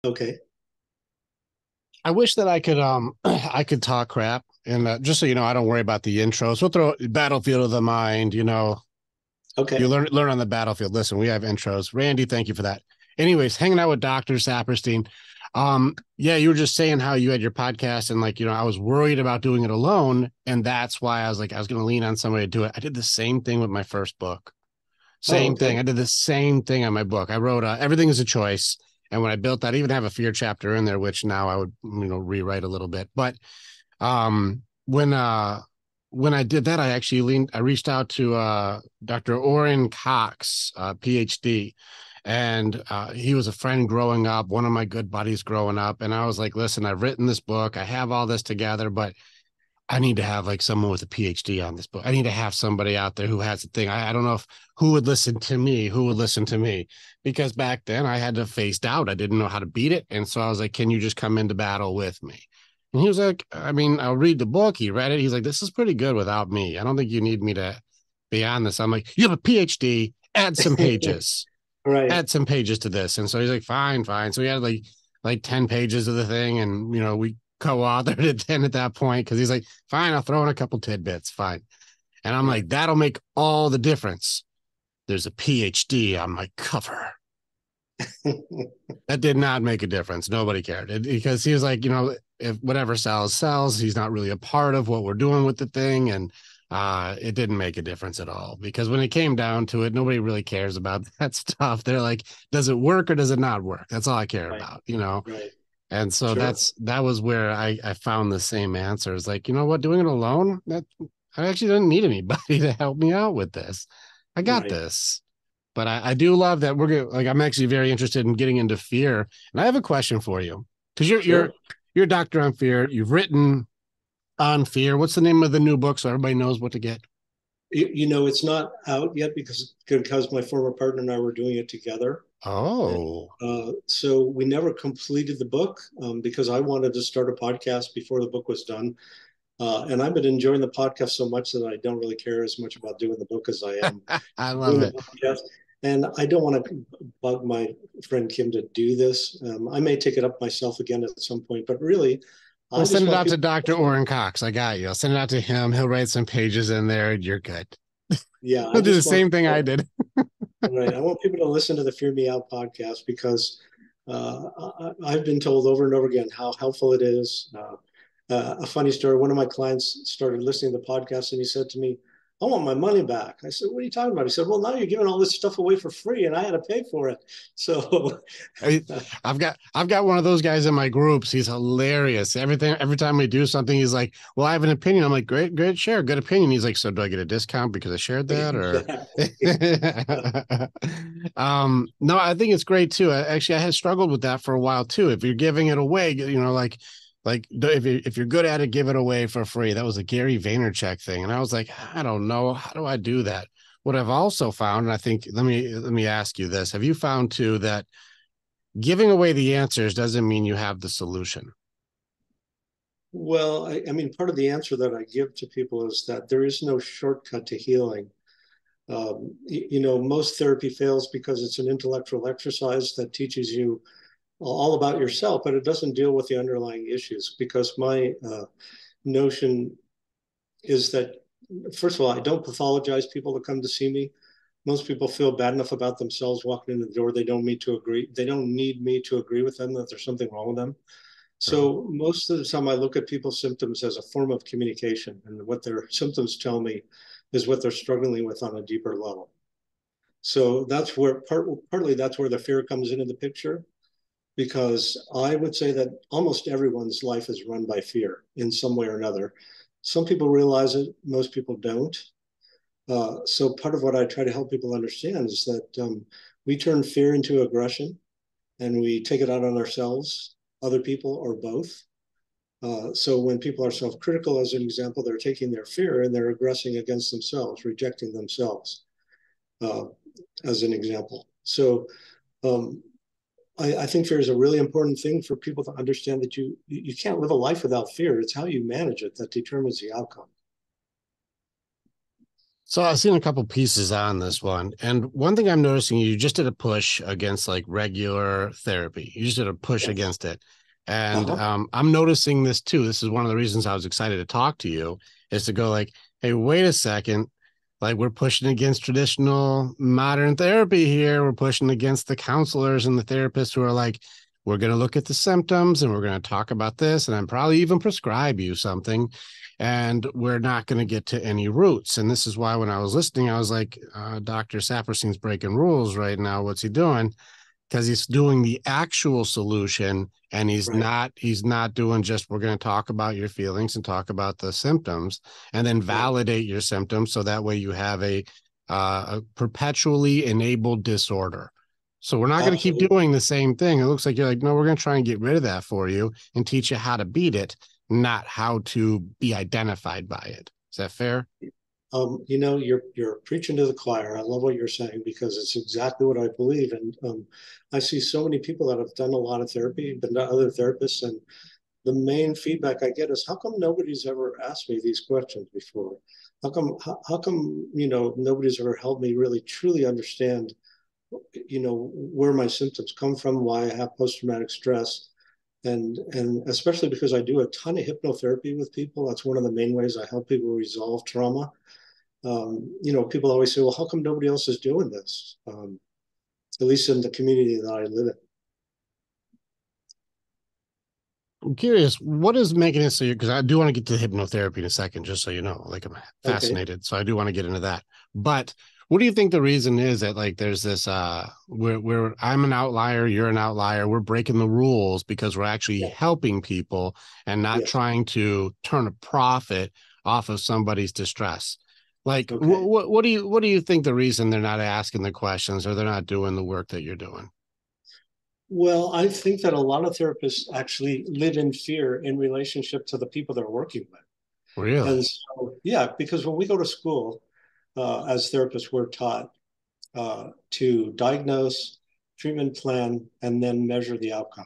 Okay. I wish that I could I could talk crap and just so you know, I don't worry about the intros. We'll throw Battlefield of the Mind. You Okay. learn on the battlefield. Listen, we have intros. Randy, thank you for that. Anyways, hanging out with Dr. Saperstein. Yeah, you were just saying how you had your podcast and I was worried about doing it alone, and that's why I was like I was going to lean on somebody to do it. I did the same thing with my first book. Oh, Same thing. okay. I did the same thing on my book. I wrote Everything is a Choice. And when I built that, I even have a fear chapter in there, which now I would, rewrite a little bit. But um, when uh, when I did that, I reached out to Dr. Orrin Cox, PhD, and he was a friend growing up, one of my good buddies growing up. And I was like, listen, I've written this book, I have all this together, but I need to have like someone with a PhD on this book. I need to have somebody out there who has a thing. I don't know if who would listen to me, because back then I had to face doubt. I didn't know how to beat it. And so I was like, can you just come into battle with me? And he was like, I mean, I'll read the book. He read it. He's like, this is pretty good without me. I don't think you need me to be on this. I'm like, you have a PhD, Right. add some pages to this. And so he's like, fine, fine. So he had like 10 pages of the thing. And, we co-authored it 10 at that point because he's like, fine, I'll throw in a couple tidbits. Fine. And I'm Right. like, that'll make all the difference. There's a PhD on my cover. That did not make a difference. Nobody cared because he was like, if whatever sells, sells. He's not really a part of what we're doing with the thing. And it didn't make a difference at all because when it came down to it, nobody really cares about that stuff. They're like, does it work or does it not work? That's all I care Right. about. Right. And so Sure. that was where I found the same answer. It's like, you know what, doing it alone, that I actually didn't need anybody to help me out with this. I got Right. this. But I do love that we're gonna I'm actually very interested in getting into fear. And I have a question for you. Because Sure. you're a doctor on fear. You've written on fear. What's the name of the new book so everybody knows what to get? It's not out yet because my former partner and I were doing it together. And, Oh. so we never completed the book because I wanted to start a podcast before the book was done. And I've been enjoying the podcast so much that I don't really care as much about doing the book as I am I love doing the it. podcast. And I don't want to bug my friend Kim to do this. I may take it up myself again at some point, but really, Well, I send just it want out to people to Dr. listen. Orrin Cox. I got you. I'll send it out to him. He'll write some pages in there. You're good. Yeah, I He'll do the just want same thing I people, did. right. I want people to listen to the Fear Me Out podcast because I've been told over and over again how helpful it is. A funny story, one of my clients started listening to the podcast and he said to me, I want my money back. I said, what are you talking about? He said, well, now you're giving all this stuff away for free and I had to pay for it. So, I, I've got one of those guys in my groups. He's hilarious. Every time we do something, he's like, "Well, I have an opinion." I'm like, "Great, great, share good opinion." He's like, "So do I get a discount because I shared that?" Or, exactly. no, I think it's great too. Actually, I had struggled with that for a while too. If you're giving it away, like if you're good at it, give it away for free. That was a Gary Vaynerchuk thing, and I was like, I don't know, how do I do that? What I've also found, and I think let me ask you this: have you found too that giving away the answers doesn't mean you have the solution? Well, I mean, part of the answer that I give to people is that there is no shortcut to healing. Most therapy fails because it's an intellectual exercise that teaches you all about yourself, but it doesn't deal with the underlying issues. Because my notion is that, first of all, I don't pathologize people that come to see me. Most people feel bad enough about themselves walking in the door. They don't need to agree. They don't need me to agree with them that there's something wrong with them. True. So most of the time, I look at people's symptoms as a form of communication, and what their symptoms tell me is what they're struggling with on a deeper level. So that's where partly that's where the fear comes into the picture, because I would say that almost everyone's life is run by fear in some way or another. Some people realize it, most people don't. So part of what I try to help people understand is that we turn fear into aggression and we take it out on ourselves, other people, or both. So when people are self-critical, as an example, they're taking their fear and they're aggressing against themselves, rejecting themselves, uh, as an example. So um, I think fear is a really important thing for people to understand that you can't live a life without fear. It's how you manage it that determines the outcome. So I've seen a couple pieces on this one. And one thing I'm noticing, you just did a push against like regular therapy. You just did a push Yes. against it. And Uh-huh. I'm noticing this too. This is one of the reasons I was excited to talk to you, is to go like, hey, wait a second. Like we're pushing against traditional modern therapy here. We're pushing against the counselors and the therapists who are like, we're going to look at the symptoms and we're going to talk about this. And I'm probably even prescribe you something, and we're not going to get to any roots. And this is why when I was listening, I was like, Dr. Saperstein's breaking rules right now. What's he doing? Because he's doing the actual solution, and Right. he's not doing just, we're going to talk about your feelings and talk about the symptoms and then Right. validate your symptoms. So that way you have a perpetually enabled disorder. So we're not going to keep Absolutely. doing the same thing. It looks like you're like, no, we're going to try and get rid of that for you and teach you how to beat it, not how to be identified by it. Is that fair? You're preaching to the choir. I love what you're saying because it's exactly what I believe. And I see so many people that have done a lot of therapy, been to other therapists, and the main feedback I get is, how come nobody's ever asked me these questions before? How come, nobody's ever helped me really truly understand, where my symptoms come from, why I have post-traumatic stress. And especially because I do a ton of hypnotherapy with people. That's one of the main ways I help people resolve trauma. People always say, well, how come nobody else is doing this? At least in the community that I live in. I'm curious, what is making it so you, because I do want to get to hypnotherapy in a second, just so you know, like I'm Okay. fascinated. So I do want to get into that. But what do you think the reason is that like there's this we're I'm an outlier, you're an outlier, we're breaking the rules because we're actually Yeah. helping people and not Yes. trying to turn a profit off of somebody's distress. Like Okay. what do you think the reason they're not asking the questions or they're not doing the work that you're doing? Well, I think that a lot of therapists actually live in fear in relationship to the people they're working with. And Really? so, yeah, because when we go to school, as therapists, we're taught to diagnose, treatment plan, and then measure the outcome.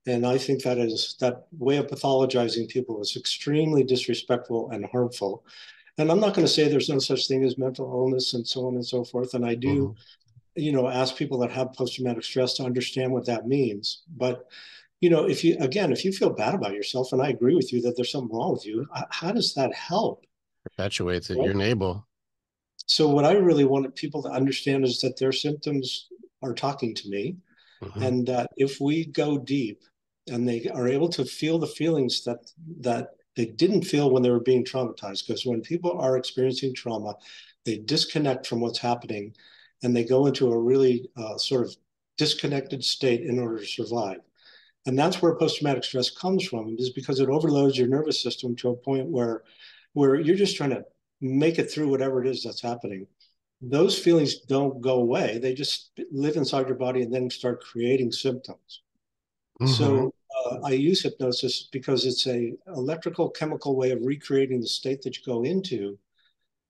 And I think that way of pathologizing people is extremely disrespectful and harmful. And I'm not going to say there's no such thing as mental illness and so on and so forth. And I do, Mhm. ask people that have post-traumatic stress to understand what that means. But, if you feel bad about yourself, and I agree with you that there's something wrong with you, how does that help? Perpetuates it. Right? You're enable. So what I really wanted people to understand is that their symptoms are talking to me, Mhm. and that if we go deep and they are able to feel the feelings that they didn't feel when they were being traumatized, because when people are experiencing trauma, they disconnect from what's happening and they go into a really sort of disconnected state in order to survive. And that's where post-traumatic stress comes from, is because it overloads your nervous system to a point where you're just trying to make it through whatever it is that's happening. Those feelings don't go away. They just live inside your body and then start creating symptoms. Mhm. So I use hypnosis because it's a electrical chemical way of recreating the state that you go into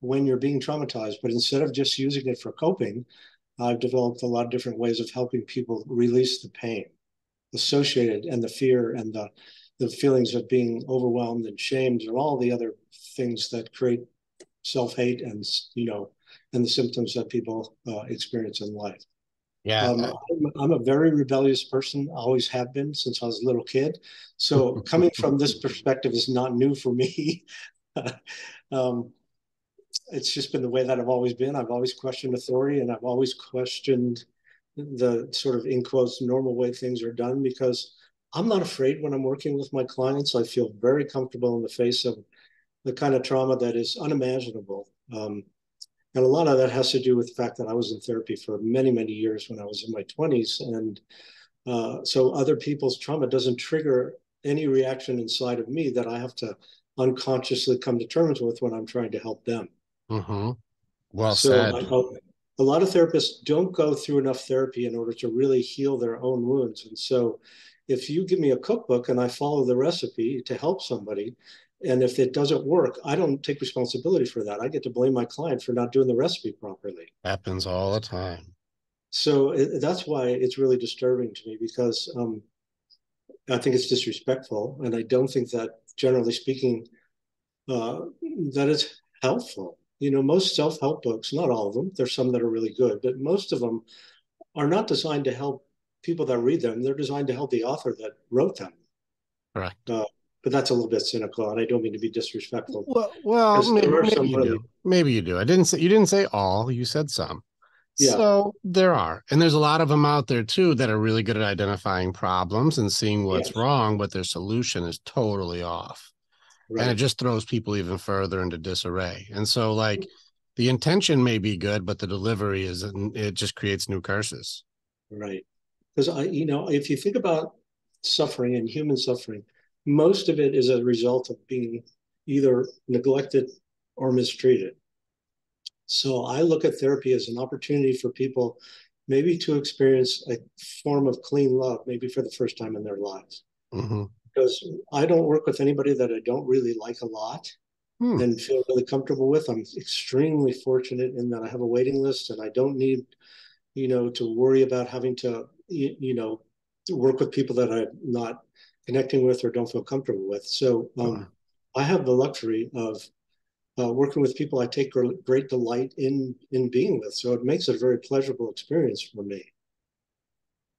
when you're being traumatized. But instead of just using it for coping, I've developed a lot of different ways of helping people release the pain associated and the fear and the feelings of being overwhelmed and shamed and all the other things that create self-hate and the symptoms that people experience in life. Yeah. I'm a very rebellious person, always have been since I was a little kid. So coming from this perspective is not new for me. um, it's just been the way that I've always been. I've always questioned authority, and I've always questioned the sort of, in quotes, normal way things are done, because I'm not afraid when I'm working with my clients. I feel very comfortable in the face of the kind of trauma that is unimaginable. And a lot of that has to do with the fact that I was in therapy for many, many years when I was in my 20s. And so other people's trauma doesn't trigger any reaction inside of me that I have to unconsciously come to terms with when I'm trying to help them. Mm-hmm. Well So said. a lot of therapists don't go through enough therapy in order to really heal their own wounds. And so if you give me a cookbook and I follow the recipe to help somebody, and if it doesn't work, I don't take responsibility for that. I get to blame my client for not doing the recipe properly. Happens all the time. So that's why it's really disturbing to me, because I think it's disrespectful. And I don't think that, generally speaking, that it's helpful. Most self-help books, not all of them, there's some that are really good, but most of them are not designed to help people that read them. They're designed to help the author that wrote them. Correct. But that's a little bit cynical, and I don't mean to be disrespectful Well, because there are maybe some you really, do. Maybe you do. I didn't say you didn't say all. You said some. yeah, So there are, and there's a lot of them out there too that are really good at identifying problems and seeing what's yes, wrong, but their solution is totally off, and it right, just throws people even further into disarray. And so, like, the intention may be good, but the delivery is it just creates new curses. right. Because if you think about suffering and human suffering, most of it is a result of being either neglected or mistreated. So I look at therapy as an opportunity for people maybe to experience a form of clean love, maybe for the first time in their lives. Mm-hmm. Because I don't work with anybody that I don't really like a lot Hmm. and feel really comfortable with. I'm extremely fortunate in that I have a waiting list and I don't need, to worry about having to, work with people that I'm not connecting with or don't feel comfortable with. So I have the luxury of working with people I take great delight in being with. So it makes it a very pleasurable experience for me.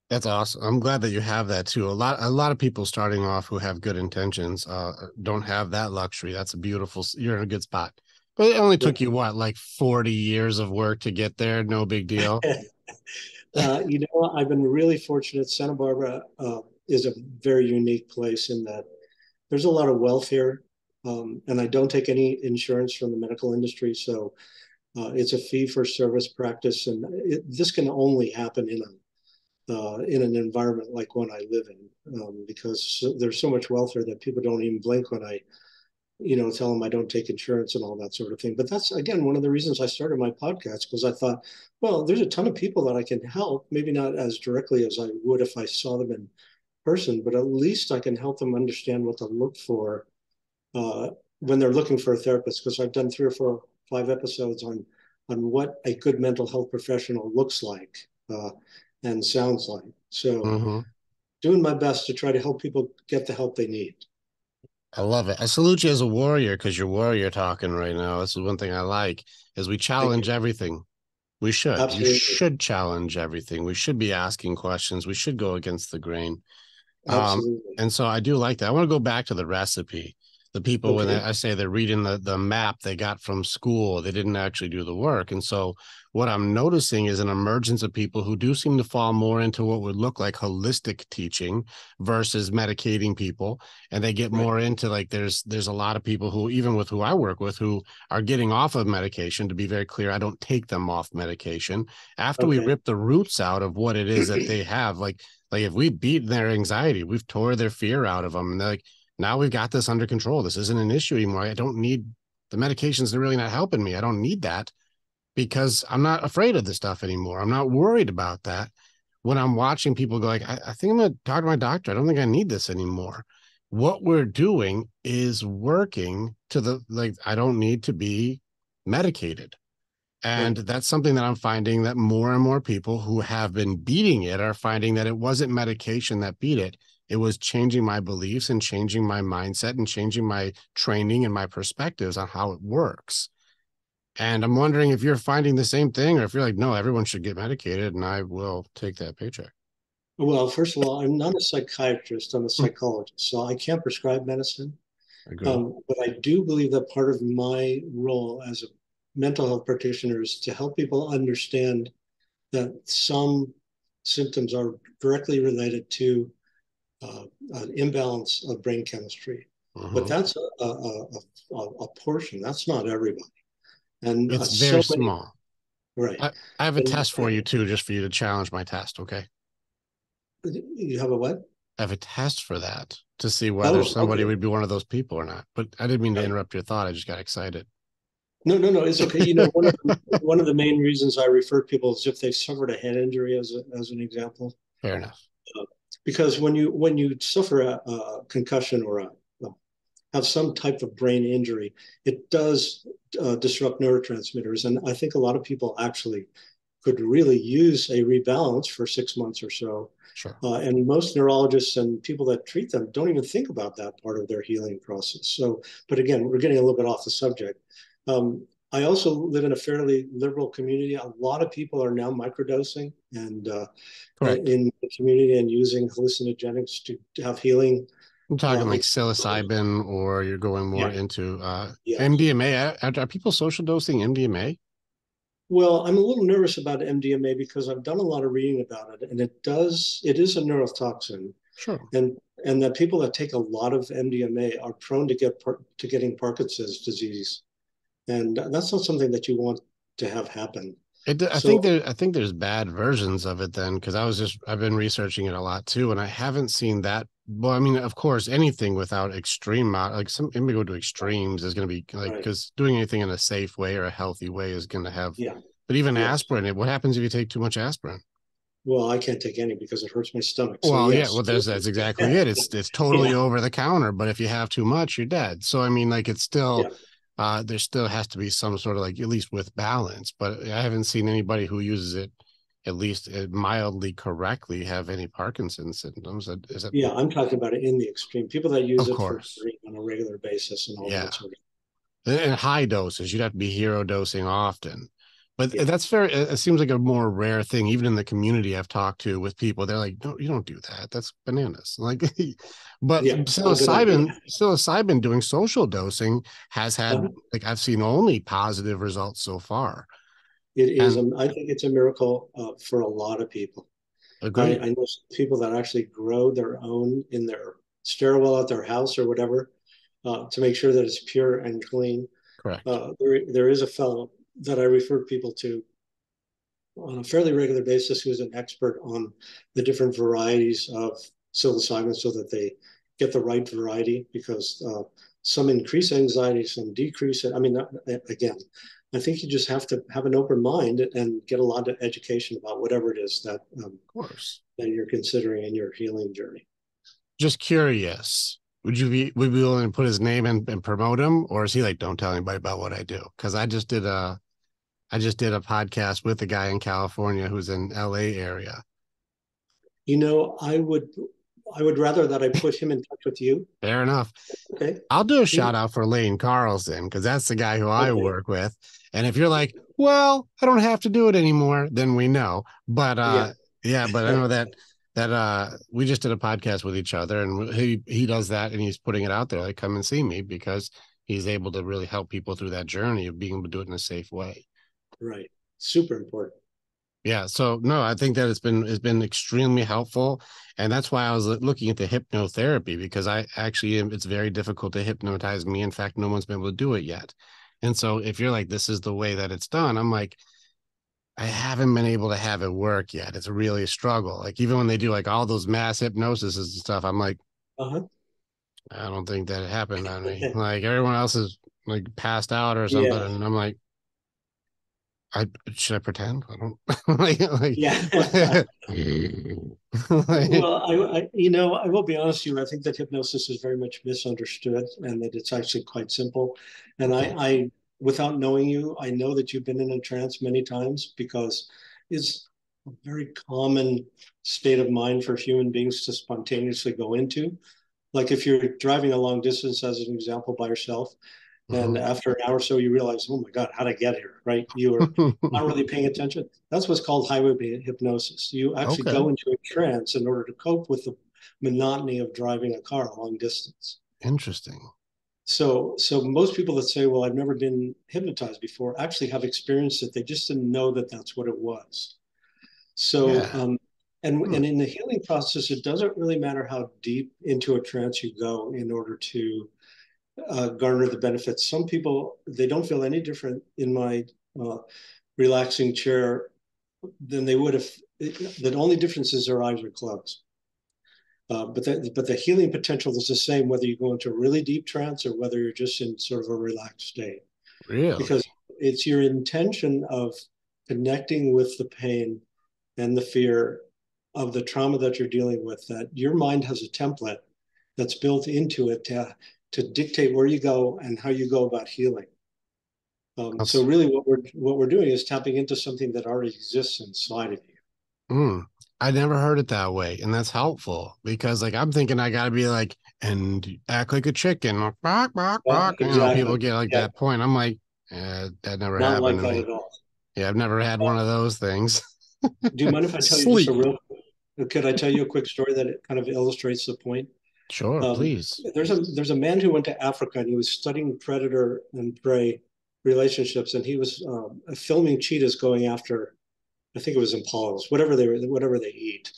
That's awesome. I'm glad that you have that too. A lot of people starting off who have good intentions don't have that luxury. That's a beautiful. You're in a good spot. But it only took you what, like 40 years of work to get there. No big deal. I've been really fortunate. Santa Barbara is a very unique place in that there's a lot of wealth here, and I don't take any insurance from the medical industry, so it's a fee for service practice, and this can only happen in an environment like one I live in, because there's so much wealth here that people don't even blink when I tell them I don't take insurance and all that sort of thing. But that's, again, one of the reasons I started my podcast, because I thought, well, there's a ton of people that I can help, maybe not as directly as I would if I saw them in person, but at least I can help them understand what to look for uh, when they're looking for a therapist. Because I've done 3 or 4, 5 episodes on what a good mental health professional looks like and sounds like. So Mm-hmm. doing my best to try to help people get the help they need. I love it. I salute you as a warrior because you're warrior talking right now. This is one thing I like is we Thank challenge you. everything. We should. You Absolutely. should challenge everything. We should be asking questions. We should go against the grain. Absolutely. And so I do like that. I want to go back to the recipe. The people, when Okay. I say they're reading the map they got from school, they didn't actually do the work. And so what I'm noticing is an emergence of people who do seem to fall more into what would look like holistic teaching versus medicating people. And they get Right. more into like there's a lot of people who, even with who I work with, who are getting off of medication. To be very clear, I don't take them off medication. After we Okay. rip the roots out of what it is that they have, like if we beat their anxiety, we've tore their fear out of them. And they're like, now we've got this under control. This isn't an issue anymore. I don't need the medications. They're really not helping me. I don't need that because I'm not afraid of this stuff anymore. I'm not worried about that. When I'm watching people go like, I think I'm going to talk to my doctor. I don't think I need this anymore. What we're doing is working to the, like, I don't need to be medicated. And Right. that's something that I'm finding that more and more people who have been beating it are finding that it wasn't medication that beat it. It was changing my beliefs and changing my mindset and changing my training and my perspectives on how it works. And I'm wondering if you're finding the same thing or if you're like, no, everyone should get medicated and I will take that paycheck. Well, first of all, I'm not a psychiatrist. I'm a Hmm, psychologist, so I can't prescribe medicine. agreed. But I do believe that part of my role as a mental health practitioner is to help people understand that some symptoms are directly related to an imbalance of brain chemistry. But Mm-hmm. that's a portion. That's not everybody. And It's very so many, small. right. I have a And test for you too, just for you to challenge my test. Okay. you have a what? I have a test for that to see whether Oh, somebody okay. would be one of those people or not. But I didn't mean to Right. interrupt your thought. I just got excited. No, no, no. It's okay. One of the main reasons I refer people is if they suffered a head injury, as an example, Fair enough. uh, because when you suffer a concussion or have some type of brain injury, it does disrupt neurotransmitters, and I think a lot of people actually could really use a rebalance for 6 months or so. Sure. And most neurologists and people that treat them don't even think about that part of their healing process. So, but again, we're getting a little bit off the subject. Um, I also live in a fairly liberal community. A lot of people are now microdosing and Correct. in the community and using hallucinogenics to have healing. I'm talking like It's, psilocybin, or you're going more yeah, into yes. MDMA. Are people social dosing MDMA? Well, I'm a little nervous about MDMA because I've done a lot of reading about it, and it is a neurotoxin, Sure. and that people that take a lot of MDMA are prone to getting Parkinson's disease, and that's not something that you want to have happen. So, I think there's bad versions of it then, because I've been researching it a lot too, and I haven't seen that. Well, I mean, of course, anything without extreme, like some maybe go to extremes is going to be like, right, because doing anything in a safe way or a healthy way is going to have. yeah, But even yes. aspirin, what happens if you take too much aspirin? Well, I can't take any because it hurts my stomach. So Well, yeah, yes, well, that's exactly yeah, it. It's totally yeah, over the counter, but if you have too much, you're dead. So I mean, like it's still yeah. there still has to be some sort of like at least with balance. But I haven't seen anybody who uses it at least mildly correctly have any Parkinson's symptoms. Is that Yeah, I'm talking about it in the extreme. People that use of it for course, free on a regular basis and all yeah. that sort of. In high doses, you'd have to be hero dosing often. But Yeah, that's very, it seems like a more rare thing, even in the community I've talked to with people. They're like, no, you don't do that. That's bananas. Like, but yeah, it's not a good idea. psilocybin doing social dosing has had, Uh, like, I've seen only positive results so far. it is. And I think it's a miracle for a lot of people. agreed. I know people that actually grow their own in their stairwell at their house or whatever to make sure that it's pure and clean. Correct. There is a fellow that I refer people to on a fairly regular basis who's an expert on the different varieties of psilocybin so that they get the right variety because some increase anxiety, some decrease it. I mean, again, I think you just have to have an open mind and get a lot of education about whatever it is Of course. that you're considering in your healing journey. Just curious. Would you be willing to put his name and promote him? Or is he like, don't tell anybody about what I do? Because I just did a podcast with a guy in California who's in LA area. You know, I would rather that I put him in touch with you. Fair enough. Okay. I'll do a He, shout out for Lane Carlson because that's the guy who I okay. work with. And if you're like, well, I don't have to do it anymore, then we know. But Yeah. yeah, but I know that we just did a podcast with each other and he does that and he's putting it out there. Like, come and see me because he's able to really help people through that journey of being able to do it in a safe way. Right. Super important. Yeah, so no, I think that it's been extremely helpful, and that's why I was looking at the hypnotherapy because I actually it's very difficult to hypnotize me. In fact, no one's been able to do it yet. And so if you're like, this is the way that it's done, I'm like, I haven't been able to have it work yet. It's really a struggle. Like even when they do like all those mass hypnosis and stuff, I'm like, Uh-huh. I don't think that happened on me. Like everyone else is like passed out or something, Yeah. and I'm like, I should I pretend? I don't Yeah. like, Well, you know, I will be honest with you. I think that hypnosis is very much misunderstood, and that it's actually quite simple. And okay, without knowing you, I know that you've been in a trance many times because it's a very common state of mind for human beings to spontaneously go into. Like if you're driving a long distance, as an example, by yourself, and mhm. after an hour or so, you realize, oh my God, how'd I get here? Right? You were not really paying attention. That's what's called highway hypnosis. You actually Okay, go into a trance in order to cope with the monotony of driving a car a long distance. interesting. So most people that say, well, I've never been hypnotized before, actually have experienced it. They just didn't know that that's what it was. So, Yeah, and hmm. in the healing process, it doesn't really matter how deep into a trance you go in order to garner the benefits. Some people, they don't feel any different in my uh, relaxing chair than they would if the only difference is their eyes are closed. But the healing potential is the same whether you go into a really deep trance or whether you're just in sort of a relaxed state, Really? because it's your intention of connecting with the pain and the fear of the trauma that you're dealing with, that your mind has a template that's built into it to dictate where you go and how you go about healing. So That's really what we're doing is tapping into something that already exists inside of you. mm. I never heard it that way, and that's helpful because like I'm thinking I gotta be like and act like a chicken, like, bark, bark, bark. You know, people Exactly. get like Yeah. that point. I'm like, That never Not happened like to that me. at all. Yeah, I've never had one of those things. Do you mind if I tell you just a Sleep. real? Could I tell you a quick story that it kind of illustrates the point? Sure, Um, please. there's a man who went to Africa and he was studying predator and prey relationships, and he was filming cheetahs going after, I think it was impalas, whatever they eat.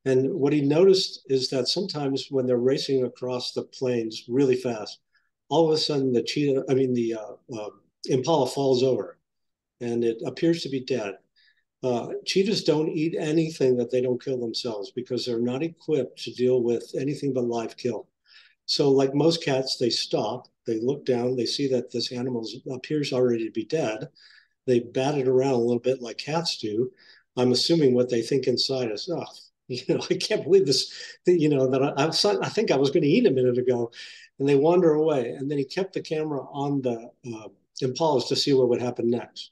And what he noticed is that sometimes when they're racing across the plains really fast, all of a sudden the impala falls over and it appears to be dead. Cheetahs don't eat anything that they don't kill themselves because they're not equipped to deal with anything but live kill. So, like most cats, they stop, they look down, they see that this animal appears already to be dead. They bat it around a little bit like cats do. I'm assuming what they think inside is, oh, I can't believe this, that I think I was going to eat a minute ago. And they wander away. And then he kept the camera on the impalas to see what would happen next.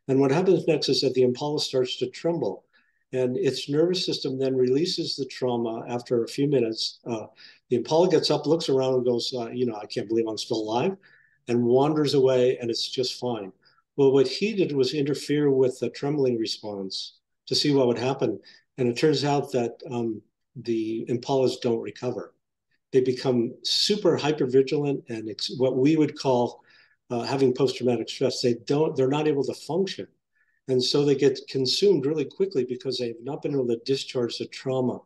And what happens next is that the impala starts to tremble, and its nervous system then releases the trauma after a few minutes. The impala gets up, looks around, and goes, I can't believe I'm still alive, and wanders away, and it's just fine. Well, what he did was interfere with the trembling response to see what would happen. And it turns out that the impalas don't recover. They become super hypervigilant and what we would call having post-traumatic stress. They're not able to function. And so they get consumed really quickly because they've not been able to discharge the trauma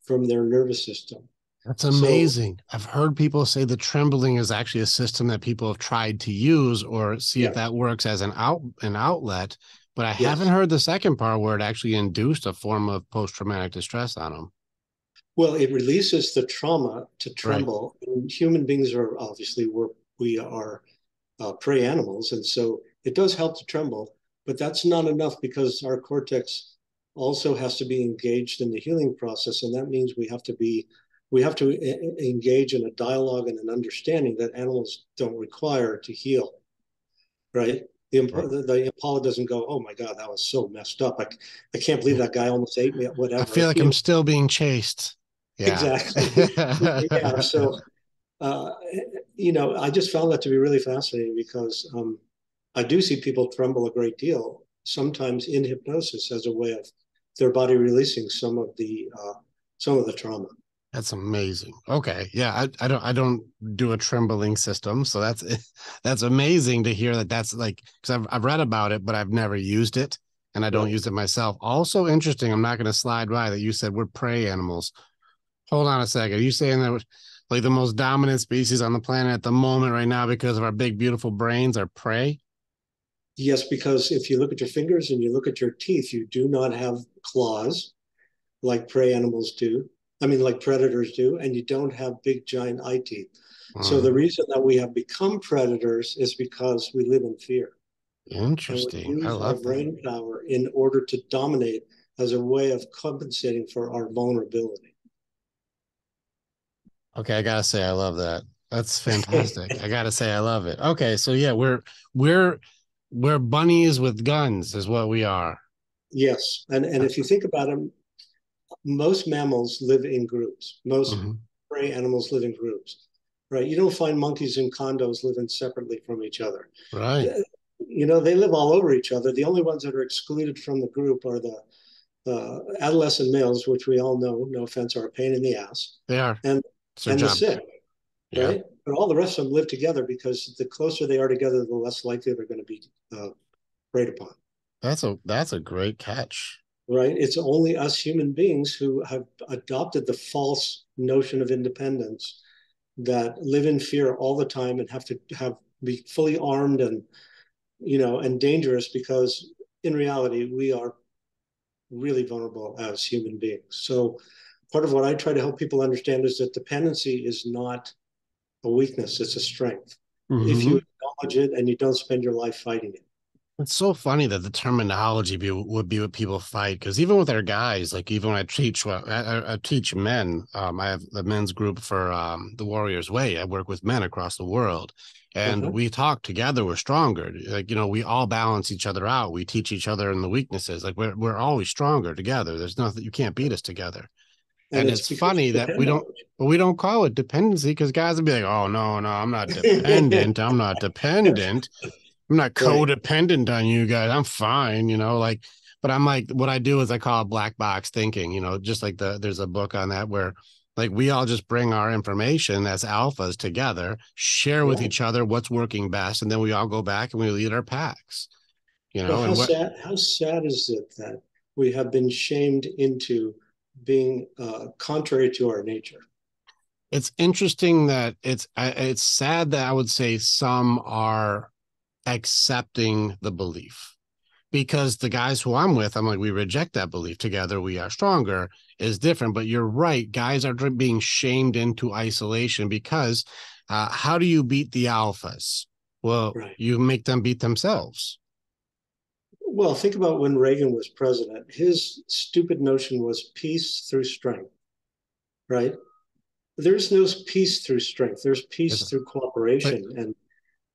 from their nervous system. That's So amazing. I've heard people say the trembling is actually a system that people have tried to use or see if yeah, that works as an outlet, but I haven't yes. heard the second part where it actually induced a form of post-traumatic distress on them. Well, it releases the trauma to Right. tremble. And human beings are obviously we are prey animals, and so it does help to tremble. But that's not enough because our cortex also has to be engaged in the healing process, and that means we have to engage in a dialogue and an understanding that animals don't require to heal, right? The impala doesn't go, oh my God, that was so messed up. I can't believe that guy almost ate me, I feel whatever. like I'm still being chased. Yeah. Exactly. Yeah. So, uh, I just found that to be really fascinating because I do see people tremble a great deal, sometimes in hypnosis as a way of their body releasing some of the trauma. That's amazing. Okay. Yeah, I don't do a trembling system, so that's amazing to hear that that's like because I've read about it, but I've never used it and I don't Right. use it myself. Also interesting, I'm not going to slide by that you said we're prey animals. Hold on a second. Are you saying that like the most dominant species on the planet at the moment right now because of our big beautiful brains are prey? Yes, because if you look at your fingers and you look at your teeth, you do not have claws like prey animals do. I mean, like predators do, and you don't have big giant eye teeth. So the Mhm. reason that we have become predators is because we live in fear. And we Interesting. I use our love that. brain power in order to dominate as a way of compensating for our vulnerability. Okay, I gotta say I love that. That's fantastic. I gotta say I love it. Okay, so yeah, we're we're bunnies with guns, is what we are. Yes, and if you think about them, most mammals live in groups. Most Mhm. prey animals live in groups, right? You don't find monkeys in condos living separately from each other. Right. They live all over each other. The only ones that are excluded from the group are the adolescent males, which we all know, no offense, are a pain in the ass, They are. and It's their and the job. sick, Yeah. right? But all the rest of them live together because the closer they are together, the less likely they're going to be preyed upon. That's a great catch. Right? It's only us human beings who have adopted the false notion of independence that live in fear all the time and have to be fully armed and dangerous because in reality we are really vulnerable as human beings. So part of what I try to help people understand is that dependency is not a weakness, it's a strength. If you Hmm. acknowledge it and you don't spend your life fighting it. It's so funny that the terminology would be what people fight because even with our guys, like even when I teach, I teach men. I have the men's group for the Warriors Way. I work with men across the world, and Uh-huh. we talk together. We're stronger. Like we all balance each other out. We teach each other in the weaknesses. Like we're always stronger together. There's nothing you can't beat us together. And And it's it's because funny you that depend on we don't call it dependency because guys will be like, oh no, I'm not it. dependent. I'm not dependent. I'm not Right. codependent on you guys. I'm fine, like, but I'm like, what I do is I call it black box thinking, just like there's a book on that where like we all just bring our information as alphas together, share with Right. each other what's working best, and then we all go back and we lead our packs, But and what how sad is it that we have been shamed into being contrary to our nature? it's interesting that it's sad that I would say some are accepting the belief because the guys who I'm with, I'm like, we reject that belief. Together we are stronger is different. But you're right. Guys are being shamed into isolation because how do you beat the alphas? Well, Right. you make them beat themselves. Well, think about when Reagan was president. His stupid notion was peace through strength, right? There's no peace through strength. There's It's peace through like cooperation and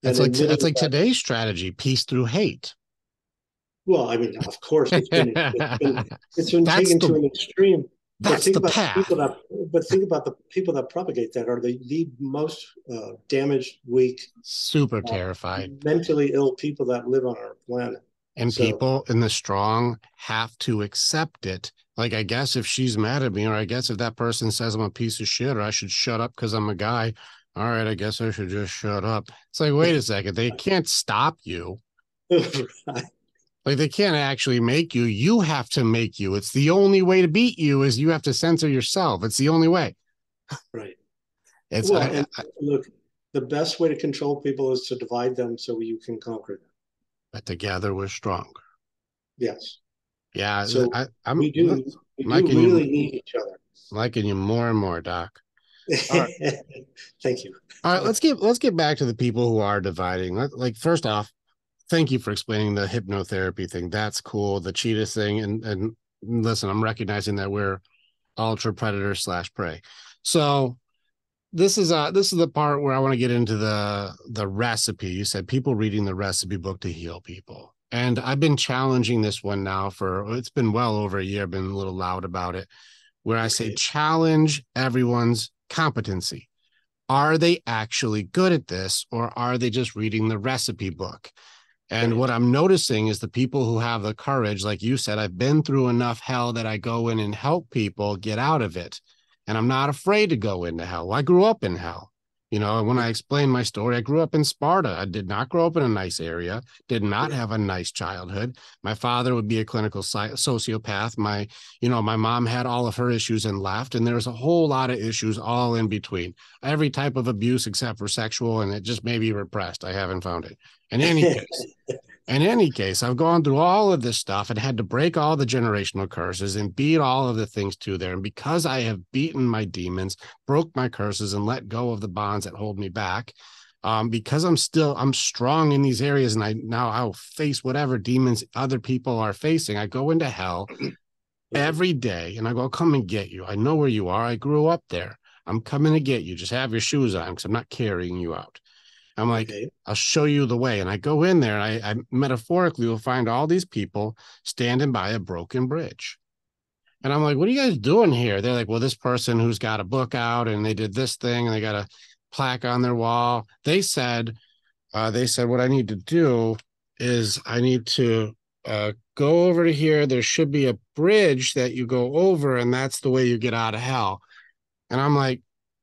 it's admitting like that. today's strategy: peace through hate. Well, I mean, of course, it's been that's taken to the an extreme. But that's think the about the path. people that. But think about the people that propagate that are the most damaged, weak, Super uh, terrified. mentally ill people that live on our planet. And So people in the strong have to accept it. Like, I guess if she's mad at me, or I guess if that person says I'm a piece of shit, or I should shut up because I'm a guy, all right, I guess I should just shut up. It's like, wait a second, they can't stop you. right, Like, they can't actually make you. You have to make you. It's the only way to beat you is you have to censor yourself. It's the only way. right. It's Well, and look, the best way to control people is to divide them so you can conquer them. but together we're stronger. Yes. Yeah, So I'm we do we do liking you, really need each other. liking you more and more, Doc. All right. Thank you. All right, let's get back to the people who are dividing. Like first off, thank you for explaining the hypnotherapy thing. That's cool. The cheetah thing, and listen, I'm recognizing that we're ultra predator slash prey. So this is the part where I want to get into the recipe. You said people reading the recipe book to heal people. And I've been challenging this one now for it's been well over a year. I've been a little loud about it, where I say Okay. challenge everyone's competency. Are they actually good at this, or are they just reading the recipe book? And what Right. I'm noticing is the people who have the courage, like you said, I've been through enough hell that I go in and help people get out of it. And I'm not afraid to go into hell. I grew up in hell. When I explain my story, I grew up in Sparta. I did not grow up in a nice area, did not Right. have a nice childhood. My father would be a clinical sociopath. My mom had all of her issues and left. And there's a whole lot of issues all in between. Every type of abuse except for sexual, and it just may be repressed. I haven't found it. In any case, I've gone through all of this stuff and had to break all the generational curses and beat all of the things to there. And because I have beaten my demons, broke my curses, and let go of the bonds that hold me back, because I'm strong in these areas, and I'll face whatever demons other people are facing. I go into hell Right. every day and I go, come and get you. I know where you are. I grew up there. I'm coming to get you. Just have your shoes on because I'm not carrying you out. I'm like, Okay. I'll show you the way. And I go in there and I metaphorically will find all these people standing by a broken bridge. And I'm like, what are you guys doing here? They're like, well, this person who's got a book out and they did this thing and they got a plaque on their wall. They said, what I need to do is I need to go over to here. There should be a bridge that you go over, and that's the way you get out of hell. And I'm like,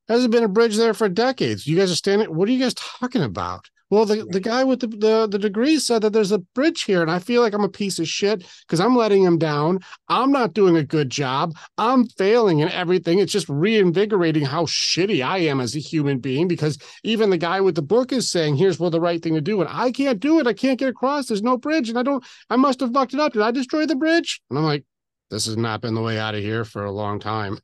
hasn't been a bridge there for decades. You guys are standing. What are you guys talking about? Well, the Right. guy with the degree said that there's a bridge here, and I feel like I'm a piece of shit because I'm letting him down. I'm not doing a good job. I'm failing in everything. It's just reinvigorating how shitty I am as a human being because even the guy with the book is saying, here's what the right thing to do. And I can't do it. I can't get across. There's no bridge. And I must have fucked it up. Did I destroy the bridge? And I'm like, this has not been the way out of here for a long time.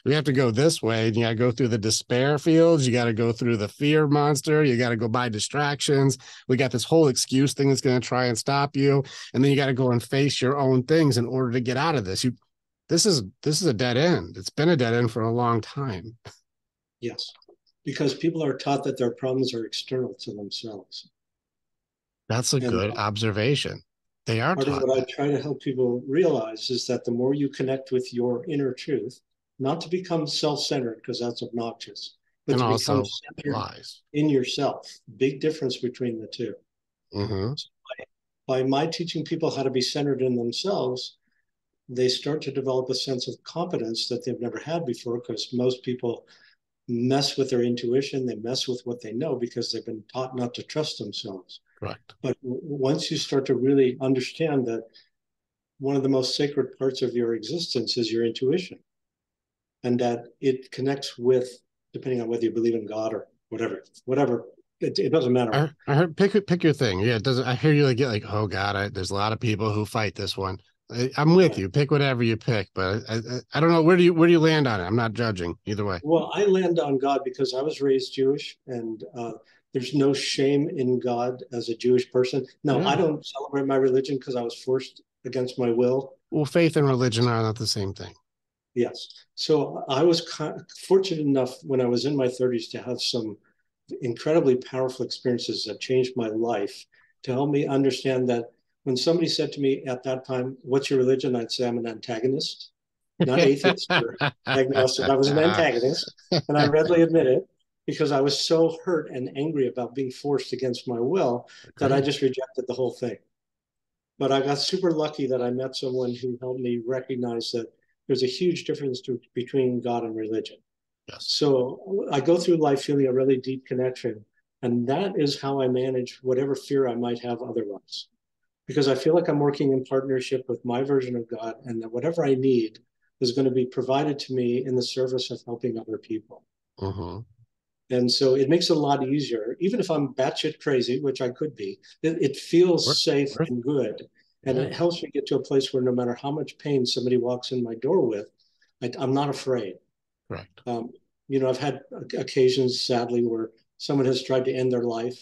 We have to go this way. You got to go through the despair fields. You got to go through the fear monster. You got to go by distractions. We got this whole excuse thing that's going to try and stop you. And then you got to go and face your own things in order to get out of this. This is a dead end. It's been a dead end for a long time. Yes. Because people are taught that their problems are external to themselves. That's a And good observation. They are part of taught what I that. try to help people realize is that the more you connect with your inner truth, not to become self centered, because that's obnoxious, but And to become also centered lies. in yourself, big difference between the two. Mm-hmm. By my teaching people how to be centered in themselves, they start to develop a sense of competence that they've never had before, because most people mess with their intuition, they mess with what they know because they've been taught not to trust themselves. Correct. But once you start to really understand that one of the most sacred parts of your existence is your intuition, and that it connects with, depending on whether you believe in God or whatever, it doesn't matter. I heard pick your thing. Yeah, it doesn't. I hear you like get like, oh God, there's a lot of people who fight this one. I'm with Right. you. Pick whatever you pick, but I don't know where do you land on it. I'm not judging either way. Well, I land on God because I was raised Jewish, and there's no shame in God as a Jewish person. No, I Yeah. don't celebrate my religion because I was forced against my will. Well, faith and religion are not the same thing. Yes. So I was fortunate enough when I was in my 30s to have some incredibly powerful experiences that changed my life, to help me understand that when somebody said to me at that time, "What's your religion?" I'd say, "I'm an antagonist, not atheist or agnostic." I was an antagonist, and I readily admit it, because I was so hurt and angry about being forced against my will that I Agreed. just rejected the whole thing. But I got super lucky that I met someone who helped me recognize that there's a huge difference between God and religion. Yes. So I go through life feeling a really deep connection. And that is how I manage whatever fear I might have otherwise. Because I feel like I'm working in partnership with my version of God, and that whatever I need is going to be provided to me in the service of helping other people. Mm-hmm. And so it makes it a lot easier, even if I'm batshit crazy, which I could be. It feels safe Worth, and good. And yeah. it helps me get to a place where no matter how much pain somebody walks in my door with, I'm not afraid. Correct. Um, I've had occasions, sadly, where someone has tried to end their life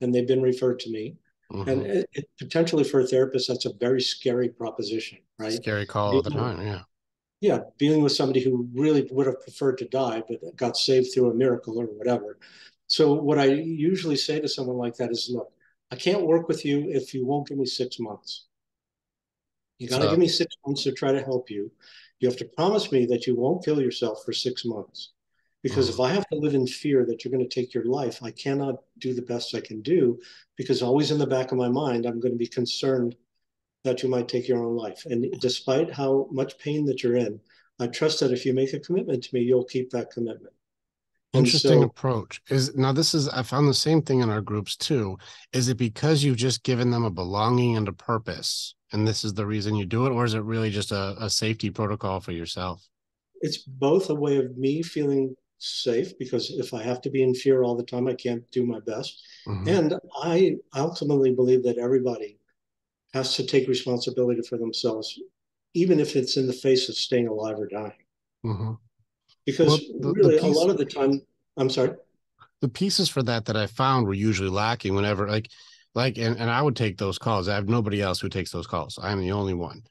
and they've been referred to me. And Mm-hmm. potentially for a therapist, that's a very scary proposition, right? Scary call all the Dealing, time. Yeah. yeah, dealing with somebody who really would have preferred to die, but got saved through a miracle or whatever. So, what I usually say to someone like that is, look, I can't work with you if you won't give me 6 months. You got to So give me 6 months to try to help you. You have to promise me that you won't kill yourself for 6 months. Because if mm, I have to live in fear that you're going to take your life, I cannot do the best I can do, because always in the back of my mind, I'm going to be concerned that you might take your own life. And despite how much pain that you're in, I trust that if you make a commitment to me, you'll keep that commitment. And interesting so approach. Is now this is I found the same thing in our groups too. Is it because you've just given them a belonging and a purpose, and this is the reason you do it, or is it really just a safety protocol for yourself? it's both a way of me feeling safe, because if I have to be in fear all the time, I can't do my best. Mm-hmm. And I ultimately believe that everybody has to take responsibility for themselves, even if it's in the face of staying alive or dying. Mm-hmm. Because Well, the really, a piece lot of the time, I'm sorry. the pieces for that I found were usually lacking whenever and I would take those calls. I have nobody else who takes those calls. I'm the only one.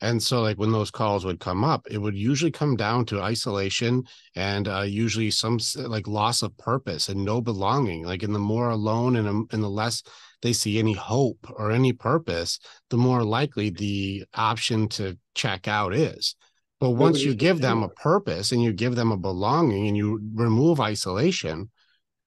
And so like when those calls would come up, it would usually come down to isolation and usually some like loss of purpose and no belonging. Like in the more alone and the less they see any hope or any purpose, the more likely the option to check out is. But once you Nobody's give them a anymore. purpose and you give them a belonging and you remove isolation,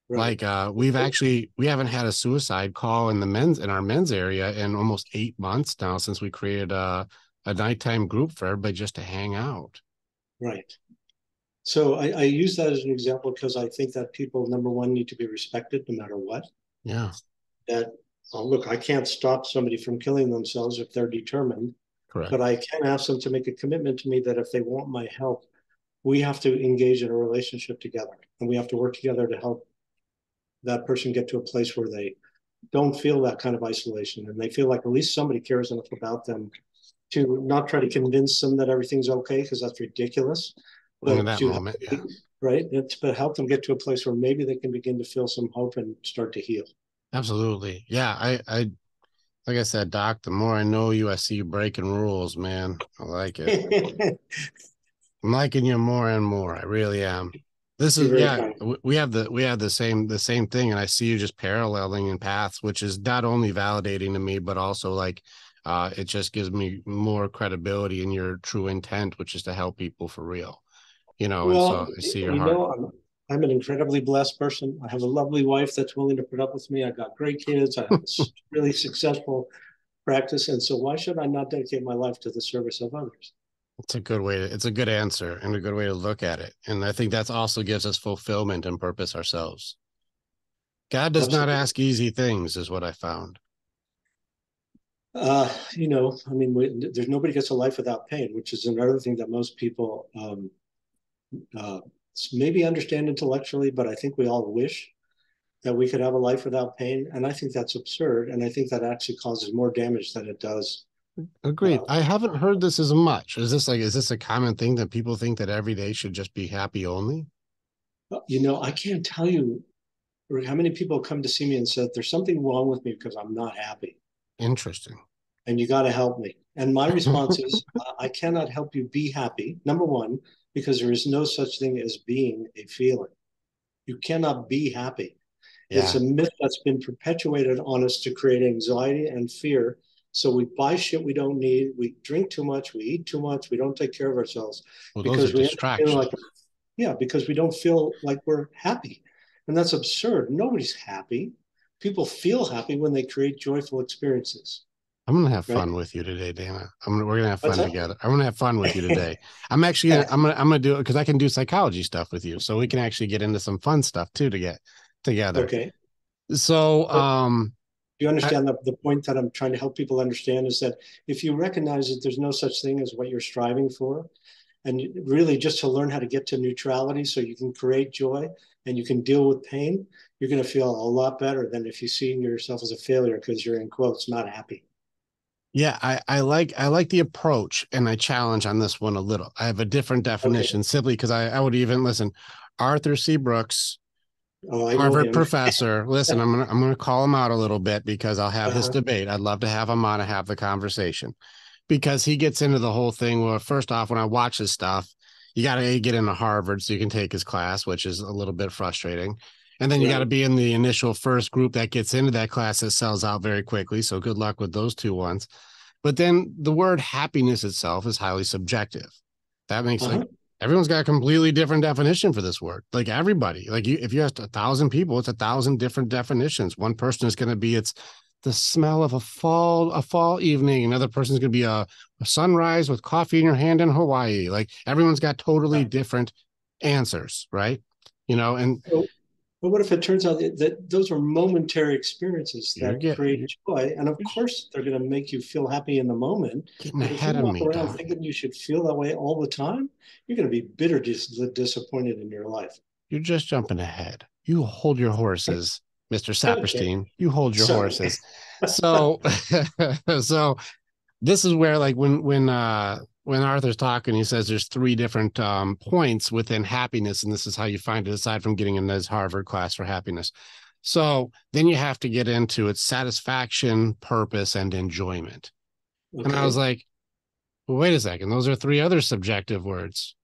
Right. like we haven't had a suicide call in our men's area in almost 8 months now, since we created a nighttime group for everybody just to hang out. Right. So I use that as an example because I think that people, number one, need to be respected no matter what. Yeah, That, look, I can't stop somebody from killing themselves if they're determined, but correct. I can ask them to make a commitment to me that if they want my help, we have to engage in a relationship together, and we have to work together to help that person get to a place where they don't feel that kind of isolation, and they feel like at least somebody cares enough about them to not try to convince them that everything's okay, because that's ridiculous, In but that to moment, yeah, right, but help them get to a place where maybe they can begin to feel some hope and start to heal. absolutely. Yeah, I like I said, Doc, the more I know you, I see you breaking rules, man. I like it. I'm liking you more and more. I really am. This You're is very yeah. kind. We have the same thing, and I see you just paralleling in paths, which is not only validating to me, but also like, it just gives me more credibility in your true intent, which is to help people for real. And so Well, I see your you heart. know, I'm an incredibly blessed person. I have a lovely wife that's willing to put up with me. I've got great kids. I have a really successful practice. And so why should I not dedicate my life to the service of others? It's a good way to, it's a good answer and a good way to look at it. And I think that's also gives us fulfillment and purpose ourselves. God does not Absolutely. ask easy things, is what I found. I mean, there's nobody gets a life without pain, which is another thing that most people uh, maybe understand intellectually, but I think we all wish that we could have a life without pain. And I think that's absurd. And I think that actually causes more damage than it does. Agreed. I haven't heard this as much. Is this a common thing that people think that every day should just be happy only? I can't tell you how many people come to see me and said, there's something wrong with me because I'm not happy. Interesting. And you got to help me. And my response is, I cannot help you be happy. Number one, because there is no such thing as being a feeling. You cannot be happy. It's Yeah. a myth that's been perpetuated on us to create anxiety and fear. So we buy shit we don't need. We drink too much. We eat too much. We don't take care of ourselves Well, those are because we end up feeling like, distractions. yeah, because we don't feel like we're happy. And that's absurd. Nobody's happy. People feel happy when they create joyful experiences, I'm gonna have right? fun with you today, Dana. We're gonna have What's fun that? together. I'm gonna have fun with you today. I'm gonna do it because I can do psychology stuff with you, so we can actually get into some fun stuff too to get together. Okay. So, But do you I, understand the point that I'm trying to help people understand is that if you recognize that there's no such thing as what you're striving for, and really just to learn how to get to neutrality so you can create joy and you can deal with pain, you're going to feel a lot better than if you see yourself as a failure because you're in quotes not happy. yeah, I like the approach, and I challenge on this one a little. I have a different Okay. definition simply because I would even listen. Arthur C. Brooks, Oh, I know Harvard him. professor. Listen, I'm gonna call him out a little bit because I'll have this Uh-huh. debate. I'd love to have him on and have the conversation because he gets into the whole thing. Well, first off, when I watch his stuff, you got to get into Harvard so you can take his class, which is a little bit frustrating. And then you got to Right. be in the initial first group that gets into that class that sells out very quickly. So good luck with those two ones. But then the word happiness itself is highly subjective. That makes Uh-huh. like everyone's got a completely different definition for this word. Like everybody, like you, if you ask 1,000 people, it's 1,000 different definitions. One person is going to be it's the smell of a fall evening. Another person's going to be a sunrise with coffee in your hand in Hawaii. Like everyone's got totally Right. different answers, right? You know, and So, but what if it turns out that those are momentary experiences you're that getting create joy? And of you're course, they're going to make you feel happy in the moment. getting But if you ahead of walk me, around Don. thinking you should feel that way all the time, you're going to be bitter disappointed in your life. You're just jumping ahead. You hold your horses, Mr. Okay. Saperstein. You hold your Sorry. horses. So so this is where like when Arthur's talking, he says there's three different points within happiness, and this is how you find it aside from getting in this Harvard class for happiness. So then you have to get into its satisfaction, purpose, and enjoyment. And I was Okay. like, well, wait a second, those are three other subjective words.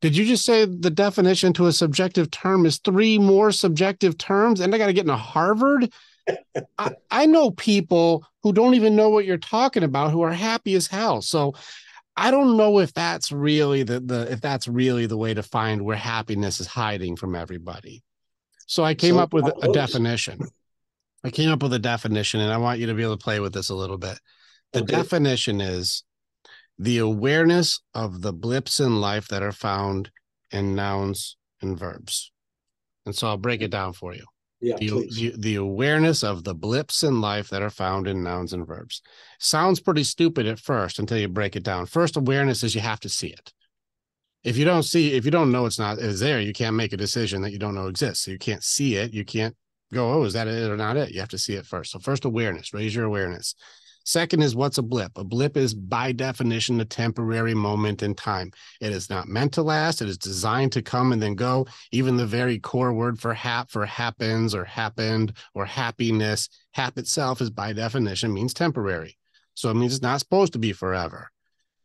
Did you just say the definition to a subjective term is three more subjective terms? And I got to get into Harvard? I know people who don't even know what you're talking about who are happy as hell. So I don't know if that's really if that's really the way to find where happiness is hiding from everybody. So I came So up with how a close? definition. I came up with a definition, and I want you to be able to play with this a little bit. The Okay. definition is the awareness of the blips in life that are found in nouns and verbs. And so I'll break it down for you. Yeah, please. The awareness of the blips in life that are found in nouns and verbs. Sounds pretty stupid at first until you break it down. First, awareness is you have to see it. If you don't know it's there, you can't make a decision that you don't know exists. So you can't see it. You can't go, oh, is that it or not it? You have to see it first. So first, awareness, raise your awareness. Second is what's a blip? A blip is by definition a temporary moment in time. It is not meant to last. It is designed to come and then go. Even the very core word for happens or happened or happiness, hap itself is by definition means temporary. So it means it's not supposed to be forever.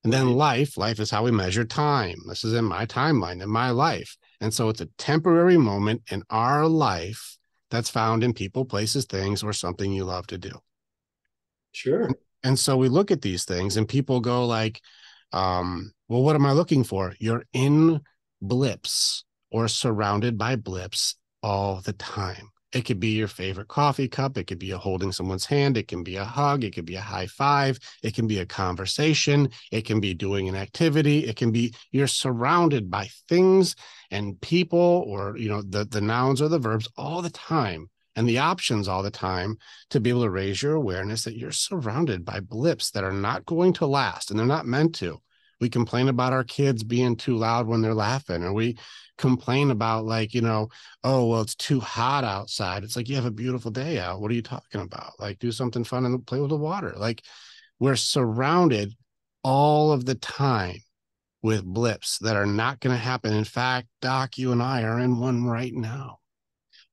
And then Right. life is how we measure time. This is in my timeline, in my life. And so it's a temporary moment in our life that's found in people, places, things, or something you love to do. Sure. And so we look at these things and people go like, well, what am I looking for? You're in blips or surrounded by blips all the time. It could be your favorite coffee cup. It could be a holding someone's hand. It can be a hug. It could be a high five. It can be a conversation. It can be doing an activity. It can be you're surrounded by things and people, or, you know, the nouns or the verbs all the time, and the options all the time, to be able to raise your awareness that you're surrounded by blips that are not going to last, and they're not meant to. We complain about our kids being too loud when they're laughing, or we complain about, like, you know, oh, well, it's too hot outside. It's like, you have a beautiful day out. What are you talking about? Like, do something fun and play with the water. Like, we're surrounded all of the time with blips that are not going to happen. In fact, Doc, you and I are in one right now.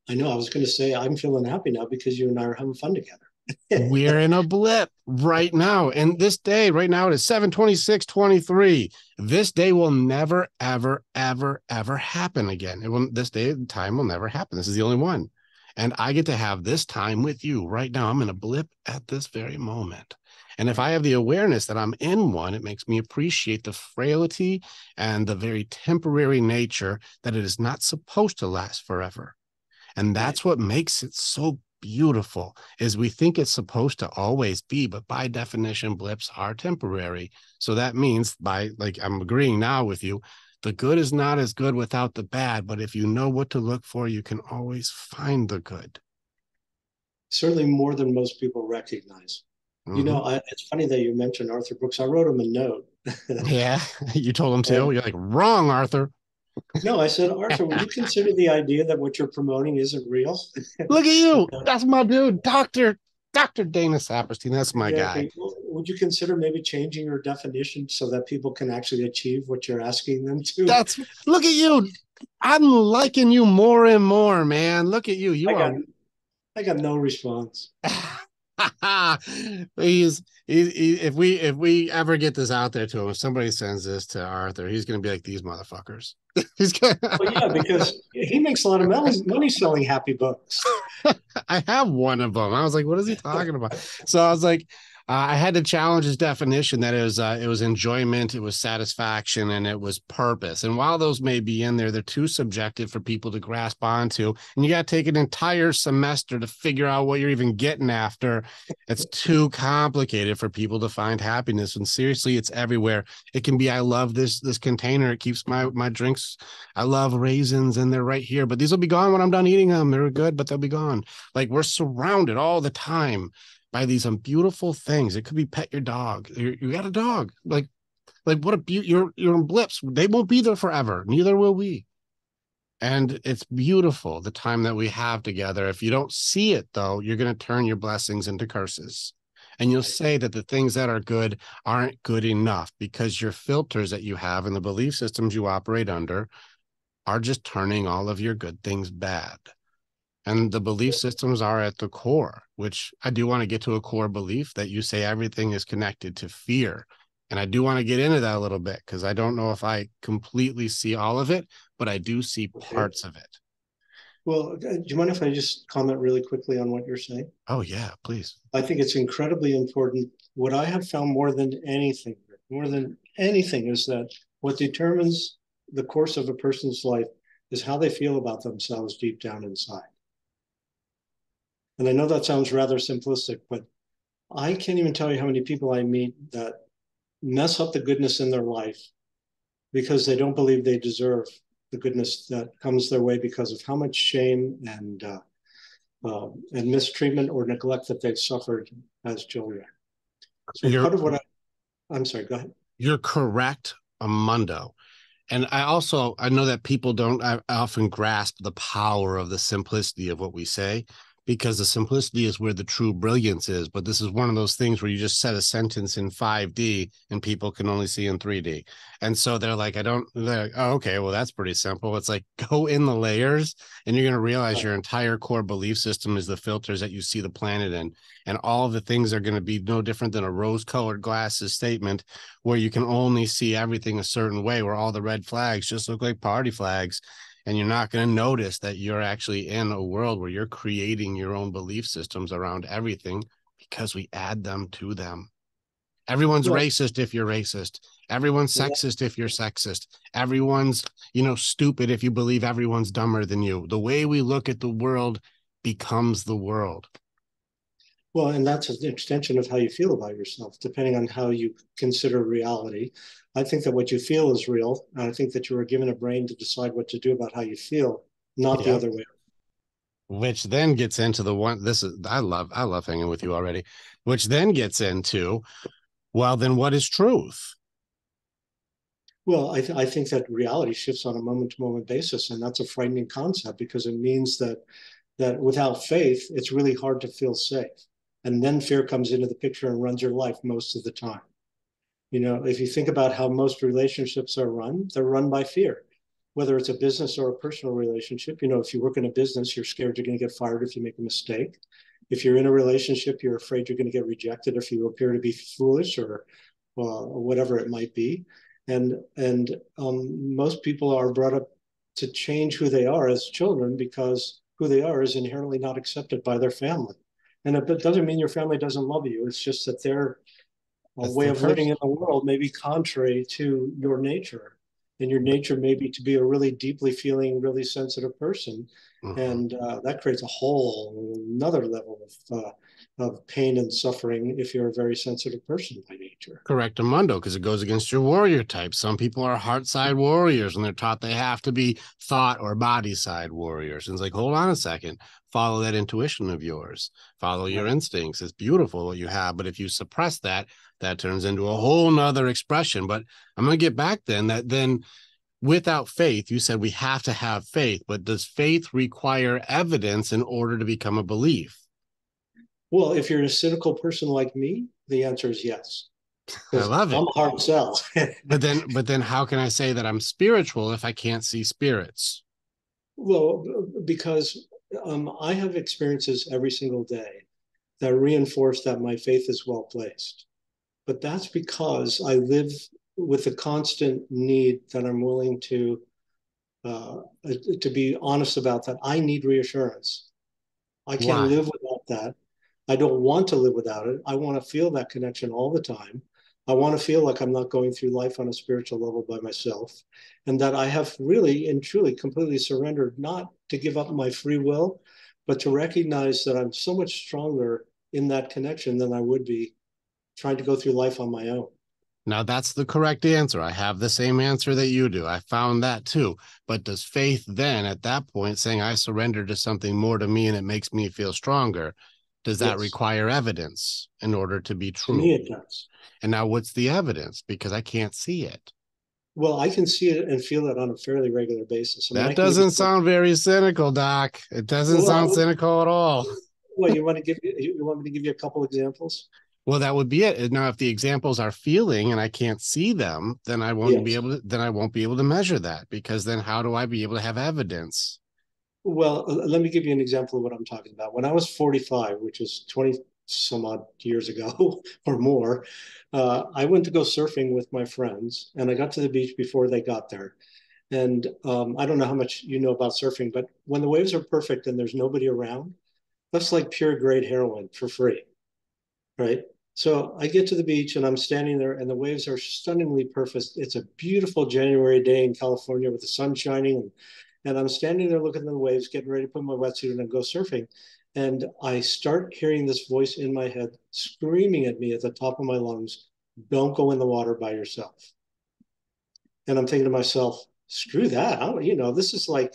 I know. I was going to say, I'm feeling happy now because you and I are having fun together. We're in a blip right now. And this day, right now, it is 7/26/23. This day will never, ever, ever, ever happen again. It will, this day, time will never happen. This is the only one. And I get to have this time with you right now. I'm in a blip at this very moment. And if I have the awareness that I'm in one, it makes me appreciate the frailty and the very temporary nature that it is not supposed to last forever. And that's what makes it so beautiful, is we think it's supposed to always be, but by definition, blips are temporary. So that means, by, like, I'm agreeing now with you, the good is not as good without the bad, but if you know what to look for, you can always find the good. Certainly more than most people recognize. You know, it's funny that you mentioned Arthur Brooks. I wrote him a note. Yeah, you told him to. And You're like, wrong, Arthur. no, I said, Arthur, would you consider the idea that what you're promoting isn't real? Look at you. That's my dude, Dr. Dana Saperstein. That's my guy. Exactly. Well, would you consider maybe changing your definition so that people can actually achieve what you're asking them to? Look at you. I'm liking you more and more, man. Look at you. I got no response. If we ever get this out there to him, if somebody sends this to Arthur, he's gonna be like, these motherfuckers. He's gonna Well, yeah, because he makes a lot of money selling happy books. I have one of them. I was like, what is he talking about? So I was like, I had to challenge his definition that it was enjoyment, it was satisfaction, and it was purpose. And while those may be in there, they're too subjective for people to grasp onto. And you got to take an entire semester to figure out what you're even getting after. It's too complicated for people to find happiness. And seriously, it's everywhere. It can be, I love this container. It keeps my drinks. I love raisins, and they're right here. But these will be gone when I'm done eating them. They're good, but they'll be gone. Like, we're surrounded all the time by these beautiful things. It could be pet your dog. You got a dog. Like what a beauty. You're in blips. They won't be there forever. Neither will we. And it's beautiful, the time that we have together. If you don't see it, though, you're going to turn your blessings into curses. And you'll say that the things that are good aren't good enough, because your filters that you have and the belief systems you operate under are just turning all of your good things bad. And the belief systems are at the core, which I do want to get to a core belief that you say everything is connected to fear. And I do want to get into that a little bit, because I don't know if I completely see all of it, but I do see parts of it. Well, do you mind if I just comment really quickly on what you're saying? Oh, yeah, please. I think it's incredibly important. What I have found more than anything, is that what determines the course of a person's life is how they feel about themselves deep down inside. And I know that sounds rather simplistic, but I can't even tell you how many people I meet that mess up the goodness in their life because they don't believe they deserve the goodness that comes their way because of how much shame and mistreatment or neglect that they've suffered as children. So part of what I'm sorry, go ahead. You're correct, Amundo. And I know that people don't often grasp the power of the simplicity of what we say, because the simplicity is where the true brilliance is. But this is one of those things where you just set a sentence in 5D and people can only see in 3D. And so they're like, they're like, oh, okay, well, that's pretty simple. It's like, go in the layers and you're going to realize your entire core belief system is the filters that you see the planet in. And all of the things are going to be no different than a rose-colored glasses statement where you can only see everything a certain way, where all the red flags just look like party flags. And you're not going to notice that you're actually in a world where you're creating your own belief systems around everything because we add them to them. Everyone's Well, racist if you're racist. Everyone's well, sexist if you're sexist. Everyone's, stupid if you believe everyone's dumber than you. The way we look at the world becomes the world. well, and that's an extension of how you feel about yourself, depending on how you consider reality. I think that what you feel is real. And I think that you were given a brain to decide what to do about how you feel, not the Yeah. other way. Which then gets into the one, this is, I love hanging with you already, which then gets into, well, then what is truth? Well, I think that reality shifts on a moment to moment basis. And that's a frightening concept because it means that without faith, it's really hard to feel safe. And then fear comes into the picture and runs your life most of the time. If you think about how most relationships are run, they're run by fear, whether it's a business or a personal relationship. If you work in a business, you're scared you're going to get fired if you make a mistake. If you're in a relationship, you're afraid you're going to get rejected if you appear to be foolish or whatever it might be. And most people are brought up to change who they are as children because who they are is inherently not accepted by their family. And it doesn't mean your family doesn't love you. It's just that their That's way their of living person. in the world may be contrary to your nature. And your nature may be to be a really deeply feeling, really sensitive person. Mhm. And that creates a whole another level of pain and suffering if you're a very sensitive person by nature. Correctamundo, because it goes against your warrior type. Some people are heart side warriors and they're taught they have to be thought or body side warriors. And it's like, hold on a second, follow that intuition of yours, follow your Right. instincts. It's beautiful what you have. But if you suppress that, that turns into a whole nother expression. But I'm going to get back then without faith, you said we have to have faith, but does faith require evidence in order to become a belief? Well, if you're a cynical person like me, the answer is yes, I because love I'm it. a hard sell. But then how can I say that I'm spiritual if I can't see spirits? Well, because I have experiences every single day that reinforce that my faith is well placed. But that's because I live with a constant need that I'm willing uh, to be honest about that. I need reassurance. I can't Why? live without that. I don't want to live without it. I want to feel that connection all the time. I want to feel like I'm not going through life on a spiritual level by myself, and that I have really and truly completely surrendered not to give up my free will, but to recognize that I'm so much stronger in that connection than I would be trying to go through life on my own. Now that's the correct answer. I have the same answer that you do. I found that too. But does faith then, at that point, saying I surrender to something more to me and it makes me feel stronger, does that Yes, require evidence in order to be to me true? it does. And now what's the evidence? Because I can't see it. Well, I can see it and feel it on a fairly regular basis. I mean, That I can give you, doesn't sound very cynical, Doc. It doesn't sound well, cynical at all. well, you want me to give you a couple examples? Well, that would be it. Now, if the examples are feeling and I can't see them, then Yes. I won't be able to measure that because then how do I be able to have evidence? Well, let me give you an example of what I'm talking about. When I was 45, which is 20 some odd years ago or more, I went to go surfing with my friends, and I got to the beach before they got there. And I don't know how much you know about surfing, but when the waves are perfect and there's nobody around, that's like pure grade heroin for free, right? So I get to the beach and I'm standing there, and the waves are stunningly perfect. It's a beautiful January day in California with the sun shining, and I'm standing there looking at the waves, getting ready to put my wetsuit on and go surfing. And I start hearing this voice in my head screaming at me at the top of my lungs, "Don't go in the water by yourself." And I'm thinking to myself, screw that. This is like,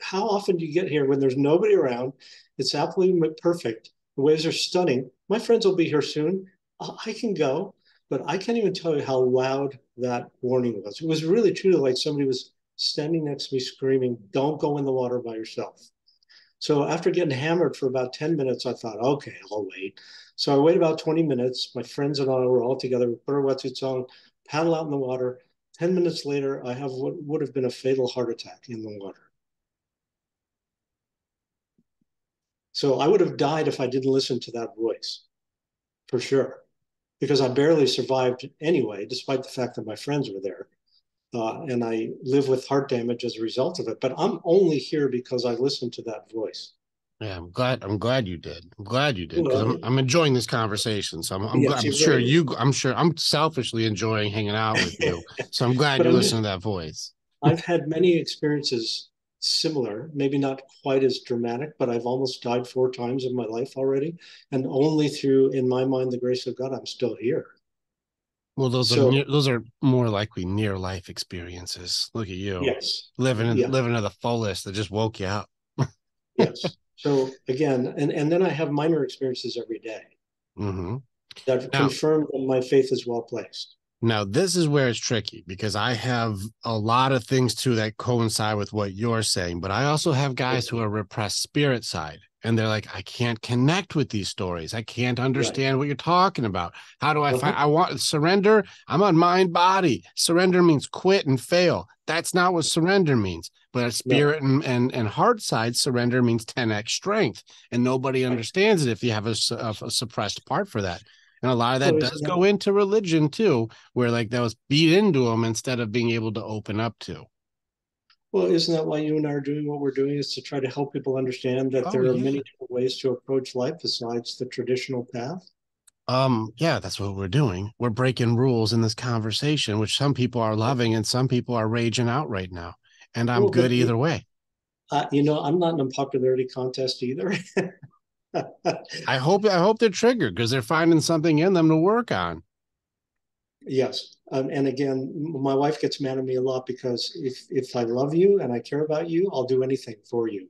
how often do you get here when there's nobody around? It's absolutely perfect. The waves are stunning. My friends will be here soon. I can go, but I can't even tell you how loud that warning was. It was really truly like somebody was standing next to me screaming, "Don't go in the water by yourself." So after getting hammered for about 10 minutes, I thought, okay, I'll wait. So I waited about 20 minutes. My friends and I were all together. We put our wetsuits on, paddle out in the water. 10 minutes later, I have what would have been a fatal heart attack in the water. So I would have died if I didn't listen to that voice, for sure, because I barely survived anyway, despite the fact that my friends were there. And I live with heart damage as a result of it. But I'm only here because I listened to that voice. Yeah, I'm glad you did. I'm glad you did because Well, I'm enjoying this conversation. So I'm glad. yes, I'm you sure really, I'm selfishly enjoying hanging out with you. So I'm glad but you listen to that voice. I've had many experiences similar, maybe not quite as dramatic, but I've almost died 4 times in my life already. And only through, in my mind, the grace of God, I'm still here. Well, So those are more likely near life experiences. Look at you yes, living yeah, living to the fullest that just woke you up. yes. So again, and then I have minor experiences every day Hmm. that Now, confirm that my faith is well placed. Now, this is where it's tricky because I have a lot of things too that coincide with what you're saying, but I also have guys who Okay. are repressed spirit side. And they're like, I can't connect with these stories. I can't Right. understand what you're talking about. How do I find? Uh-huh. I want surrender. I'm on mind body. Surrender means quit and fail. That's not what surrender means. But No. spirit and heart side, surrender means 10x strength. And nobody Right. understands it if you have a suppressed part for that. And a lot of So that isn't does that go into religion too, where like that was beat into them instead of being able to open up to. well, isn't that why you and I are doing what we're doing is to try to help people understand that Oh there are yeah. many different ways to approach life besides the traditional path? Yeah, that's what we're doing. We're breaking rules in this conversation, which some people are loving and some people are raging out right now. And I'm Well, good but either way. I'm not in a popularity contest either. I hope they're triggered because they're finding something in them to work on. Yes. And again, my wife gets mad at me a lot because if I love you and I care about you, I'll do anything for you.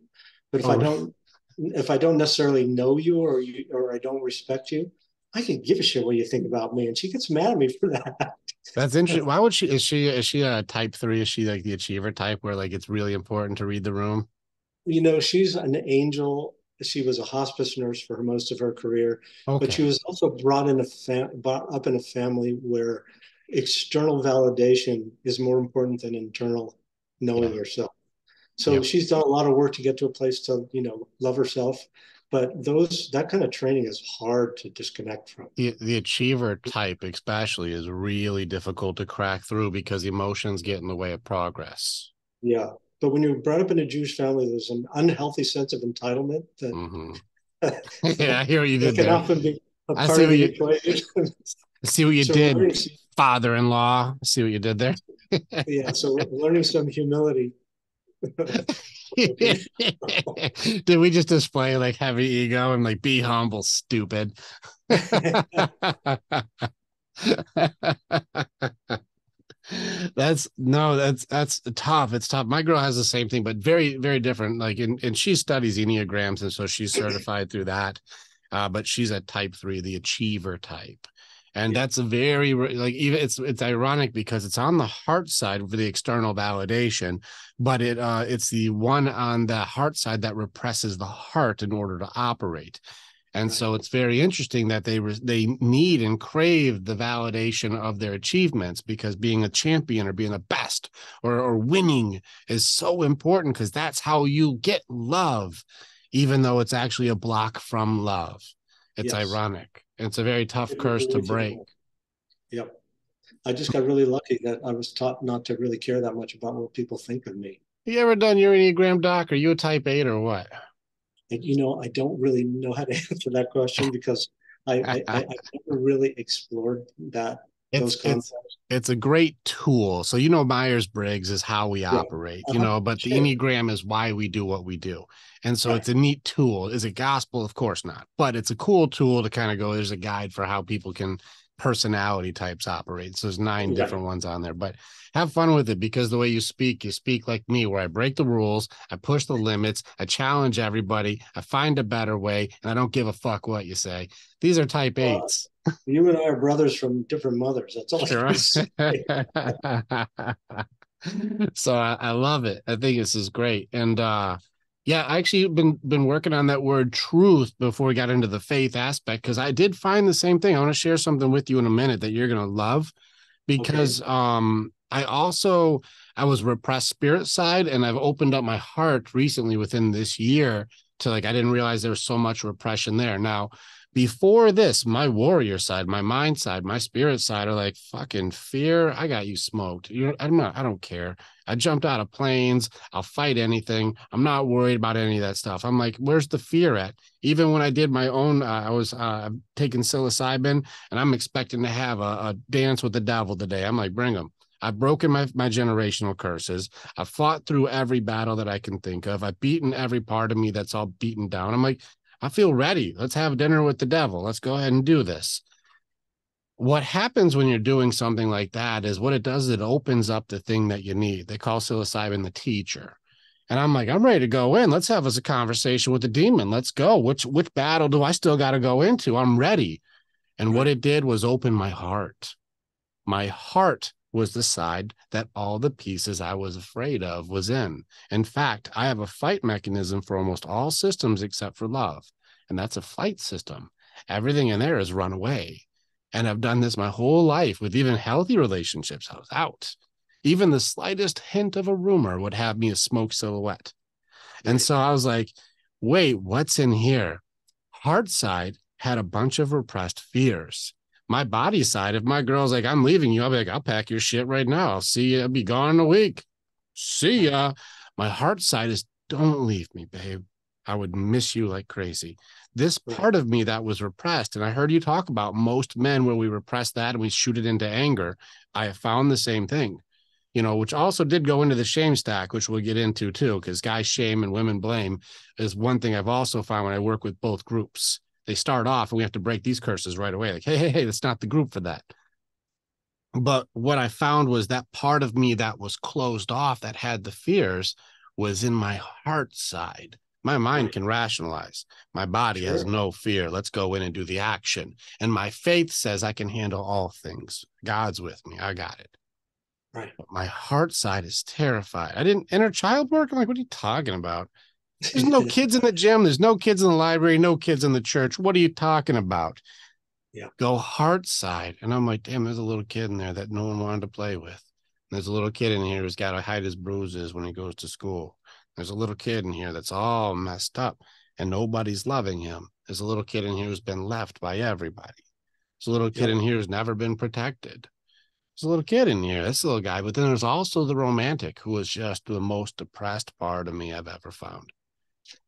But Oh, if I don't necessarily know you or I don't respect you, I can give a shit what you think about me. And she gets mad at me for that. that's interesting. Why would she is she a type three? Is she like the achiever type where like it's really important to read the room? She's an angel. She was a hospice nurse for most of her career, but she Okay. was also brought up in a family where external validation is more important than internal knowing Yeah. yourself. So Yep. she's done a lot of work to get to a place to, love herself. But that kind of training is hard to disconnect from. The achiever type especially is really difficult to crack through because emotions get in the way of progress. Yeah. But when you're brought up in a Jewish family, there's an unhealthy sense of entitlement that Hmm. Yeah, that, I hear what you that did can there. often be a I part see of what the you equation. see what you So did, father-in-law. I see what you did there. yeah, so learning some humility. Okay. Did we just display like heavy ego and like be humble, stupid? That's no, that's tough. It's tough. My girl has the same thing, but very, very different. Like, and she studies enneagrams, and so she's certified through that. But she's a type three, the achiever type, and Yeah, that's a very like even it's ironic because it's on the heart side for the external validation, but it's the one on the heart side that represses the heart in order to operate. And right. so it's very interesting that they need and crave the validation of their achievements because being a champion or being the best or winning is so important because that's how you get love, even though it's actually a block from love. It's Yes. ironic. It's a very tough It curse to relates it break. all. Yep. I just got really lucky that I was taught not to really care that much about what people think of me. You ever done your Enneagram doc? Are you a type 8 or what? And I don't really know how to answer that question because I've never really explored it's those it's concepts. it's a great tool. So Myers-Briggs is how we Yeah. operate, Uh-huh. but the Sure. Enneagram is why we do what we do. And so Right. it's a neat tool. Is it gospel? Of course not. But it's a cool tool to kind of go, there's a guide for how people can personality types operate. So there's 9 Right. different ones on there. But have fun with it because the way you speak like me, where I break the rules, I push the limits, I challenge everybody, I find a better way, and I don't give a fuck what you say. These are type Well, eights. you and I are brothers from different mothers. That's all I Sure. can say. So I love it. I think this is great. And yeah, I actually been working on that word truth before we got into the faith aspect because I did find the same thing. I want to share something with you in a minute that you're gonna love Okay. because I was repressed spirit side and I've opened up my heart recently within this year to like I didn't realize there was so much repression there. Now, Before this, my warrior side, my mind side, my spirit side are like, fucking fear. I got you smoked. I don't care. I jumped out of planes. I'll fight anything. I'm not worried about any of that stuff. I'm like, where's the fear at? Even when I did my own, I was taking psilocybin, and I'm expecting to have a dance with the devil today. I'm like, bring them. I've broken my generational curses. I've fought through every battle that I can think of. I've beaten every part of me that's all beaten down. I'm like, I feel ready. Let's have dinner with the devil. Let's go ahead and do this. What happens when you're doing something like that is what it does, it opens up the thing that you need. They call psilocybin the teacher. And I'm like, I'm ready to go in. Let's have us a conversation with the demon. Let's go. Which battle do I still got to go into? I'm ready. And what it did was open my heart. My heart was the side that all the pieces I was afraid of was in. In fact, I have a fight mechanism for almost all systems except for love, and that's a fight system. Everything in there is run away. And I've done this my whole life with even healthy relationships. I was out. Even the slightest hint of a rumor would have me a smoke silhouette. And so I was like, wait, what's in here? Heart side had a bunch of repressed fears. My body side, if my girl's like, I'm leaving you, I'll be like, I'll pack your shit right now. I'll see you. I'll be gone in a week. See ya. My heart side is, don't leave me, babe. I would miss you like crazy. This part of me that was repressed, and I heard you talk about most men where we repress that and we shoot it into anger. I have found the same thing, which also did go into the shame stack, which we'll get into too, because guys shame and women blame is one thing I've also found when I work with both groups. They start off and we have to break these curses right away. Like, hey, that's not the group for that. But what I found was that part of me that was closed off, that had the fears, was in my heart side. My mind can rationalize. My body has no fear. Let's go in and do the action. And my faith says I can handle all things. God's with me. I got it. Right. But my heart side is terrified. I didn't enter child work. I'm like, what are you talking about? There's no kids in the gym. There's no kids in the library, no kids in the church. What are you talking about? Yeah. Go heart side. And I'm like, damn, there's a little kid in there that no one wanted to play with. There's a little kid in here who's got to hide his bruises when he goes to school. There's a little kid in here that's all messed up and nobody's loving him. There's a little kid in here who's been left by everybody. There's a little kid in here who's never been protected. There's a little kid in here, this little guy. But then there's also the romantic who is just the most depressed part of me I've ever found.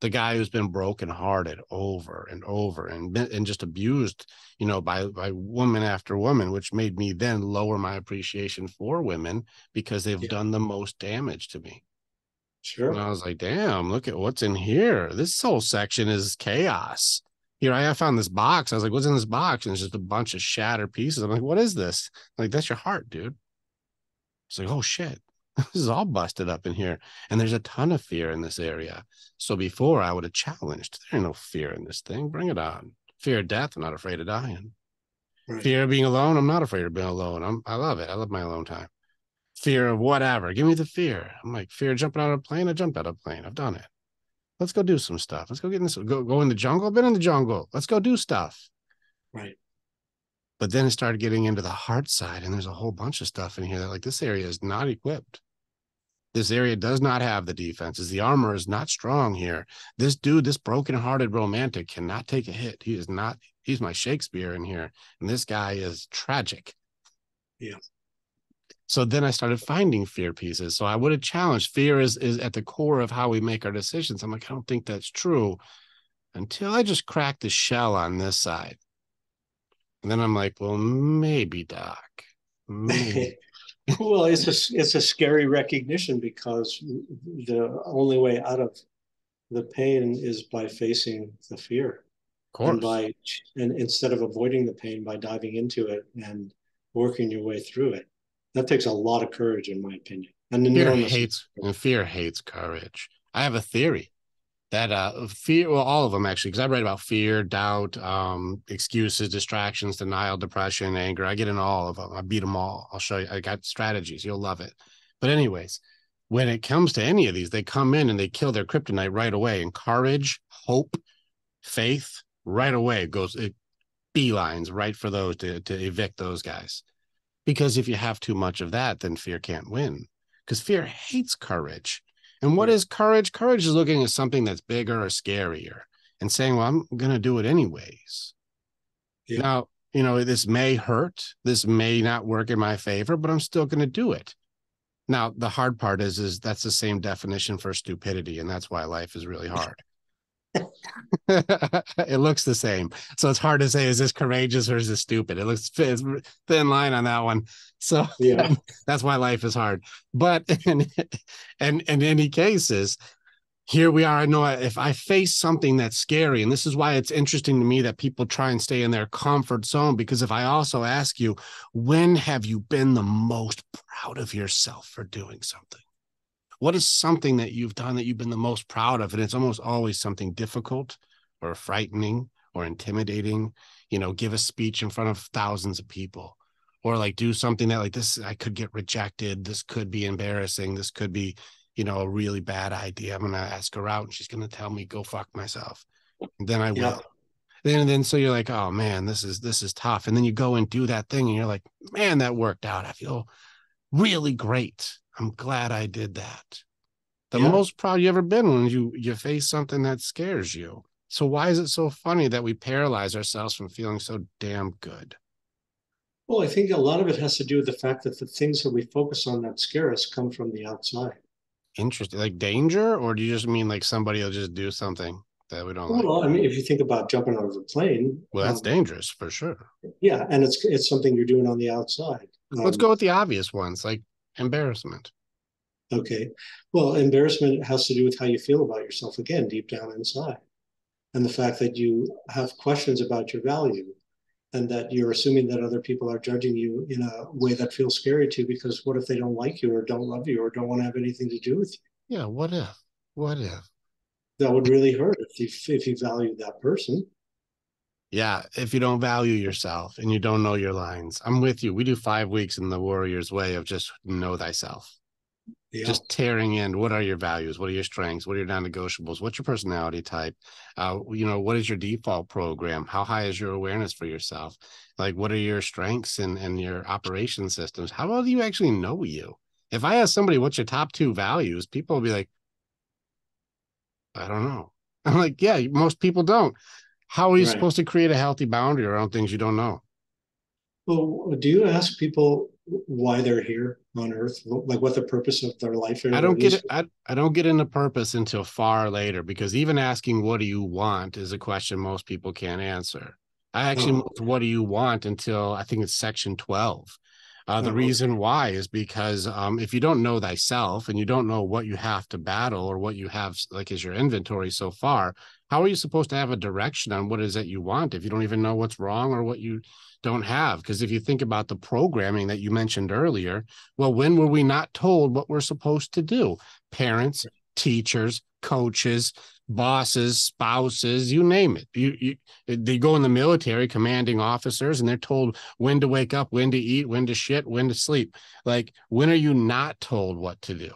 The guy who's been brokenhearted over and over and just abused, by woman after woman, which made me then lower my appreciation for women because they've done the most damage to me. Sure. And I was like, damn, look at what's in here. This whole section is chaos. Here, I found this box. I was like, what's in this box? And it's just a bunch of shattered pieces. I'm like, what is this? I'm like, that's your heart, dude. It's like, oh shit. This is all busted up in here. And there's a ton of fear in this area. So before I would have challenged, there ain't no fear in this thing. Bring it on. Fear of death, I'm not afraid of dying. Right. Fear of being alone, I'm not afraid of being alone. I love it. I love my alone time. Fear of whatever. Give me the fear. I'm like, fear of jumping out of a plane. I jumped out of a plane. I've done it. Let's go do some stuff. Let's go get in this. Go in the jungle. I've been in the jungle. Let's go do stuff. Right. But then it started getting into the heart side, and there's a whole bunch of stuff in here that, like, this area is not equipped. This area does not have the defenses. The armor is not strong here. This dude, this broken-hearted romantic, cannot take a hit. He is not. He's my Shakespeare in here, and this guy is tragic. Yeah. So then I started finding fear pieces. So I would have challenged. Fear is at the core of how we make our decisions. I'm like, I don't think that's true until I just cracked the shell on this side. And then I'm like, well, maybe, Doc. Maybe. Well, it's a scary recognition because the only way out of the pain is by facing the fear. Of course. And instead of avoiding the pain by diving into it and working your way through it. That takes a lot of courage, in my opinion. And fear hates courage. I have a theory that fear, well, all of them actually, because I read about fear, doubt, excuses, distractions, denial, depression, anger. I get into all of them. I beat them all. I'll show you. I got strategies. You'll love it. But anyways, when it comes to any of these, they come in and they kill their kryptonite right away. And courage, hope, faith, right away it beelines right for those to evict those guys. Because if you have too much of that, then fear can't win. Because fear hates courage. And what is courage? Courage is looking at something that's bigger or scarier and saying, well, I'm going to do it anyways. Yeah. Now, you know, this may hurt, this may not work in my favor, but I'm still going to do it. Now, the hard part is that's the same definition for stupidity, and that's why life is really hard. It looks the same, so it's hard to say, is this courageous or is this stupid? It looks thin line on that one, so Yeah. that's why life is hard. But in any cases, here we are. I know if I face something that's scary, and this is why it's interesting to me that people try and stay in their comfort zone, because if I also ask you, when have you been the most proud of yourself for doing something? What is something that you've done that you've been the most proud of? And it's almost always something difficult or frightening or intimidating. You know, give a speech in front of thousands of people, or like do something that like this, I could get rejected. This could be embarrassing. This could be, you know, a really bad idea. I'm going to ask her out and she's going to tell me, go fuck myself. And then I Yeah. will. Then so you're like, oh man, this is tough. And then you go and do that thing and you're like, man, that worked out. I feel really great. I'm glad I did that. The Yeah. most proud you ever been when you face something that scares you. So why is it so funny that we paralyze ourselves from feeling so damn good? Well, I think a lot of it has to do with the fact that the things that we focus on that scare us come from the outside. Interesting. Like danger, or do you just mean like somebody will just do something that we don't like? Well, I mean, if you think about jumping out of a plane, Well, that's dangerous for sure. yeah, and it's something you're doing on the outside. Let's go with the obvious ones, like embarrassment. Okay. Well, embarrassment has to do with how you feel about yourself, again, deep down inside. And the fact that you have questions about your value and that you're assuming that other people are judging you in a way that feels scary to you, because what if they don't like you or don't love you or don't want to have anything to do with you? Yeah, what if? What if? That would really hurt if you value that person. Yeah, if you don't value yourself and you don't know your lines. I'm with you. We do 5 weeks in the warrior's way of just know thyself. Yeah. Just tearing in, what are your values, what are your strengths, what are your non-negotiables, what's your personality type, you know, what is your default program, how high is your awareness for yourself, like what are your strengths and your operation systems, how well do you actually know you? If I ask somebody what's your top 2 values, people will be like, I don't know. I'm like, yeah, most people don't. How are you Right. supposed to create a healthy boundary around things you don't know? Well, do you ask people why they're here on Earth, like what the purpose of their life is, I or don't at get it. least? I don't get into purpose until far later, because even asking what do you want is a question most people can't answer. I actually Oh, moved what do you want until I think it's section 12. The oh, reason why is because if you don't know thyself and you don't know what you have to battle or what you have like as your inventory so far, how are you supposed to have a direction on what is it you want if you don't even know what's wrong or what you don't have? Because if you think about the programming that you mentioned earlier, well, when were we not told what we're supposed to do? Parents, teachers, coaches, bosses, spouses, you name it. They go in the military, commanding officers, and they're told when to wake up, when to eat, when to shit, when to sleep. Like, when are you not told what to do?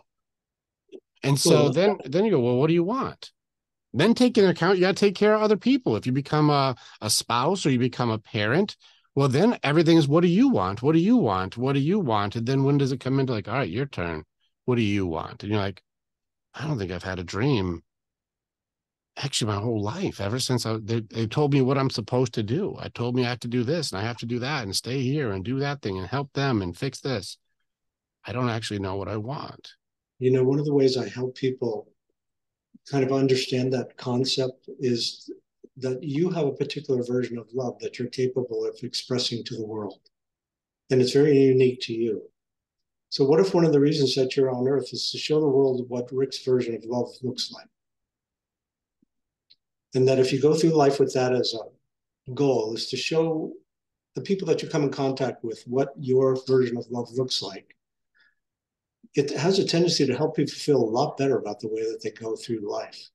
And so well, then you go, well, what do you want? Then take into account, you got to take care of other people. If you become a spouse or you become a parent, well, then everything is, what do you want? What do you want? What do you want? And then when does it come into like, all right, your turn. What do you want? And you're like, I don't think I've had a dream actually my whole life, ever since they told me what I'm supposed to do. I told me I have to do this and I have to do that and stay here and do that thing and help them and fix this. I don't actually know what I want. one of the ways I help people kind of understand that concept is that you have a particular version of love that you're capable of expressing to the world, and it's very unique to you. So, what if one of the reasons that you're on Earth is to show the world what Rick's version of love looks like? And that if you go through life with that as a goal, is to show the people that you come in contact with what your version of love looks like. It has a tendency to help people feel a lot better about the way that they go through life,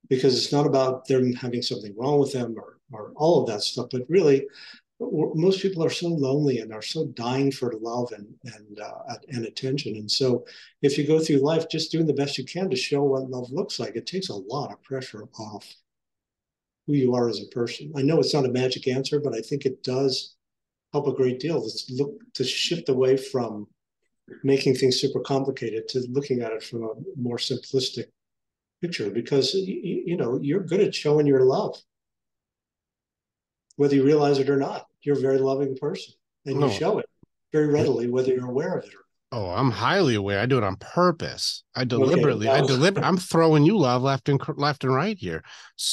because it's not about them having something wrong with them or all of that stuff, but really most people are so lonely and are so dying for love and attention. And so if you go through life just doing the best you can to show what love looks like, it takes a lot of pressure off who you are as a person. I know it's not a magic answer, but I think it does help a great deal to shift away from making things super complicated to looking at it from a more simplistic picture, because you're good at showing your love. whether you realize it or not. You're a very loving person, and you No. show it very readily, whether you're aware of it or Oh, I'm highly aware. I do it on purpose. not. Okay, well, I'm throwing you love left and right here.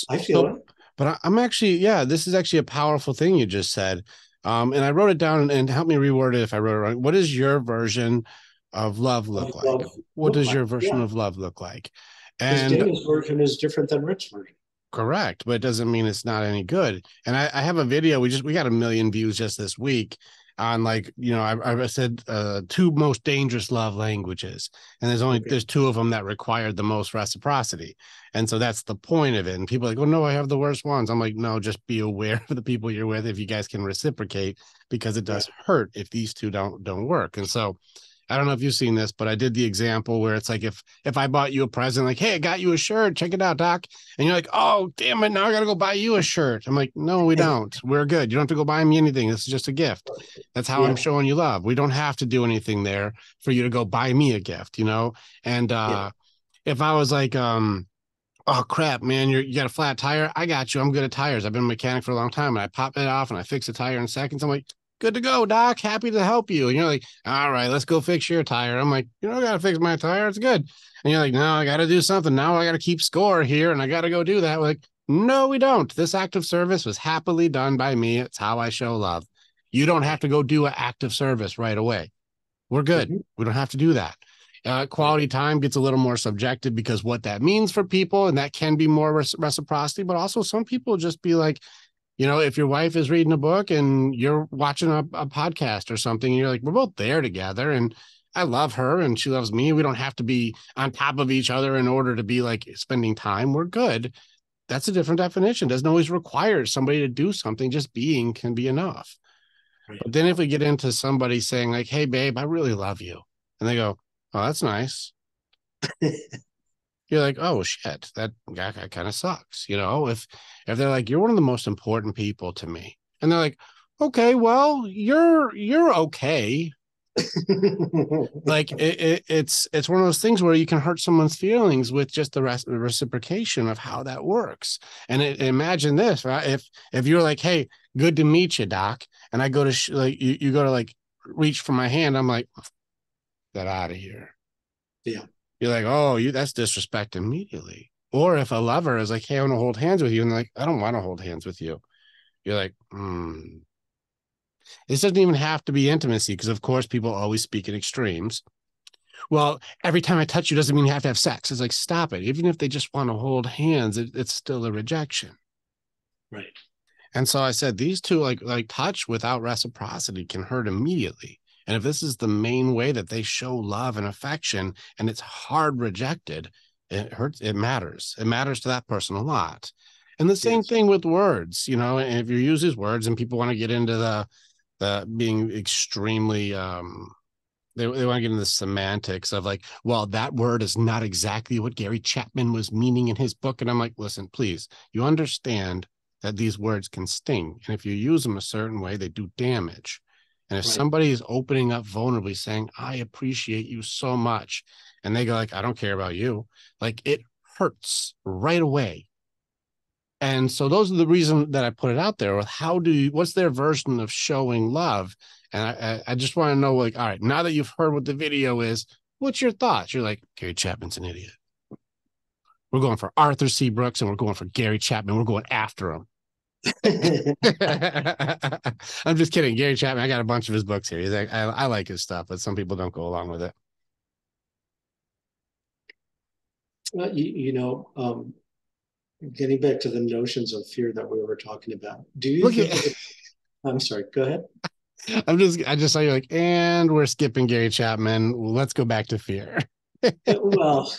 I feel So, it. but I'm actually, yeah, this is actually a powerful thing you just said. And I wrote it down and help me reword it if I wrote it wrong. What does your version of love look like? Love What look does like. your version Yeah, of love look like? because And Dana's version is different than Rick's version. correct, but it doesn't mean it's not any good. And I have a video. We got 1 million views just this week on, like, I said two most dangerous love languages, and Okay. there's two of them that require the most reciprocity, and so that's the point of it. And people are like, oh no, I have the worst ones. I'm like, no, just be aware of the people you're with if you guys can reciprocate, because it does hurt if these two don't work. And so I don't know if you've seen this, but I did the example where it's like if I bought you a present, like, hey, I got you a shirt, check it out, Doc. And you're like, oh, damn it, now I gotta go buy you a shirt. I'm like, no, we don't. We're good. You don't have to go buy me anything. This is just a gift. That's how I'm Yeah. showing you love. We don't have to do anything there for you to go buy me a gift, you know? And Yeah. if I was like, oh crap, man, you got a flat tire. I got you. I'm good at tires. I've been a mechanic for a long time, and I pop it off and I fix a tire in seconds. I'm like, good to go, Doc. Happy to help you. And you're like, all right, let's go fix your tire. I'm like, I gotta fix my tire. It's good. And you're like, no, I gotta do something. Now I gotta keep score here, and I gotta go do that. We're like, no, we don't. This act of service was happily done by me. It's how I show love. You don't have to go do an act of service right away. We're good. Mm-hmm. We don't have to do that. Quality time gets a little more subjective because what that means for people, and that can be more reciprocity, but also some people just be like, if your wife is reading a book and you're watching a podcast or something, and you're like, we're both there together, and I love her and she loves me. We don't have to be on top of each other in order to be like spending time. We're good. That's a different definition. Doesn't always require somebody to do something. Just being can be enough. Right. But then if we get into somebody saying like, hey, babe, I really love you. And they go, oh, that's nice. You're like, oh shit, that guy kind of sucks. If they're like, you're one of the most important people to me, and they're like, okay, well, you're okay. Like it's one of those things where you can hurt someone's feelings with just the reciprocation of how that works. And imagine this, right? If you're like, hey, good to meet you, Doc, and I go to like you go to like reach for my hand, I'm like, get out of here. Yeah. You're like, oh, that's disrespect immediately. Or if a lover is like, hey, I want to hold hands with you, and they're like, I don't want to hold hands with you. You're like, This doesn't even have to be intimacy, because of course people always speak in extremes. Well, every time I touch you doesn't mean you have to have sex. It's like, stop it. Even if they just want to hold hands, it's still a rejection. Right. And so I said, these two, like touch without reciprocity can hurt immediately. And if this is the main way that they show love and affection, and it's hard rejected, it hurts. It matters. It matters to that person a lot. And the same thing with words, and if you use these words and people want to get into the being extremely, they want to get into the semantics of like, well, that word is not exactly what Gary Chapman was meaning in his book. And I'm like, listen, please, you understand that these words can sting. And if you use them a certain way, they do damage. And if somebody is opening up vulnerably saying, I appreciate you so much, and they go like, I don't care about you, like it hurts right away. And so those are the reason that I put it out there with what's their version of showing love? And I just want to know, like, all right, now that you've heard what the video is, what's your thoughts? You're like, Gary Chapman's an idiot. We're going for Arthur C. Brooks and we're going for Gary Chapman. We're going after him. I'm just kidding. Gary Chapman, I got a bunch of his books here. He's like, I like his stuff, but some people don't go along with it. Well, getting back to the notions of fear that we were talking about, do you think I'm sorry, go ahead. I just saw you like, and we're skipping Gary Chapman. Let's go back to fear. Well,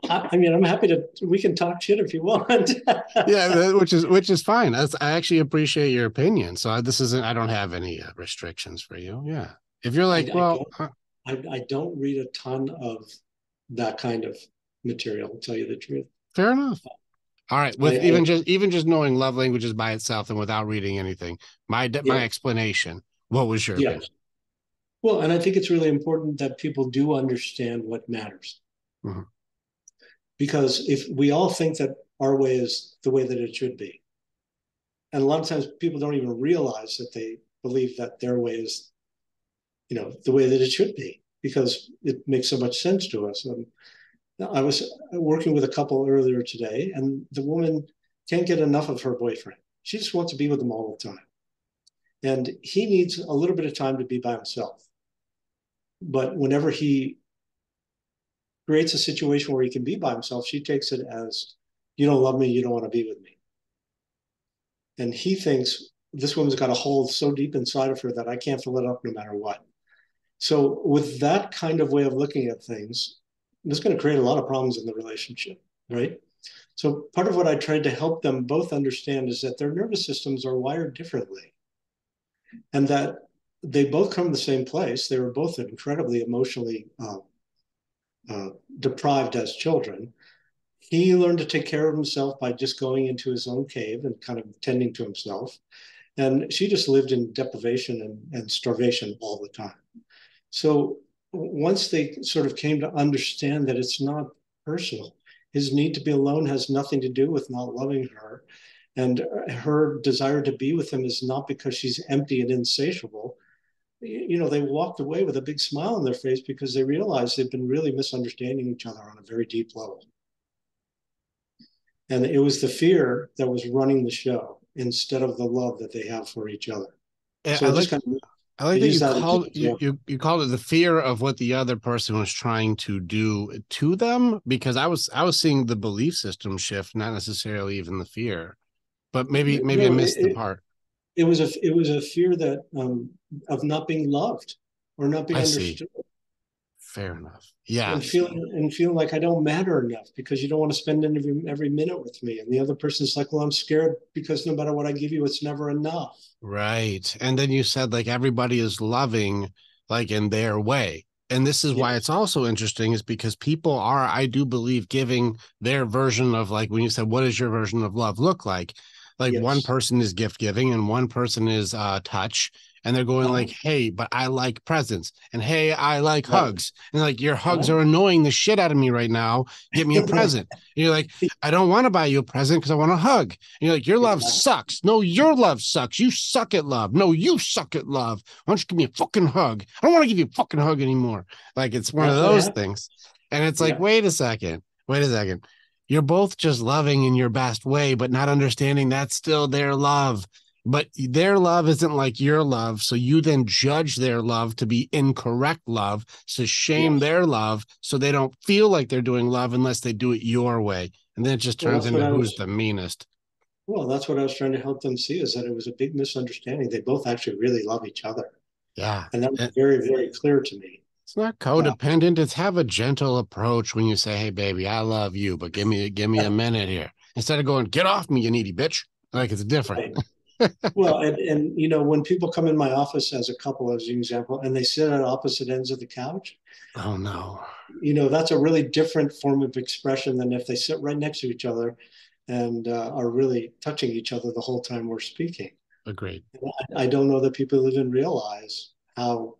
I mean, I'm happy we can talk shit if you want. Yeah, which is fine. I actually appreciate your opinion. So I don't have any restrictions for you. Yeah. If you're like, I don't read a ton of that kind of material, to tell you the truth. Fair enough. All right. With even just knowing love languages by itself and without reading anything, my explanation, what was your opinion? Well, and I think it's really important that people do understand what matters. Mm-hmm. Because if we all think that our way is the way that it should be, And a lot of times people don't even realize that they believe that their way is, the way that it should be, because it makes so much sense to us. I was working with a couple earlier today, and the woman can't get enough of her boyfriend. She just wants to be with him all the time. And he needs a little bit of time to be by himself. But whenever he creates a situation where he can be by himself, she takes it as, you don't love me, you don't want to be with me. And he thinks this woman's got a hole so deep inside of her that I can't fill it up no matter what. So with that kind of way of looking at things, it's going to create a lot of problems in the relationship, right? So part of what I tried to help them both understand is that their nervous systems are wired differently, and that they both come from the same place. They were both incredibly emotionally deprived as children. He learned to take care of himself by just going into his own cave and kind of tending to himself. And she just lived in deprivation and starvation all the time. So once they sort of came to understand that it's not personal, his need to be alone has nothing to do with not loving her. And her desire to be with him is not because she's empty and insatiable. They walked away with a big smile on their face because they realized they've been really misunderstanding each other on a very deep level. And it was the fear that was running the show instead of the love that they have for each other. So I like that you called it the fear of what the other person was trying to do to them, because I was seeing the belief system shift, not necessarily even the fear. But maybe I missed the part. It was a fear that of not being loved or not being understood. Fair enough. Yeah. And feeling like I don't matter enough because you don't want to spend every minute with me. And the other person's like, well, I'm scared because no matter what I give you, it's never enough. Right. And then you said like everybody is loving like in their way. And this is why it's also interesting, is because people are, I do believe, giving their version of, like when you said, what does your version of love look like? Like one person is gift giving and one person is touch. And they're going like, hey, but I like presents. And hey, I like hugs. And like, your hugs are annoying the shit out of me right now. Get me a present. And you're like, I don't want to buy you a present because I want a hug. And you're like, your love sucks. No, your love sucks. You suck at love. No, you suck at love. Why don't you give me a fucking hug? I don't want to give you a fucking hug anymore. Like, it's one of those things. And it's like, wait a second. You're both just loving in your best way, but not understanding that's still their love. But their love isn't like your love. So you then judge their love to be incorrect love, to shame their love so they don't feel like they're doing love unless they do it your way. And then it just turns into who's the meanest. Well, that's what I was trying to help them see, is that it was a big misunderstanding. They both actually really love each other. Yeah. And that was very, very clear to me. It's not codependent. It's have a gentle approach when you say, hey, baby, I love you, but give me a minute here. Instead of going, get off me, you needy bitch. Like, it's different. Right. Well, and when people come in my office as a couple, as an example, and they sit at opposite ends of the couch. Oh, no. That's a really different form of expression than if they sit right next to each other and are really touching each other the whole time we're speaking. Agreed. I don't know that people even realize how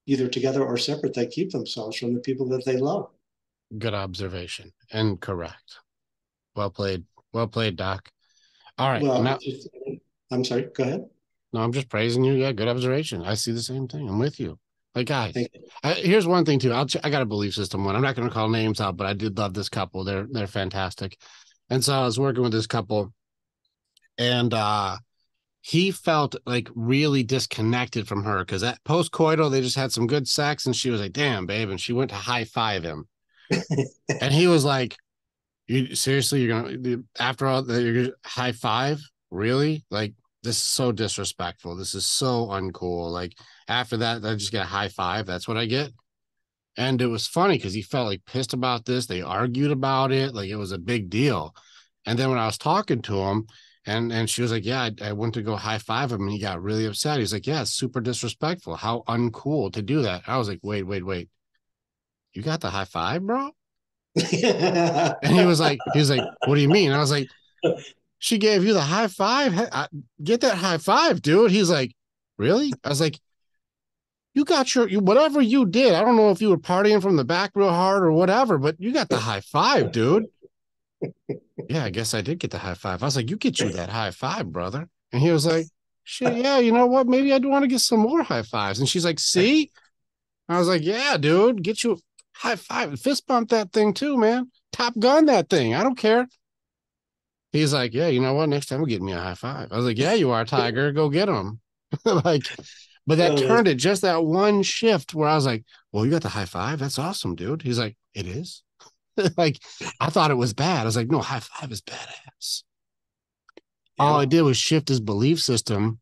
either together or separate they keep themselves from the people that they love. Good observation and correct. Well played, Doc. All right. Well, I'm sorry, go ahead. No, I'm just praising you. Yeah, good observation. I see the same thing. I'm with you. Like, guys, here's one thing too. I got a belief system one. I'm not going to call names out, but I did love this couple. They're fantastic. And so I was working with this couple, and he felt like really disconnected from her because at post-coital, they just had some good sex, and she was like, damn, babe. And she went to high five him. And he was like, you seriously, you're gonna, after all, you're gonna high five? Really? Like, this is so disrespectful. This is so uncool. Like, after that, I just get a high five. That's what I get. And it was funny because he felt like pissed about this. They argued about it. Like, it was a big deal. And then when I was talking to him, and she was like, yeah, I went to go high five him, and he got really upset. He's like, yeah, it's super disrespectful. How uncool to do that. I was like, wait. You got the high five, bro? And he was like, what do you mean? I was like, she gave you the high five. Get that high five, dude. He's like, really? I was like, you got whatever you did. I don't know if you were partying from the back real hard or whatever, but you got the high five, dude. Yeah, I guess I did get the high five. I was like, you get you that high five, brother. And he was like, shit, yeah, you know what? Maybe I do want to get some more high fives. And she's like, see? I was like, yeah, dude, get you a high five. Fist bump that thing too, man. Top gun that thing. I don't care. He's like, yeah, you know what? Next time we'll get me a high five. I was like, yeah, you are, Tiger. Go get him. Like, but that Oh, turned it just that one shift where I was like, well, you got the high five. That's awesome, dude. He's like, it is. Like, I thought it was bad. I was like, no, high five is badass. All I yeah, did was shift his belief system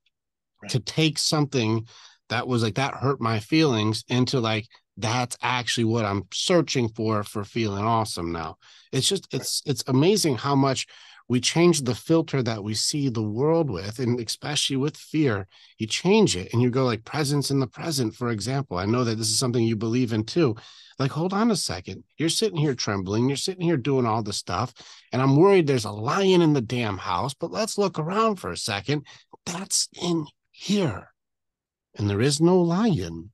to right, take something that was like, that hurt my feelings, into like, that's actually what I'm searching for feeling awesome now. It's just, right. it's amazing how much we change the filter that we see the world with, and especially with fear. You change it and you go like presence in the present, for example. I know that this is something you believe in too. Like, hold on a second. You're sitting here trembling. You're sitting here doing all the stuff. And I'm worried there's a lion in the damn house, but let's look around for a second. That's in here. And there is no lion.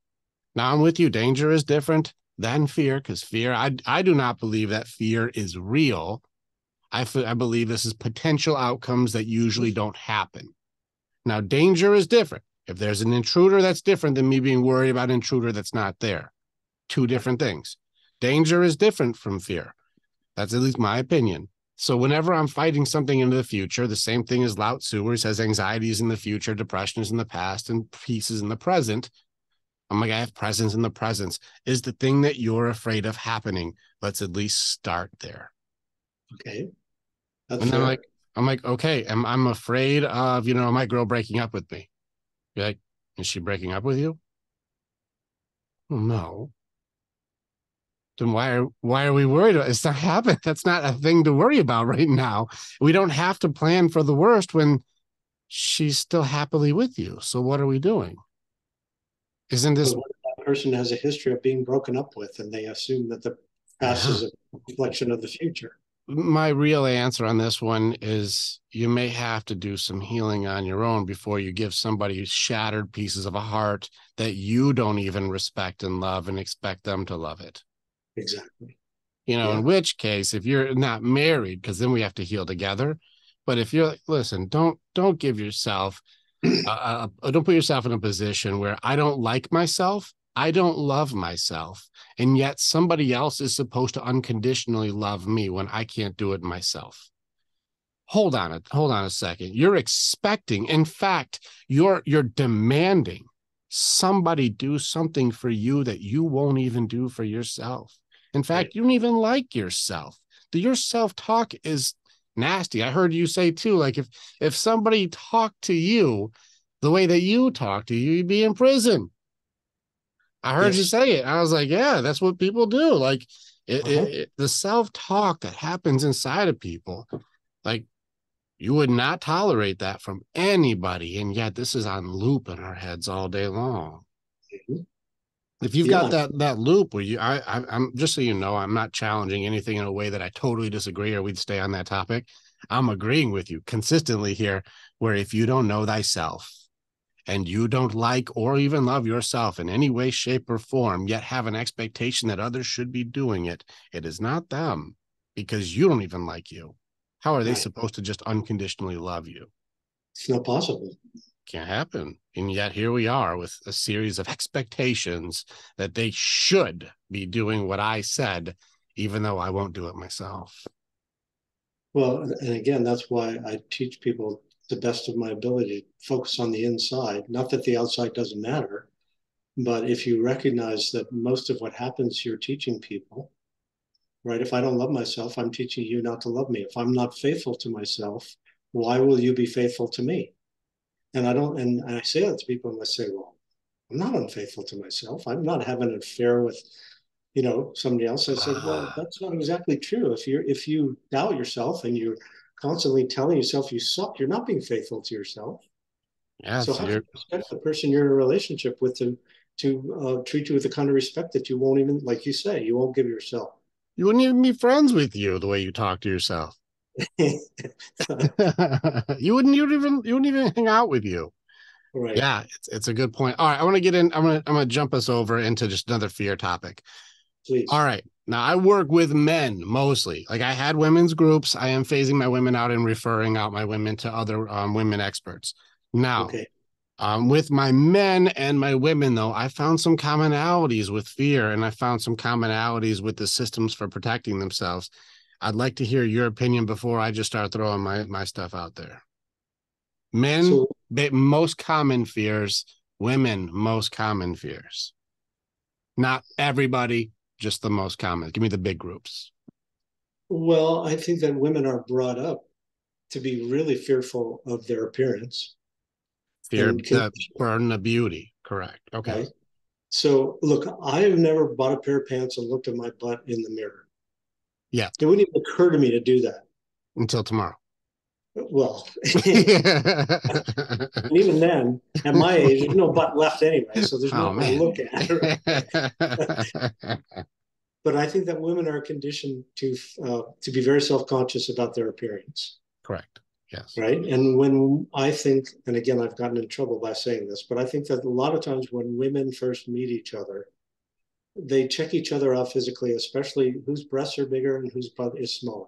Now I'm with you. Danger is different than fear, because fear, I do not believe that fear is real. I believe this is potential outcomes that usually don't happen. Now, danger is different. If there's an intruder, that's different than me being worried about an intruder that's not there. Two different things. Danger is different from fear. That's at least my opinion. So whenever I'm fighting something into the future, the same thing as Lao Tzu, where he says anxiety is in the future, depression is in the past, and peace is in the present. I'm like, I have presence in the presence. Is the thing that you're afraid of happening? Let's at least start there. Okay, that's And then fair. I'm like, okay, I'm afraid of, my girl breaking up with me. You're like, is she breaking up with you? Well, no. Then why are we worried? It's not happening. That's not a thing to worry about right now. We don't have to plan for the worst when she's still happily with you. So what are we doing? Isn't But this? what if that person has a history of being broken up with, and they assume that the past Yeah. is a reflection of the future? My real answer on this one is you may have to do some healing on your own before you give somebody shattered pieces of a heart that you don't even respect and love and expect them to love it. Exactly. In Yeah. which case, if you're not married, because then we have to heal together. But if you're, listen, don't give yourself, don't put yourself in a position where I don't like myself, I don't love myself, and yet somebody else is supposed to unconditionally love me when I can't do it myself. Hold on a second. You're expecting, in fact, you're demanding somebody do something for you that you won't even do for yourself. In Right. fact, you don't even like yourself. Your self-talk is nasty. I heard you say too, like, if somebody talked to you the way that you talk to you, you'd be in prison. I heard you Yes. say it. I was like, yeah, that's what people do. Like, Uh-huh. the self-talk that happens inside of people, like, you would not tolerate that from anybody, and yet this is on loop in our heads all day long. Mhm. If you've got Yeah. that loop where I'm just so you know, I'm not challenging anything in a way that I totally disagree, or we'd stay on that topic. I'm agreeing with you consistently here, where if you don't know thyself and you don't like or even love yourself in any way, shape, or form, yet have an expectation that others should be doing it, it is not them, because you don't even like you. How are they Right. supposed to just unconditionally love you? It's not possible. Can't happen. And yet here we are with a series of expectations that they should be doing what I said, even though I won't do it myself. Well, and again, that's why I teach people the best of my ability to focus on the inside. Not that the outside doesn't matter, but if you recognize that most of what happens, you're teaching people, right? If I don't love myself, I'm teaching you not to love me. If I'm not faithful to myself, why will you be faithful to me? And I don't, and I say that to people, and I say, well, I'm not unfaithful to myself. I'm not having an affair with, somebody else. I said, well, Ah, that's not exactly true. If you doubt yourself and you're constantly telling yourself you suck, you're not being faithful to yourself. yeah, So so how can you're you expect the person you're in a relationship with to treat you with the kind of respect that you won't even, like you say, you won't give yourself? you wouldn't even be friends with you the way you talk to yourself. You wouldn't even hang out with you. Right. Yeah, it's a good point. All right, I want to get in. I'm gonna jump us over into just another fear topic. All Please. right. Now I work with men mostly. Like I had women's groups. I am phasing my women out and referring out my women to other women experts. Now, Okay. with my men and my women, though, I found some commonalities with fear and I found some commonalities with the systems for protecting themselves. I'd like to hear your opinion before I just start throwing my stuff out there. Men, So, most common fears, women, most common fears. Not everybody, just the most common. Give me the big groups. well, I think that women are brought up to be really fearful of their appearance Fear, and the burden of beauty. Correct. Okay. right. So, look, I have never bought a pair of pants and looked at my butt in the mirror. Yeah. It wouldn't even occur to me to do that. Until tomorrow. Well, and even then, at my age, there's no butt left anyway, so there's Oh nothing to man. look at. Right? But I think that women are conditioned to be very self conscious about their appearance, Correct. Yes. right? And when I think, and again, I've gotten in trouble by saying this, but I think that a lot of times when women first meet each other, they check each other out physically, especially whose breasts are bigger and whose butt is smaller.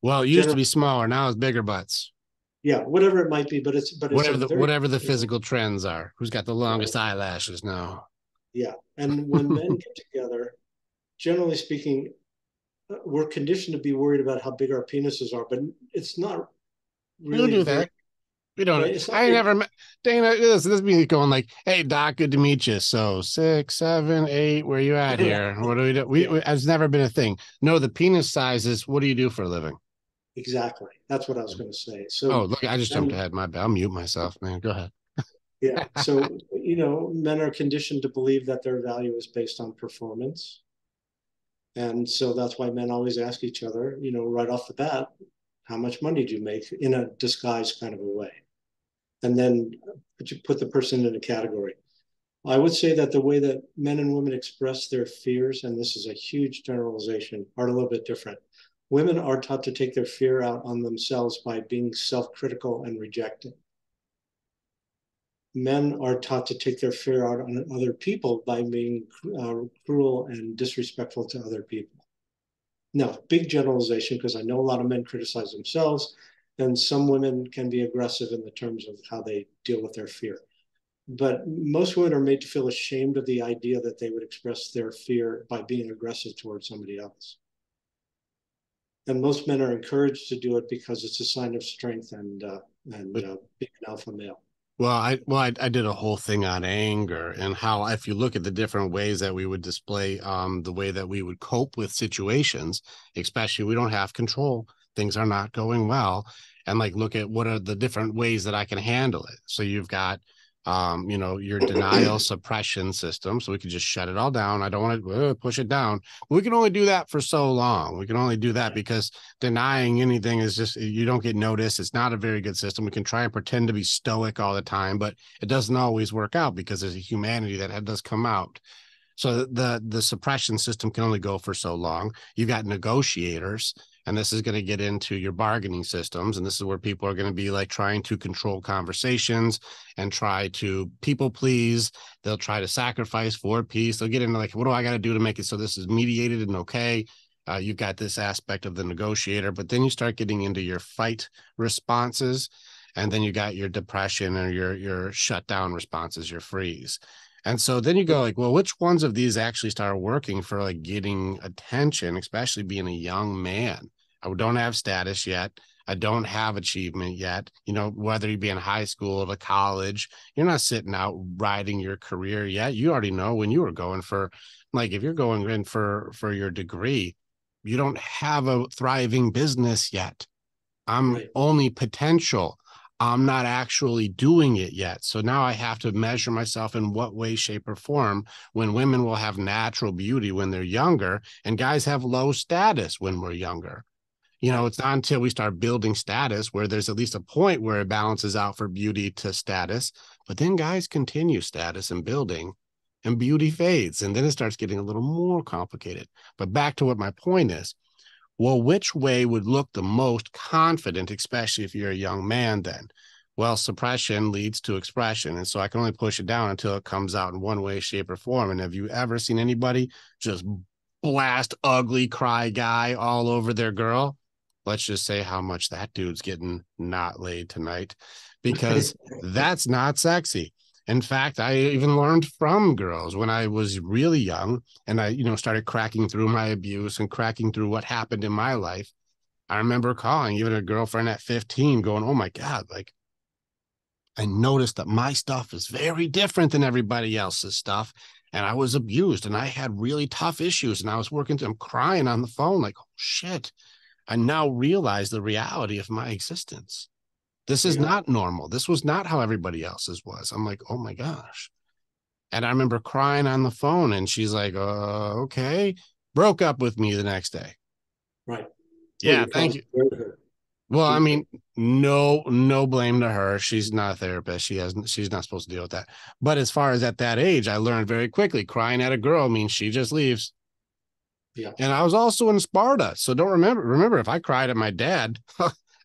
Well, it used to Generally, be smaller. Now it's bigger butts. yeah, whatever it might be, but it's a very Whatever the physical trends are. Who's got the right, longest eyelashes now? yeah. And when men get together, generally speaking, we're conditioned to be worried about how big our penises are, but it's not We don't really do very that. We don't. right. It's not I very, never met Dana. This me going like, "Hey Doc, good to meet you." So 6, 7, 8. Where you at here? What do we do? yeah, It's never been a thing. No, the penis sizes. What do you do for a living? exactly. That's what I was going to say. Oh, So, look, I just jumped and ahead. My bad. I'll mute myself, man. Go ahead. yeah, so men are conditioned to believe that their value is based on performance, and so that's why men always ask each other, right off the bat, how much money did you make in a disguised kind of a way, and then put the person in a category. I would say that the way that men and women express their fears, and this is a huge generalization, are a little bit different. Women are taught to take their fear out on themselves by being self-critical and rejected. Men are taught to take their fear out on other people by being cruel and disrespectful to other people. Now, big generalization, because I know a lot of men criticize themselves, and some women can be aggressive in the terms of how they deal with their fear. But most women are made to feel ashamed of the idea that they would express their fear by being aggressive towards somebody else. And most men are encouraged to do it because it's a sign of strength and being an alpha male. Well, I did a whole thing on anger and how if you look at the different ways that we would display the way that we would cope with situations, especially we don't have control, things are not going well, and like look at what are the different ways that I can handle it. So you've got your denial suppression system. So we could just shut it all down. I don't want to push it down. We can only do that for so long. We can only do that because denying anything is just, you don't get noticed. It's not a very good system. We can try and pretend to be stoic all the time, but it doesn't always work out because there's a humanity that does come out. So the suppression system can only go for so long. You've got negotiators, and this is going to get into your bargaining systems, and this is where people are going to be like trying to control conversations and try to people please. They'll try to sacrifice for peace. They'll get into like, what do I got to do to make it so this is mediated and okay? You've got this aspect of the negotiator, but then you start getting into your fight responses, and then you got your depression or your shutdown responses, your freeze. And so then you go like, well, which ones of these actually start working for like getting attention, especially being a young man? I don't have status yet. I don't have achievement yet. Whether you be in high school to college, you're not sitting out riding your career yet. You already know when you were going for, like, if you're going in for your degree, you don't have a thriving business yet. I'm Right. only potential. I'm not actually doing it yet. So now I have to measure myself in what way, shape, or form when women will have natural beauty when they're younger and guys have low status when we're younger. Right. It's not until we start building status where there's at least a point where it balances out for beauty to status. But then guys continue status and building and beauty fades. And then it starts getting a little more complicated. But back to what my point is. Well, which way would look the most confident, especially if you're a young man then? Well, suppression leads to expression. And so I can only push it down until it comes out in one way, shape, or form. And have you ever seen anybody just blast ugly cry guy all over their girl. Let's just say how much that dude's getting not laid tonight, because that's not sexy. In fact, I even learned from girls when I was really young and I, started cracking through my abuse and cracking through what happened in my life. I remember calling even a girlfriend at 15 going, oh my God, like I noticed that my stuff is very different than everybody else's stuff. And I was abused and I had really tough issues. And I was I'm crying on the phone, like, oh shit. I now realize the reality of my existence. This is Yeah. not normal. This was not how everybody else's was. I'm like, oh my gosh. And I remember crying on the phone and she's like, okay. Broke up with me the next day. Right. Well, Yeah, you thank probably you. scared her Well, I deeply. mean, no blame to her. She's not a therapist. She's not supposed to deal with that. But as far as at that age, I learned very quickly crying at a girl means she just leaves. Yeah. And I was also in Sparta. So don't remember if I cried at my dad,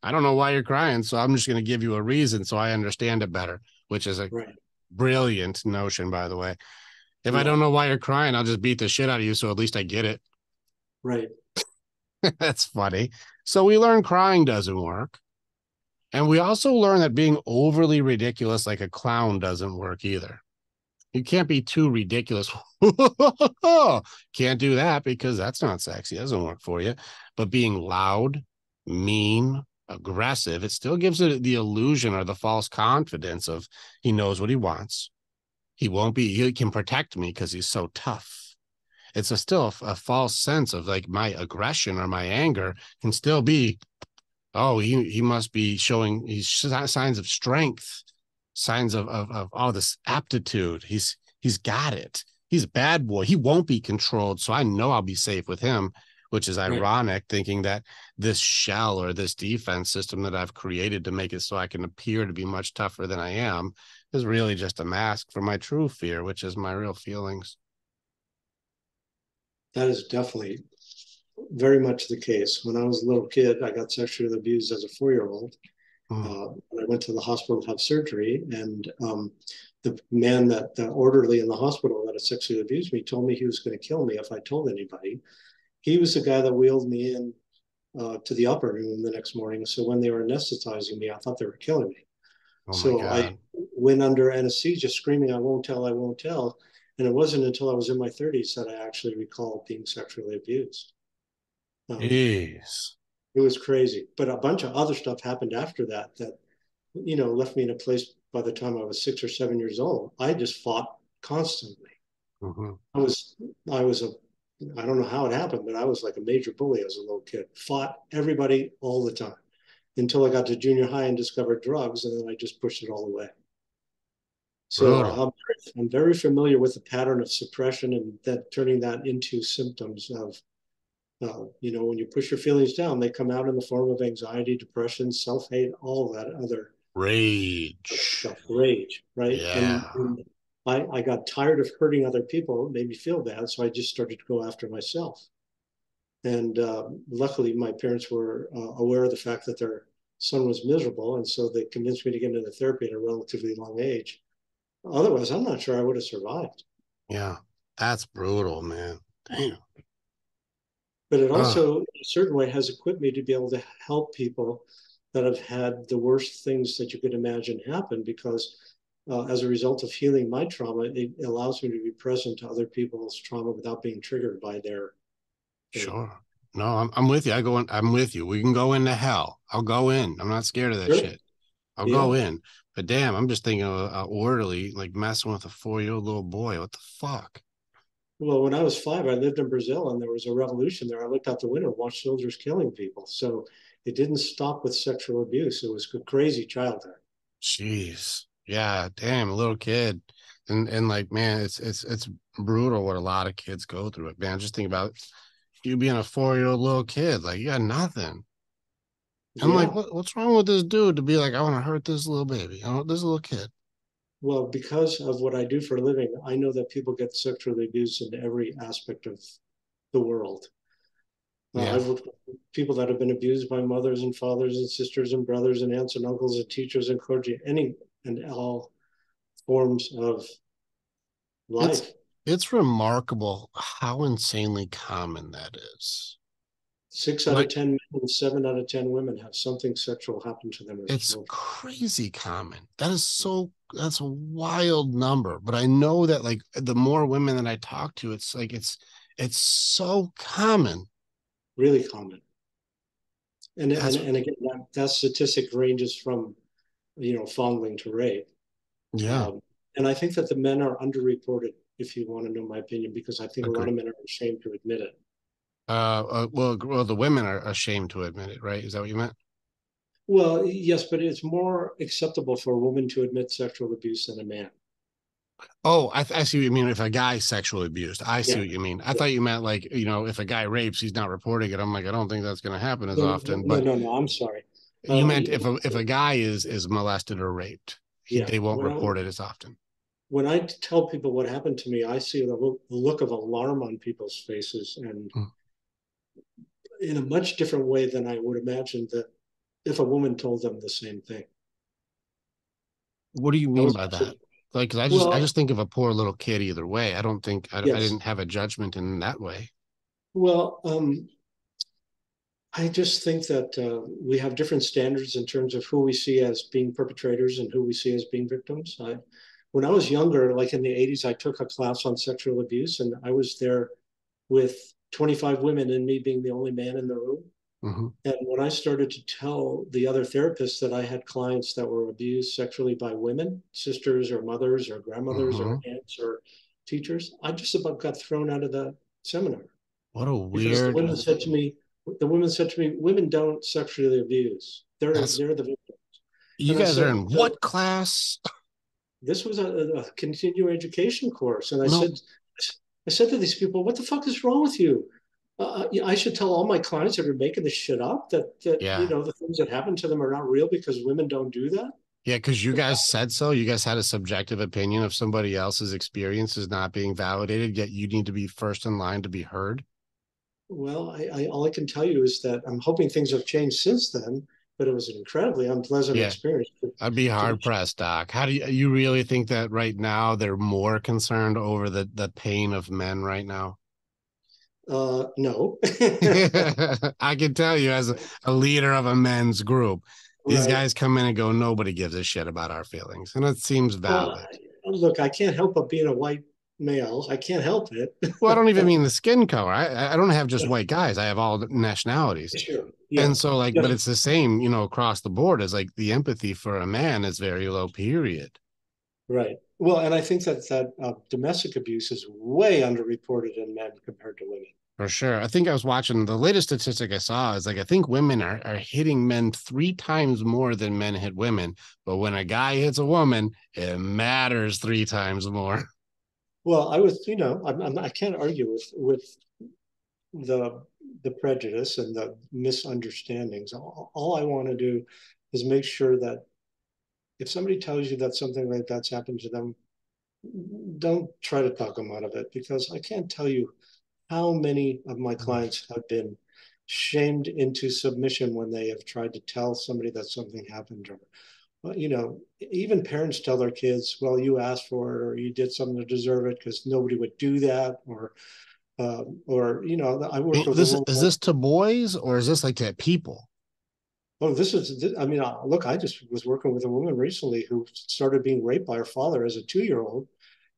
I don't know why you're crying. So I'm just going to give you a reason so I understand it better, which is a Right. brilliant notion, by the way. If I Yeah. don't know why you're crying, I'll just beat the shit out of you. So at least I get it. Right. That's funny. So we learn crying doesn't work. And we also learn that being overly ridiculous like a clown doesn't work either. You can't be too ridiculous. Can't do that because that's not sexy. It doesn't work for you. But being loud, mean, aggressive, it still gives it the illusion or the false confidence of he knows what he wants. He can protect me because he's so tough. It's still a false sense of like my aggression or my anger can still be, oh, he must be showing signs of strength, signs of all this aptitude. He's got it. He's a bad boy. He won't be controlled. So I know I'll be safe with him, which is Right. ironic, thinking that this shell or this defense system that I've created to make it so I can appear to be much tougher than I am is really just a mask for my true fear, which is my real feelings. That is definitely very much the case. When I was a little kid, I got sexually abused as a 4-year-old. Mm. I went to the hospital to have surgery, and the man the orderly in the hospital that had sexually abused me told me he was going to kill me if I told anybody. He was the guy that wheeled me in to the operating room the next morning. So when they were anesthetizing me, I thought they were killing me. Oh my So I God. went under anesthesia screaming, I won't tell, I won't tell. And it wasn't until I was in my 30s that I actually recalled being sexually abused. Um, Jeez. it was crazy. But a bunch of other stuff happened after that left me in a place by the time I was 6 or 7 years old. I just fought constantly. Mm-hmm. I was, I was a, I don't know how it happened, but I was like a major bully as a little kid. Fought everybody all the time until I got to junior high and discovered drugs, and then I just pushed it all away. So Brutal. I'm very familiar with the pattern of suppression and that turning that into symptoms of, when you push your feelings down, they come out in the form of anxiety, depression, self-hate, all that other Rage. stuff, rage, right? And, Yeah. and I got tired of hurting other people. It made me feel bad. So I just started to go after myself. And luckily, my parents were aware of the fact that their son was miserable. And so they convinced me to get into therapy at a relatively young age. Otherwise, I'm not sure I would have survived. Yeah. That's brutal, man. Damn. But it Oh, also, in a certain way, has equipped me to be able to help people that have had the worst things that you could imagine happen because as a result of healing my trauma, it allows me to be present to other people's trauma without being triggered by their pain. sure. No, I'm with you. I'm with you. We can go into hell. I'll go in. I'm not scared of that Sure. shit. I'll go Yeah. in. But damn, I'm just thinking of orderly, like messing with a 4-year-old little boy. What the fuck? Well, when I was 5, I lived in Brazil and there was a revolution there. I looked out the window and watched soldiers killing people. So it didn't stop with sexual abuse. It was a crazy childhood. Jeez. Yeah, damn, a little kid. And like, man, it's brutal what a lot of kids go through it, man. Just think about you being a 4-year-old little kid. Like, you got nothing. I'm like, Yeah. what's wrong with this dude to be like, I want to hurt this little baby, this little kid? Well, because of what I do for a living, I know that people get sexually abused in every aspect of the world. Yeah, I've worked with people that have been abused by mothers and fathers and sisters and brothers and aunts and uncles and teachers and clergy, any and all forms of it's life. It's remarkable how insanely common that is. 6 out of 10 men and 7 out of 10 women have something sexual happen to them as It's children. crazy common. That's a wild number. But I know that like the more women that I talk to, it's like it's so common. Really common. And That's and again, that statistic ranges from fondling to rape. yeah, Um, and I think that the men are underreported, if you want to know my opinion, because I think a lot agree. of men are ashamed to admit it. Well, the women are ashamed to admit it, right? Is that what you meant? Well, yes, but it's more acceptable for a woman to admit sexual abuse than a man. Oh, I see what you mean. If a guy's sexually abused, I see Yeah, what you mean. I yeah. thought you meant like, if a guy rapes, he's not reporting it. I'm like, I don't think that's going to happen as No, often. no, But no, no. I'm sorry. you meant if a guy is molested or raped, Yeah. they won't report it as often. When I tell people what happened to me, I see the look of alarm on people's faces, and Hmm. in a much different way than I would imagine that if a woman told them the same thing. What do you That mean was by that? actually, Like, 'cause I well, just think of a poor little kid either way. I don't think I yes. didn't have a judgment in that way. Well, I just think that we have different standards in terms of who we see as being perpetrators and who we see as being victims. When I was younger, like in the 80s, I took a class on sexual abuse, and I was there with 25 women and me being the only man in the room. Hmm. And when I started to tell the other therapists that I had clients that were abused sexually by women, sisters or mothers or grandmothers or Hmm. aunts or teachers, I just about got thrown out of the seminar What a because weird. the women said to me, women don't sexually abuse. That's They're the victims. you And I guys are said, in what class? this was a continuing education course. And No, I said to these people, what the fuck is wrong with you? I should tell all my clients that are making this shit up that yeah. the things that happen to them are not real because women don't do that. Yeah, because you guys said so. You guys had a subjective opinion of somebody else's experience is not being validated, yet you need to be first in line to be heard. Well, all I can tell you is that I'm hoping things have changed since then, but it was an incredibly unpleasant Yeah, experience I'd be to be. hard pressed, Doc. How do you really think that right now they're more concerned over the pain of men right now? No. I can tell you, as a leader of a men's group, these Right. guys come in and go, nobody gives a shit about our feelings. And it seems Well, valid. look, I can't help but being a white male. I can't help it. Well, I don't even mean the skin color. I don't have just white guys. I have all nationalities. Sure. Yeah. And so like, but Yes. it's the same, across the board as like the empathy for a man is very low, period. Right. Well, and I think that domestic abuse is way underreported in men compared to women. For sure. I think I was watching the latest statistic I saw is like I think women are hitting men 3 times more than men hit women. But when a guy hits a woman, it matters 3 times more. Well, I was, I can't argue with the the prejudice and the misunderstandings. All I want to do is make sure that if somebody tells you that something like that's happened to them, don't try to talk them out of it because I can't tell you how many of my clients have been shamed into submission when they have tried to tell somebody that something happened or well, even parents tell their kids, well, you asked for it or you did something to deserve it because nobody would do that. I worked with a This woman. is this to boys or is this like to people? Oh, I mean, look, I just was working with a woman recently who started being raped by her father as a 2-year-old.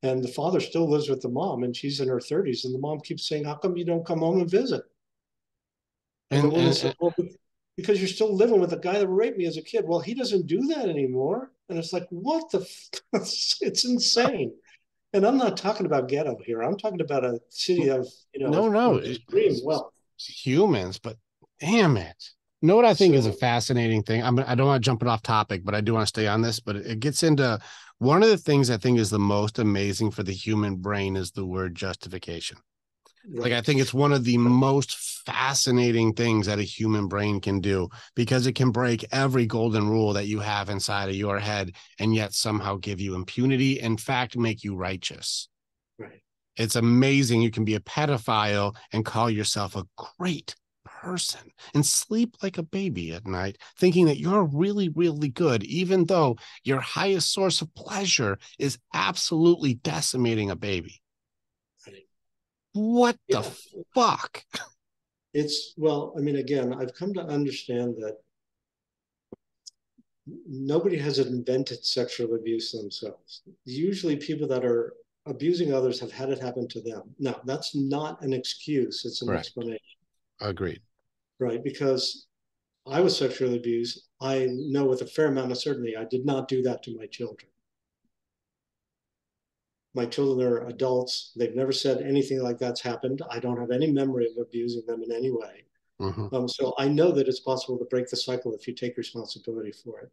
And the father still lives with the mom and she's in her 30s. And the mom keeps saying, how come you don't come home and visit? And the And, woman and, said, and well, because you're still living with the guy that raped me as a kid. Well, he doesn't do that anymore. And it's like, what the? It's insane. And I'm not talking about ghetto here. I'm talking about a city of, no, no, extreme wealth. humans, but damn it. You know what I think is a So, fascinating thing? I don't want to jump it off topic, but I do want to stay on this. But it gets into one of the things I think is the most amazing for the human brain is the word justification. Like, I right, think it's one of the most fascinating things that a human brain can do because it can break every golden rule that you have inside of your head and yet somehow give you impunity, in fact, make you righteous. right. It's amazing. You can be a pedophile and call yourself a great person and sleep like a baby at night, thinking that you're really, really good, even though your highest source of pleasure is absolutely decimating a baby. What the Yeah. fuck? Well, I mean, again, I've come to understand that nobody has invented sexual abuse themselves. Usually people that are abusing others have had it happen to them. Now, that's not an excuse, it's an Right. explanation, Agreed. right? Because I was sexually abused. I know with a fair amount of certainty I did not do that to my children. My children are adults. They've never said anything like that's happened. I don't have any memory of abusing them in any way. Mm-hmm. So I know that it's possible to break the cycle if you take responsibility for it.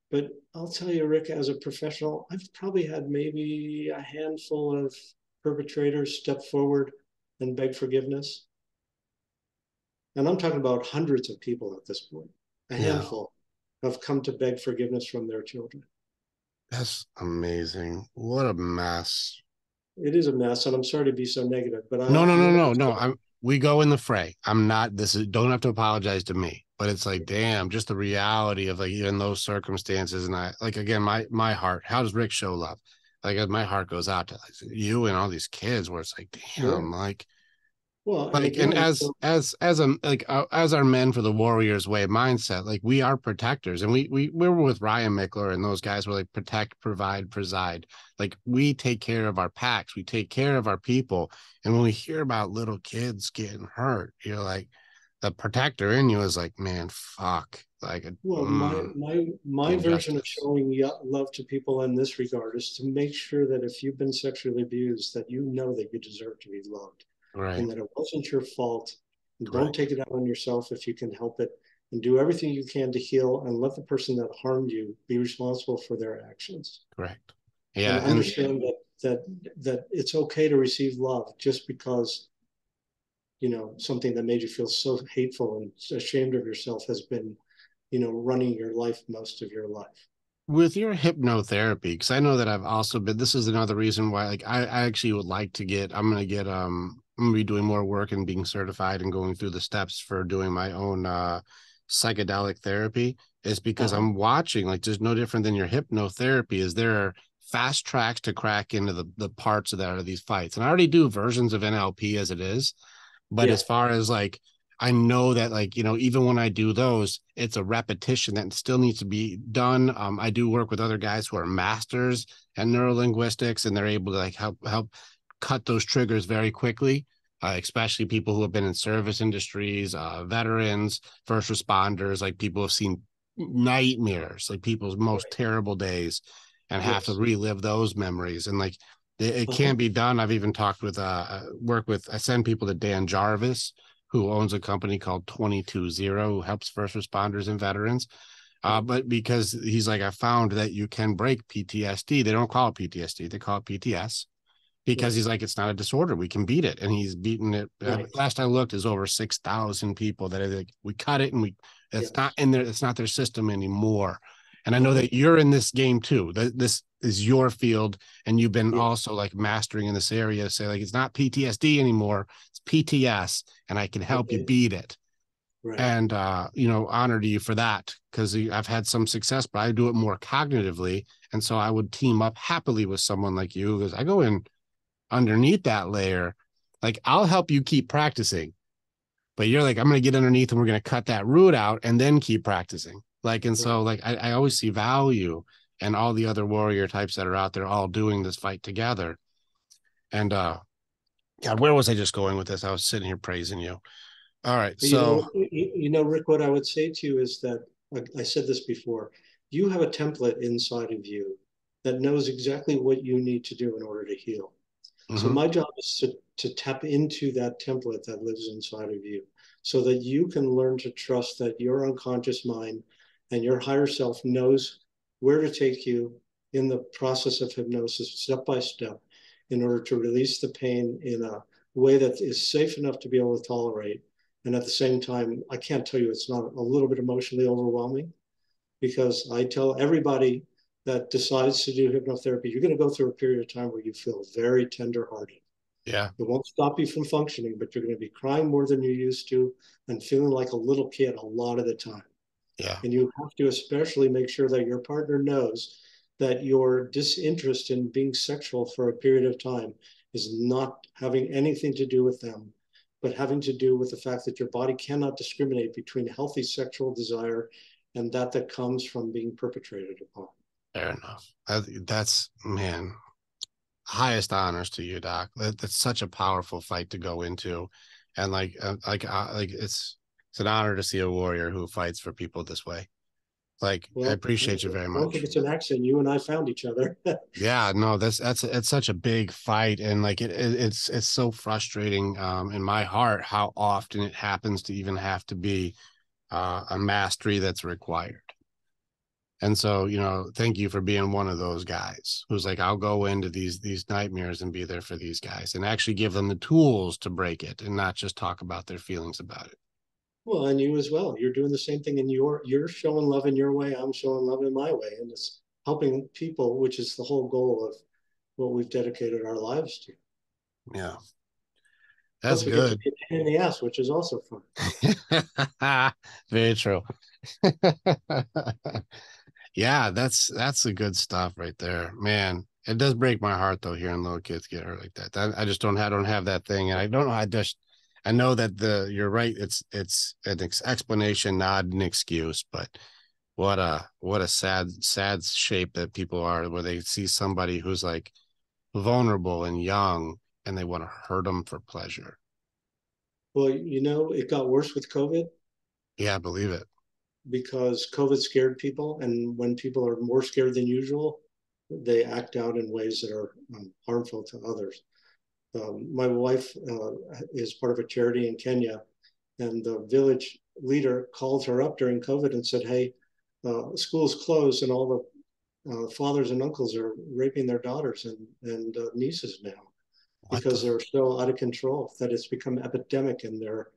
But I'll tell you, Rick, as a professional, I've probably had maybe a handful of perpetrators step forward and beg forgiveness. And I'm talking about hundreds of people at this point. A Yeah. handful have come to beg forgiveness from their children. That's amazing. What a mess. It is a mess, and I'm sorry to be so negative, but No, no, I'm no, willing no, to no. say, We go in the fray. I'm not this is don't have to apologize to me. But it's like, damn, just the reality of like in those circumstances. And I like again, my heart, how does Rick show love? Like my heart goes out to like, you and all these kids where it's like, damn, sure. Well, and like and again, as a like as our men for the warriors way mindset, like we are protectors, and we were with Ryan Mickler and those guys were like protect, provide, preside. Like we take care of our packs, we take care of our people, and when we hear about little kids getting hurt, you're like, the protector in you is like, man, fuck, like well, the my version of injustice. showing love to people in this regard is to make sure that if you've been sexually abused, that you know that you deserve to be loved, Right, and that it wasn't your fault. And don't correct, take it out on yourself if you can help it, and do everything you can to heal and let the person that harmed you be responsible for their actions. correct. And Yeah, and understand that it's okay to receive love just because something that made you feel so hateful and ashamed of yourself has been running your life most of your life. with your hypnotherapy, because I know that I've also been, this is another reason why like I actually would like to get, I'm gonna be doing more work and being certified and going through the steps for doing my own psychedelic therapy, is because Uh-huh. I'm watching like just no different than your hypnotherapy is there are fast tracks to crack into the parts of that are these fights. And I already do versions of NLP as it is, but Yeah. as far as like, I know that like, even when I do those, it's a repetition that still needs to be done. I do work with other guys who are masters at neurolinguistics, and they're able to like help cut those triggers very quickly. Especially people who have been in service industries, veterans, first responders, like people have seen nightmares, like people's most Right. terrible days, and have to Yes. relive those memories. And like it Uh-huh. can be done. I've even talked with I send people to Dan Jarvis, who owns a company called 220, who helps first responders and veterans. Right. But because he's like, I found that you can break PTSD. They don't call it PTSD, they call it PTS, because Right. he's like, it's not a disorder. We can beat it. And he's beaten it. Right. Last I looked, is over 6,000 people that are like, we cut it and it's not Yes. in there. It's not their system anymore. And I know Uh-huh. that you're in this game too. This is your field. And you've been Yeah. also like mastering in this area. Say like, it's not PTSD anymore. It's PTS, and I can help you Okay. beat it. Right. And honor to you for that, because I've had some success, but I do it more cognitively. And so I would team up happily with someone like you, because I go in underneath that layer. Like, I'll help you keep practicing, but you're like, I'm going to get underneath and we're going to cut that root out and then keep practicing. Like, and Right. so like I always see value and all the other warrior types that are out there all doing this fight together. And God, where was I just going with this? I was sitting here praising you. All right. So Rick, what I would say to you is that I said this before. You have a template inside of you that knows exactly what you need to do in order to heal. So mhm, my job is to tap into that template that lives inside of you so that you can learn to trust that your unconscious mind and your higher self knows where to take you in the process of hypnosis step by step in order to release the pain in a way that is safe enough to be able to tolerate. And at the same time, I can't tell you it's not a little bit emotionally overwhelming, because I tell everybody that decides to do hypnotherapy, you're going to go through a period of time where you feel very tenderhearted. yeah, It won't stop you from functioning, but you're going to be crying more than you used to and feeling like a little kid a lot of the time. yeah, And you have to especially make sure that your partner knows that your disinterest in being sexual for a period of time is not having anything to do with them, but having to do with the fact that your body cannot discriminate between healthy sexual desire and that comes from being perpetrated upon. Fair enough. That's, man, highest honors to you, Doc. That's such a powerful fight to go into, and like it's an honor to see a warrior who fights for people this way. Like, I Well, appreciate you very I don't think much. it's an accident. You and I found each other. Yeah, no, that's it's such a big fight, and like it's so frustrating in my heart how often it happens to even have to be a mastery that's required. And so, thank you for being one of those guys who's like, I'll go into these nightmares and be there for these guys and actually give them the tools to break it and not just talk about their feelings about it. Well, and you as well. You're doing the same thing, and you're showing love in your way. I'm showing love in my way, and it's helping people, which is the whole goal of what we've dedicated our lives to. Yeah, that's Plus, we get to good. be a pain in the ass, which is also fun. Very true. Yeah, that's the good stuff right there, man. It does break my heart though, hearing little kids get hurt like that. I just don't have that thing, and I don't know. I know that you're right. It's an explanation, not an excuse. But what a sad shape that people are, where they see somebody who's like vulnerable and young, and they want to hurt them for pleasure. Well, it got worse with COVID Yeah, I believe it. because COVID scared people, and when people are more scared than usual, they act out in ways that are harmful to others. My wife is part of a charity in Kenya, and the village leader called her up during COVID and said, "Hey, school's closed, and all the fathers and uncles are raping their daughters and nieces now What the because they're so out of control that it's become epidemic in their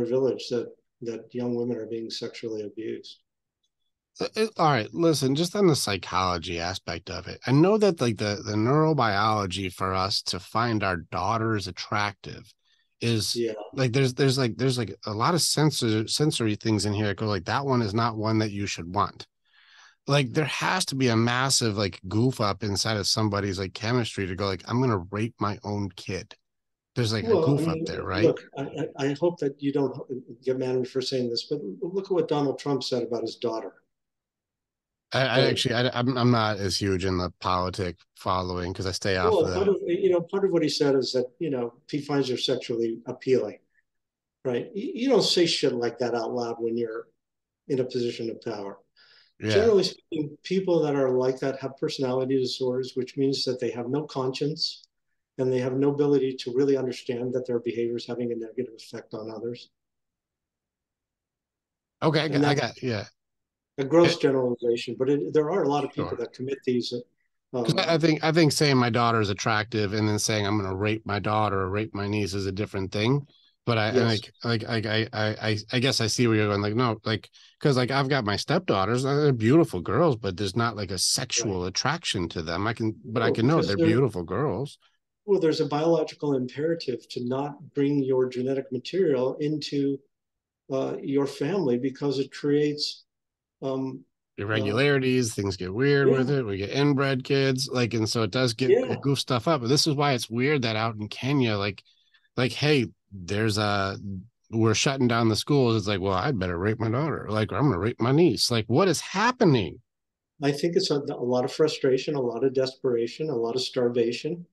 village that young women are being sexually abused." All right, listen, just on the psychology aspect of it, I know that like the neurobiology for us to find our daughters attractive is Yeah. like there's like a lot of sensory things in here that go like that one is not one that you should want. Like there has to be a massive like goof up inside of somebody's like chemistry to go like I'm gonna rape my own kid. There's like a Well, I goof up mean, there, right? look, I hope that you don't get mad at me for saying this, but look at what Donald Trump said about his daughter, I right? actually I'm not as huge in the politic following because I stay off of Well, that. part of what he said is that he finds her sexually appealing, right? You don't say shit like that out loud when you're in a position of power. Yeah. Generally speaking, people that are like that have personality disorders, which means that they have no conscience and they have no ability to really understand that their behavior is having a negative effect on others. Okay, And I that's got yeah. a gross generalization, but there are a lot of people Sure. that commit these. Because Um, I think saying my daughter is attractive and then saying I'm going to rape my daughter or rape my niece is a different thing. But yes, I guess I see where you're going. Like no, like because like I've got my stepdaughters, they're beautiful girls, but there's not like a right. sexual attraction to them. But I No, can know because they're beautiful girls. there's a biological imperative to not bring your genetic material into your family because it creates, um, uh, Irregularities, things get weird with yeah, it. We get inbred kids, like, and so it does get yeah, it goofs stuff up. And this is why it's weird that out in Kenya, hey, there's a we're shutting down the schools. It's like, well, I'd better rape my daughter. Like, I'm gonna rape my niece. Like, what is happening? I think it's a lot of frustration, a lot of desperation, a lot of starvation.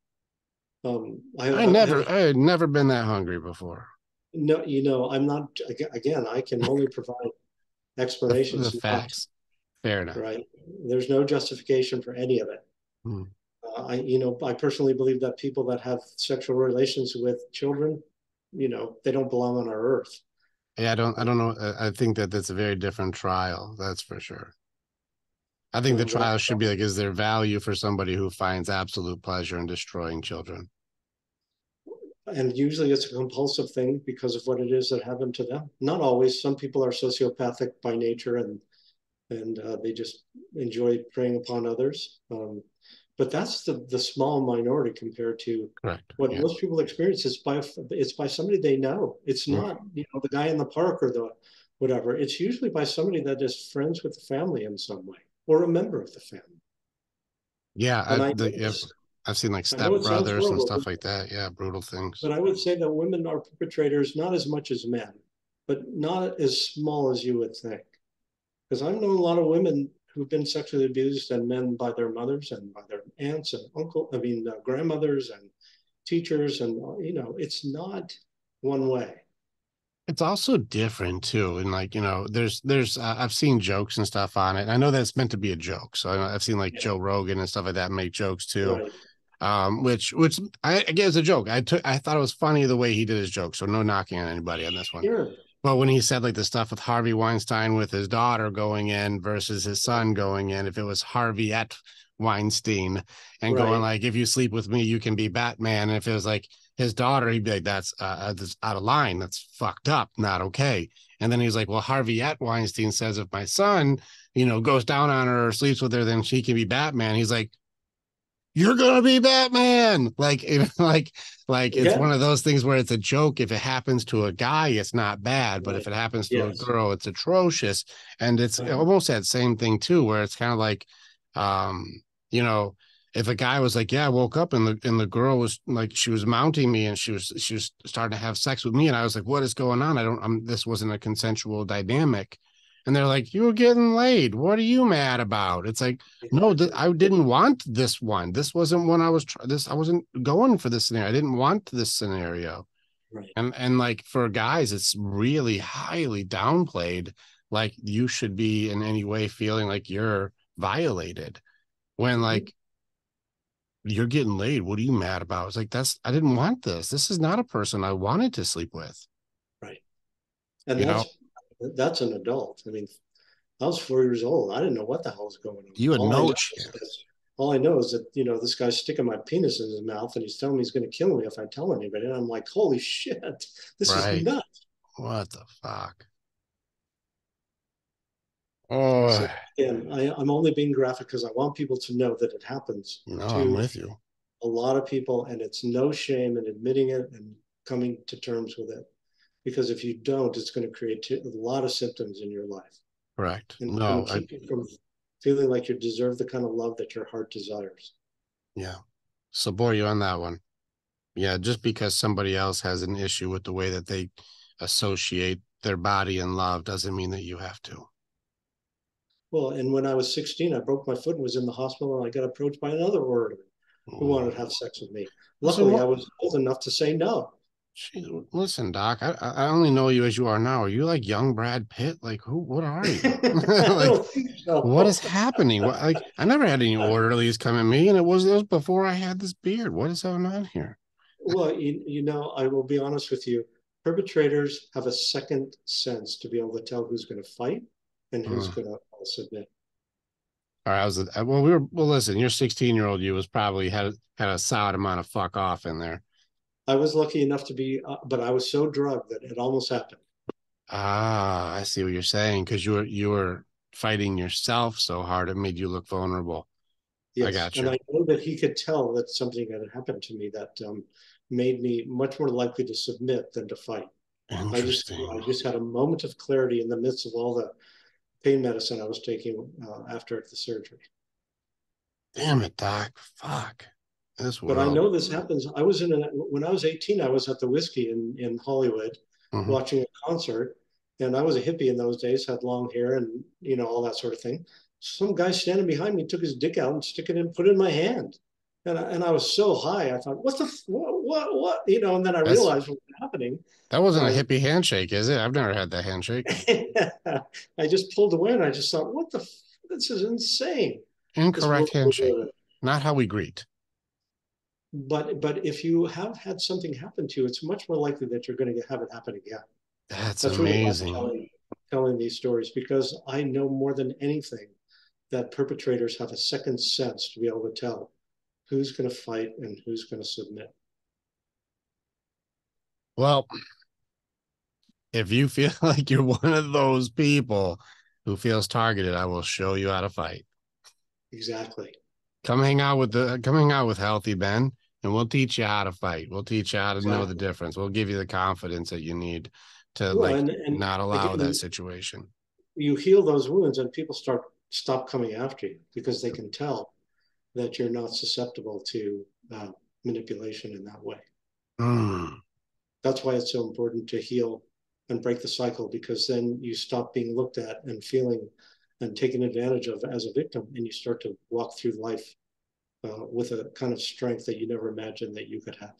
I have I had never been that hungry before. no, I'm not, again, I can only provide The explanations, not facts. Fair enough. right. There's no justification for any of it. Hmm. I personally believe that people that have sexual relations with children, they don't belong on our earth. Yeah, I Uh, don't know. I think that that's a very different trial. That's for sure. I think the well, trial should be like, is there value for somebody who finds absolute pleasure in destroying children? and usually it's a compulsive thing because of what it is that happened to them. Not always. Some people are sociopathic by nature, and they just enjoy preying upon others. But that's the small minority compared to Correct. what Yeah. most people experience. It's by somebody they know. It's Mm. not the guy in the park or the whatever. It's usually by somebody that is friends with the family in some way or a member of the family. Yeah. And I know Yeah, this. I've seen like I know Step it sounds Brothers and horrible, stuff like that. Yeah, brutal but things. I would say that women are perpetrators not as much as men, but not as small as you would think. Because I've known a lot of women who've been sexually abused and men by their mothers and by their aunts and grandmothers and teachers. And, it's not one way. It's also different too, and like there's I've seen jokes and stuff on it. And I know that it's meant to be a joke, so I've seen like Yeah. Joe Rogan and stuff like that make jokes too. Right. Which I guess a joke. I thought it was funny the way he did his joke, so no knocking on anybody on this one. Sure. But when he said like the stuff with Harvey Weinstein with his daughter going in versus his son going in, if it was Harvey at Weinstein and going Right. like, if you sleep with me, you can be Batman. And if it was like his daughter, he'd be like, that's out of line. That's fucked up. Not okay. And then he's like, well, Harvey at Weinstein says if my son, goes down on her or sleeps with her, then she can be Batman. He's like, you're gonna be Batman. Like, it's Yeah. one of those things where it's a joke. If it happens to a guy, it's not bad, but Right. if it happens to a Yes. girl, it's atrocious. And it's almost that same thing too, where it's kind of like, um, you know, if a guy was like, yeah, I woke up and the girl was like, she was mounting me and she was starting to have sex with me, and I was like, what is going on? This wasn't a consensual dynamic. And they're like, you were getting laid. What are you mad about? It's like, no, Exactly. I didn't want this one. This wasn't when I was this. I wasn't going for this scenario. I didn't want this scenario. Right. And like for guys, it's really highly downplayed. Like you should be in any way feeling like you're violated when Mm-hmm. like you're getting laid. What are you mad about? It's like I didn't want this. This is not a person I wanted to sleep with. Right. And You know, that's an adult. I mean, I was 4 years old. I didn't know what the hell was going on. you had no chance. All I know is that, this guy's sticking my penis in his mouth and he's telling me he's going to kill me if I tell anybody. And I'm like, holy shit, this is Right. nuts. What the fuck? Oh, So again, I'm only being graphic because I want people to know that it happens no, I'm to with you. a lot of people, and it's no shame in admitting it and coming to terms with it. Because if you don't, it's going to create a lot of symptoms in your life. Correct. And it's going No, to keep you from feeling like you deserve the kind of love that your heart desires. yeah. Support you on that one. Yeah, just because somebody else has an issue with the way that they associate their body and love doesn't mean that you have to. Well, and when I was 16, I broke my foot and was in the hospital, and I got approached by another orderly who wanted to have sex with me. Listen, Luckily, I was old enough to say no. listen, Doc. I only know you as you are now. Are you like young Brad Pitt? Like who? What are you? I Like don't think so. what is happening? What, like I never had any orderlies come at me, and it was before I had this beard. What is going on here? Well, I will be honest with you. Perpetrators have a second sense to be able to tell who's going to fight and who's Mm. going to submit. All right, well. Listen, your 16-year-old you was probably had a solid amount of fuck off in there. I was lucky enough to be, but I was so drugged that it almost happened. Ah, I see what you're saying because you were fighting yourself so hard it made you look vulnerable. I Yes, got and you. I know that he could tell that something had happened to me that made me much more likely to submit than to fight. I Interesting. just had a moment of clarity in the midst of all the pain medicine I was taking after the surgery. Damn it, Doc. Fuck this But I world. know this happens. When I was 18, I was at the Whiskey in Hollywood Mhm. watching a concert, and I was a hippie in those days, had long hair and all that sort of thing. Some guy standing behind me took his dick out and stick it in, put it in my hand, and I was so high, I thought, what, and then I That's realized what was happening, that and wasn't a hippie handshake, is it? I've never had that handshake. I just pulled away, and I just thought, this is insane. This Incorrect world we're handshake. living. Not how we greet. But if you have had something happen to you, it's much more likely that you're going to have it happen again. That's That's really why I'm amazing. telling these stories, because I know more than anything that perpetrators have a second sense to be able to tell who's going to fight and who's going to submit. Well, if you feel like you're one of those people who feels targeted, I will show you how to fight. Exactly. Come hang out with Healthy Ben, and we'll teach you how to fight. We'll teach you how to know the Exactly. difference. We'll give you the confidence that you need to Well, like and not allow that again, situation. you heal those wounds and people stop coming after you because they can tell that you're not susceptible to manipulation in that way. Mm. That's why it's so important to heal and break the cycle, because then you stop being looked at and feeling and taken advantage of as a victim, and you start to walk through life with a kind of strength that you never imagined that you could have.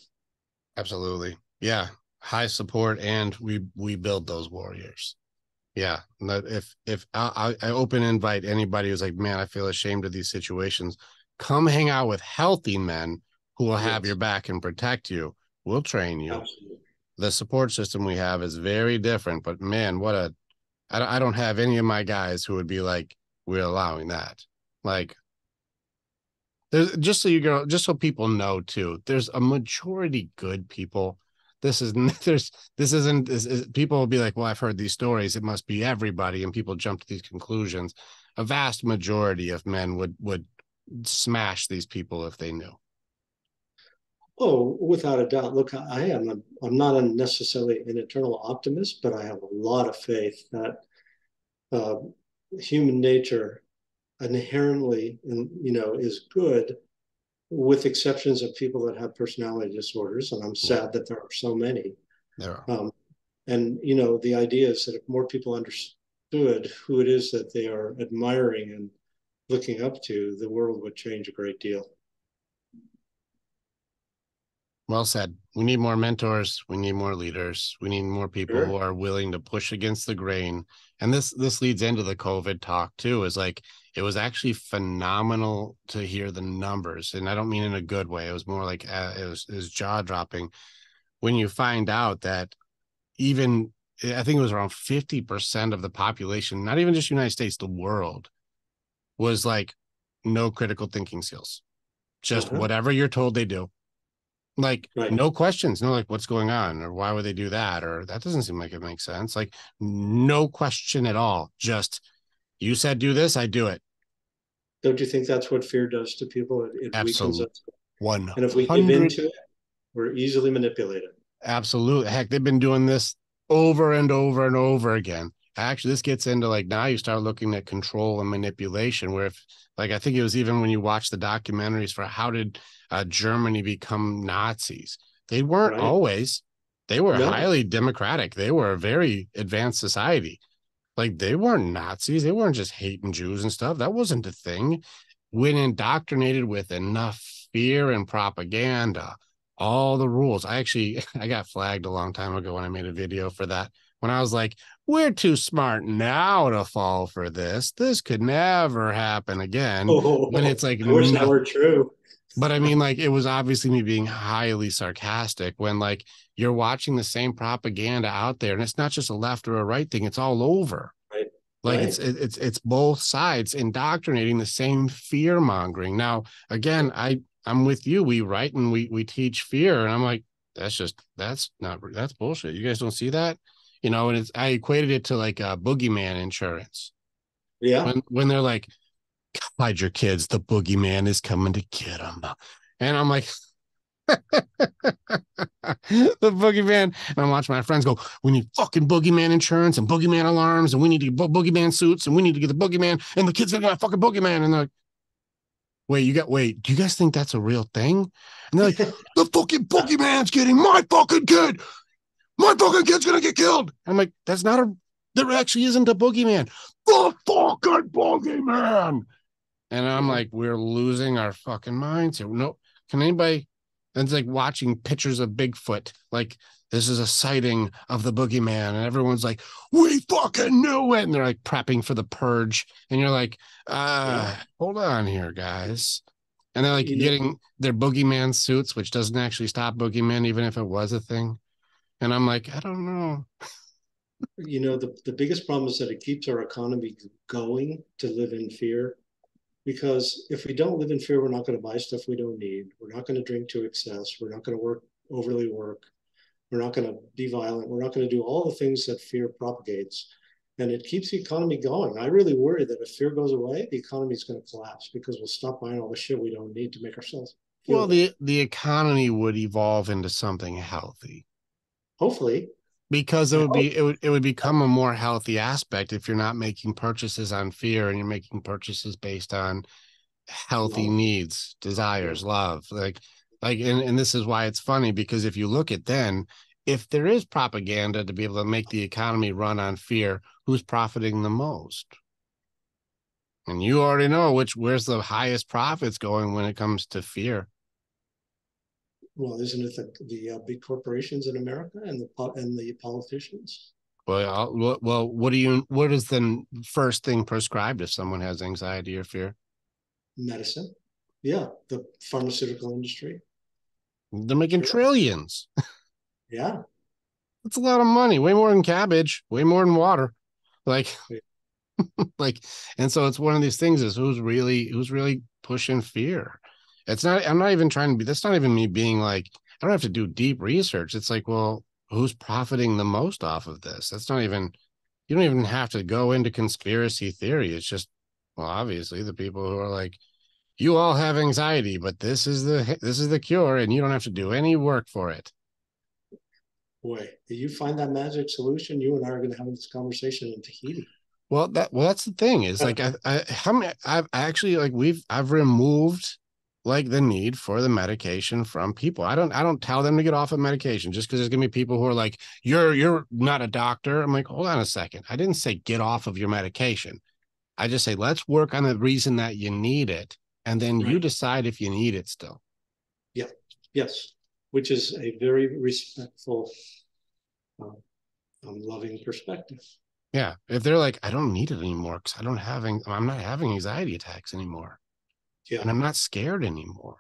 Absolutely. Yeah. High support, and we build those warriors. Yeah. If I open invite anybody who's like, man, I feel ashamed of these situations, come hang out with healthy men who will have Yes, your back and protect you. We'll train you. absolutely. The support system we have is very different, but man, I don't have any of my guys who would be like, we're allowing that. Like, there's just so people know too, there's a majority good people. This is people will be like, well, I've heard these stories, it must be everybody, and people jump to these conclusions. A vast majority of men would smash these people if they knew. Oh, without a doubt. Look, I'm not necessarily an eternal optimist, but I have a lot of faith that uh, human nature inherently, is good, with exceptions of people that have personality disorders, and I'm Yeah, sad that there are so many. there are. Um, and the idea is that if more people understood who it is that they are admiring and looking up to, the world would change a great deal. Well said. We need more mentors. We need more leaders. We need more people who Sure. are willing to push against the grain. And this leads into the COVID talk too, is like, it was actually phenomenal to hear the numbers. And I don't mean in a good way. It was more like it was jaw dropping when you find out that even, I think it was around 50% of the population, not even just United States, the world, was like no critical thinking skills. Just Uh-huh. whatever you're told they do, like Right. no questions, no, like what's going on, or why would they do that, or that doesn't seem like it makes sense. Like no question at all, just you said do this, I do it. Don't you think that's what fear does to people? It weakens Absolute us. And if we give 100. into it, we're easily manipulated. Absolutely. Heck, they've been doing this over and over and over again. Actually, this gets into like, now you start looking at control and manipulation, where if, like, I think it was even when you watch the documentaries for how did Germany become Nazis, they weren't Right? always, they were No. highly democratic. They were a very advanced society. Like, they weren't Nazis. They weren't just hating Jews and stuff. That wasn't a thing. When indoctrinated with enough fear and propaganda, all the rules. I got flagged a long time ago when I made a video for that. When I was like, we're too smart now to fall for this. This could never happen again. When Oh, it's like, I wish that no, were true. but I mean, like, it was obviously me being highly sarcastic when, like, you're watching the same propaganda out there, and it's not just a left or a right thing, it's all over. Right. Like, Right. it's both sides indoctrinating the same fear mongering. Now, again, I'm with you. We write and we teach fear, and I'm like, that's bullshit. You guys don't see that, and I equated it to like a boogeyman insurance. Yeah. When they're like, hide your kids, the boogeyman is coming to get them. And I'm like, the boogeyman. And I'm watching my friends go, we need fucking boogeyman insurance and boogeyman alarms, and we need to get boogeyman suits, and we need to get the boogeyman, and the kids are gonna get a fucking boogeyman. And they're like, wait, do you guys think that's a real thing? And they're like, the fucking boogeyman's getting my fucking kid. My fucking kid's gonna get killed. I'm like, there actually isn't a boogeyman. The fucking boogeyman. And I'm Yeah. like, we're losing our fucking minds here. No, can anybody? It's like watching pictures of Bigfoot. Like, this is a sighting of the boogeyman, and everyone's like, we fucking knew it. And they're like prepping for the purge. And you're like, Yeah. hold on here, guys. And they're like You know, getting their boogeyman suits, which doesn't actually stop boogeyman, even if it was a thing. And I'm like, I don't know. the biggest problem is that it keeps our economy going to live in fear. Because if we don't live in fear, we're not going to buy stuff we don't need. We're not going to drink to excess. We're not going to overly work. We're not going to be violent. We're not going to do all the things that fear propagates. And it keeps the economy going. I really worry that if fear goes away, the economy is going to collapse because we'll stop buying all the shit we don't need to make ourselves feel Well, better. the economy would evolve into something healthy, Hopefully, because I hope. it would become a more healthy aspect if you're not making purchases on fear and you're making purchases based on healthy Love. needs, Yeah. desires, love. And this is why it's funny, because if you look at then, if there is propaganda to be able to make the economy run on fear, who's profiting the most? And you already know where's the highest profits going when it comes to fear. Well, isn't it the big corporations in America and the politicians? Well, what is the first thing prescribed if someone has anxiety or fear? Medicine. Yeah, the pharmaceutical industry. They're making Sure. trillions. Yeah. That's a lot of money, way more than cabbage, way more than water. Like, like, and so it's one of these things is who's really pushing fear. It's not, I'm not even trying to be, that's not even me being like, I don't have to do deep research. It's like, well, who's profiting the most off of this? That's not even, you don't even have to go into conspiracy theory. It's just, well, obviously the people who are like, you all have anxiety, but this is the cure, and you don't have to do any work for it. Boy, you find that magic solution, you and I are going to have this conversation in Tahiti. That's the thing is like I how many I've actually like I've removed like the need for the medication from people. I don't tell them to get off of medication just because there's gonna be people who are like, you're not a doctor. I'm like, hold on a second. I didn't say get off of your medication. I just say let's work on the reason that you need it, and then you Right. decide if you need it still. Yeah. Yes. Which is a very respectful, um, loving perspective. Yeah. If they're like, I don't need it anymore because I'm not having anxiety attacks anymore. Yeah. And I'm not scared anymore.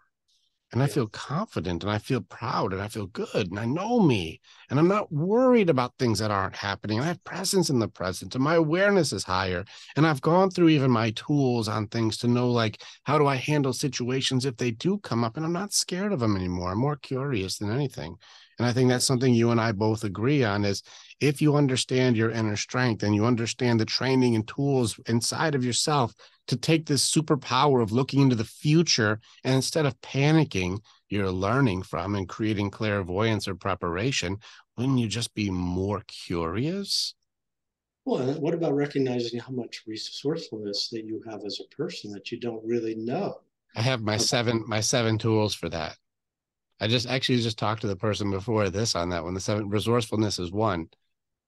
And I Yeah. feel confident and I feel proud and I feel good and I know me and I'm not worried about things that aren't happening. I have presence in the present and my awareness is higher. And I've gone through even my tools on things to know, like, how do I handle situations if they do come up, and I'm not scared of them anymore. I'm more curious than anything. And I think Yeah. that's something you and I both agree on is if you understand your inner strength and you understand the training and tools inside of yourself to take this superpower of looking into the future, and instead of panicking, you're learning from and creating clairvoyance or preparation, wouldn't you just be more curious? Well, what about recognizing how much resourcefulness that you have as a person that you don't really know I have my about? seven tools for that. I just talked to the person before this on that one. The seven resourcefulness is one.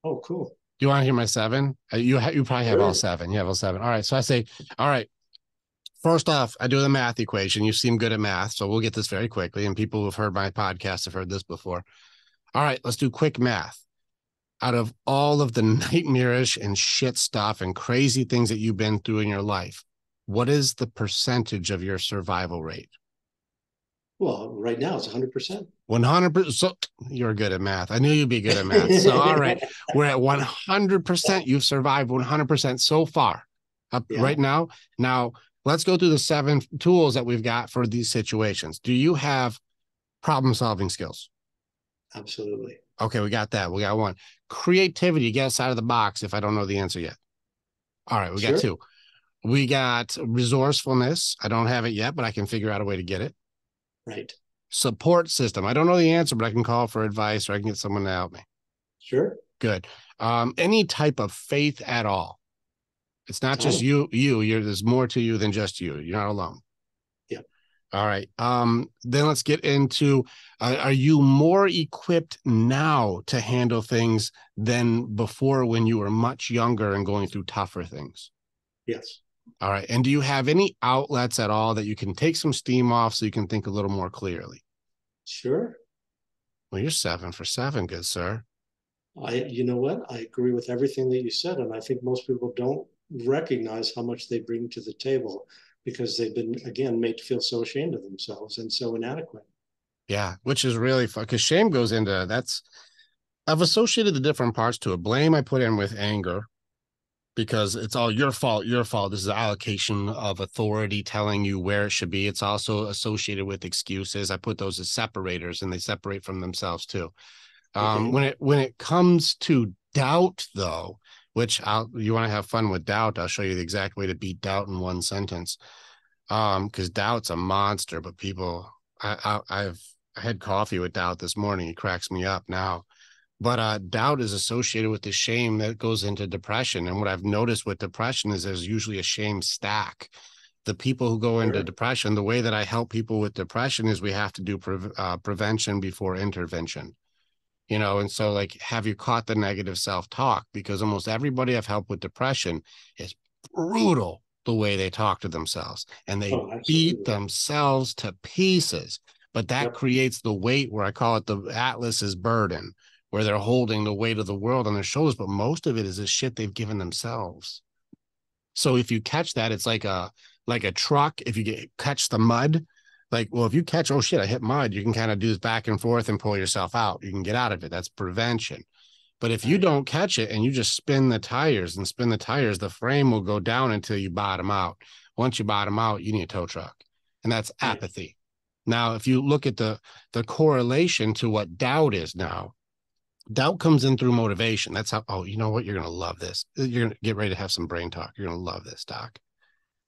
Oh, cool. Do you want to hear my seven? You probably have all Sure. seven. You have all seven. All right. So I say, all right. First off, I do the math equation. You seem good at math, so we'll get this very quickly. And people who've heard my podcast have heard this before. All right, let's do quick math. Out of all of the nightmarish and shit stuff and crazy things that you've been through in your life, what is the percentage of your survival rate? Well, right now it's 100%. 100%. So you're good at math. I knew you'd be good at math. So, all right, we're at 100%. You've survived 100% so far up Yeah, right now. Now, let's go through the seven tools that we've got for these situations. Do you have problem solving skills? absolutely. Okay, we got that. We got one. Creativity, get outside of the box if I don't know the answer yet. All right, we got Sure. two. We got resourcefulness. I don't have it yet, but I can figure out a way to get it. Right. Support system. I don't know the answer, but I can call for advice or I can get someone to help me. Sure. Good. Any type of faith at all. It's not just Ton. there's more to you than just you. You're not alone. Yeah. All right. Then let's get into, are you more equipped now to handle things than before when you were much younger and going through tougher things? Yes. All right. And do you have any outlets at all that you can take some steam off so you can think a little more clearly? Sure. Well, you're 7 for 7, good sir. You know what? I agree with everything that you said. And I think most people don't recognize how much they bring to the table because they've been, again, made to feel so ashamed of themselves and so inadequate. Yeah, which is really fun because shame goes into that's. I've associated the different parts to it. Blame I put in with anger because it's all your fault, your fault. This is allocation of authority telling you where it should be. It's also associated with excuses. I put those as separators and they separate from themselves too. Okay. When it comes to doubt, though, which you want to have fun with doubt, I'll show you the exact way to beat doubt in one sentence. Because doubt's a monster, but people, I've had coffee with doubt this morning. It cracks me up now. But doubt is associated with the shame that goes into depression. And what I've noticed with depression is there's usually a shame stack. The people who go into Sure. depression, the way that I help people with depression is we have to do prevention before intervention. And so like, have you caught the negative self-talk? Because almost everybody I've helped with depression is brutal the way they talk to themselves, and they Oh, beat absolutely. themselves to pieces. But that Yep. creates the weight, where I call it the Atlas's burden, where they're holding the weight of the world on their shoulders. But most of it is the shit they've given themselves. So if you catch that, it's like a truck. If you catch the mud, like, well, if you catch, oh shit, I hit mud, you can kind of do this back and forth and pull yourself out. You can get out of it. That's prevention. But if you Right. don't catch it and you just spin the tires and spin the tires, the frame will go down until you bottom out. Once you bottom out, you need a tow truck. And that's Right. apathy. Now, if you look at the correlation to what doubt is now, doubt comes in through motivation. That's how, oh, you know what? You're going to love this. You're going to get ready to have some brain talk. You're going to love this, Doc.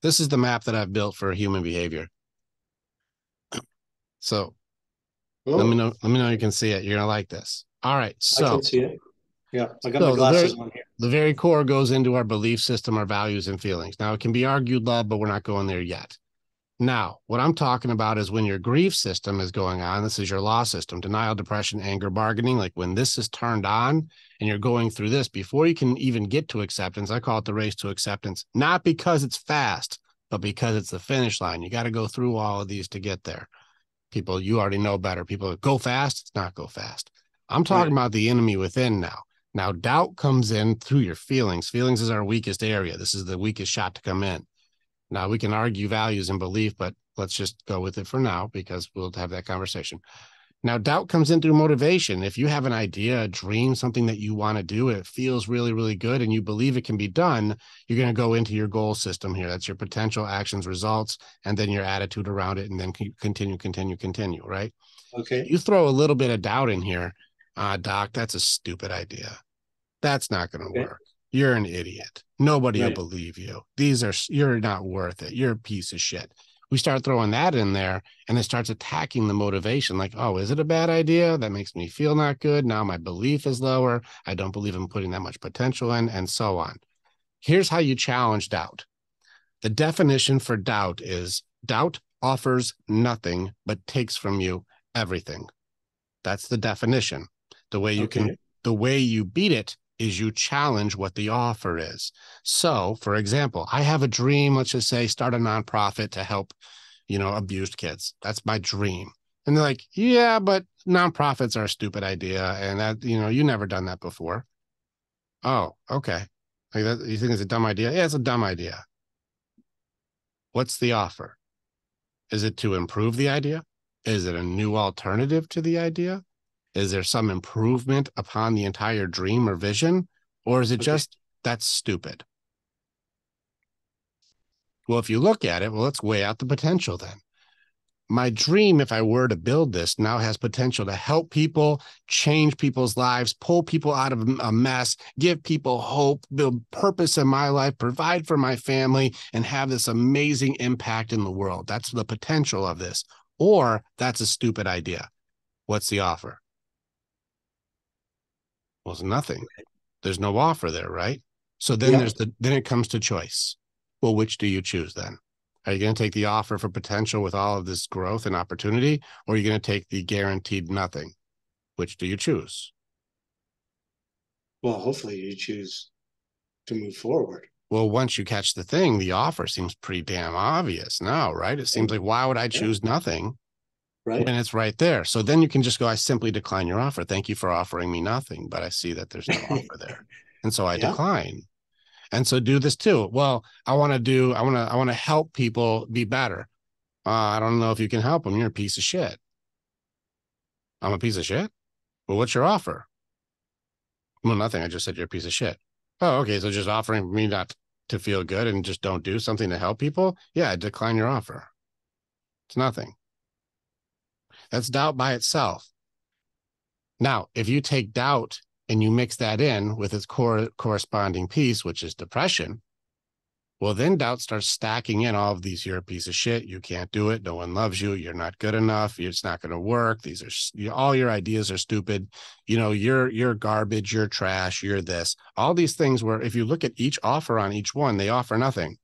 This is the map that I've built for human behavior. So Oh, let me know you can see it. You're going to like this. All right. I can see it. Yeah, I got my So glasses on here. the very core goes into our belief system, our values and feelings. Now it can be argued love, but we're not going there yet. Now, what I'm talking about is when your grief system is going on. This is your law system: denial, depression, anger, bargaining. Like when this is turned on and you're going through this, before you can even get to acceptance, I call it the race to acceptance, not because it's fast, but because it's the finish line. You got to go through all of these to get there. People, you already know better. People go fast, it's not go fast. I'm talking Right. about the enemy within now. Now, doubt comes in through your feelings. Feelings is our weakest area. This is the weakest shot to come in. Now, we can argue values and belief, but let's just go with it for now because we'll have that conversation. Now, doubt comes in through motivation. If you have an idea, a dream, something that you want to do, it feels really, really good, and you believe it can be done, you're going to go into your goal system here. That's your potential actions, results, and then your attitude around it, and then continue, right? Okay. You throw a little bit of doubt in here, Doc, that's a stupid idea. That's not going to Okay. work. You're an idiot. Nobody will Right. believe you. You're not worth it. You're a piece of shit. We start throwing that in there and it starts attacking the motivation. Like, oh, is it a bad idea? That makes me feel not good. Now my belief is lower. I don't believe I'm putting that much potential in, and so on. Here's how you challenge doubt. The definition for doubt is doubt offers nothing but takes from you everything. That's the definition. The way you can, Okay. the way you beat it is you challenge what the offer is. So, for example, I have a dream, let's just say start a nonprofit to help, abused kids. That's my dream. And they're like, yeah, but nonprofits are a stupid idea. And that, you never done that before. Oh, okay. Like that, you think it's a dumb idea? Yeah, it's a dumb idea. What's the offer? Is it to improve the idea? Is it a new alternative to the idea? Is there some improvement upon the entire dream or vision? Or is it Okay. just that's stupid? Well, if you look at it, well, let's weigh out the potential then. My dream, if I were to build this, now has potential to help people, change people's lives, pull people out of a mess, give people hope, build purpose in my life, provide for my family, and have this amazing impact in the world. That's the potential of this. Or that's a stupid idea. What's the offer? Well, it's nothing. There's no offer there, right? So then Yep. then it comes to choice. Well, which do you choose then? Are you going to take the offer for potential with all of this growth and opportunity, or are you going to take the guaranteed nothing? Which do you choose? Well, hopefully you choose to move forward. Well, once you catch the thing, the offer seems pretty damn obvious now, right? It seems And like, why would I yeah, choose nothing right. when it's right there? So then you can just go, I simply decline your offer. Thank you for offering me nothing, but I see that there's no offer there. And so I Yeah. decline. And so do this too. Well, I want to help people be better. I don't know if you can help them. You're a piece of shit. I'm a piece of shit. Well, what's your offer? Well, nothing. I just said you're a piece of shit. Oh, okay. So just offering me not to feel good and just don't do something to help people. Yeah, I decline your offer. It's nothing. That's doubt by itself. Now, if you take doubt and you mix that in with its corresponding piece, which is depression, well, then doubt starts stacking in all of these. You're a piece of shit. You can't do it. No one loves you. You're not good enough. It's not going to work. These are all your ideas are stupid. You're garbage. You're trash. You're this. All these things where if you look at each offer on each one, they offer nothing.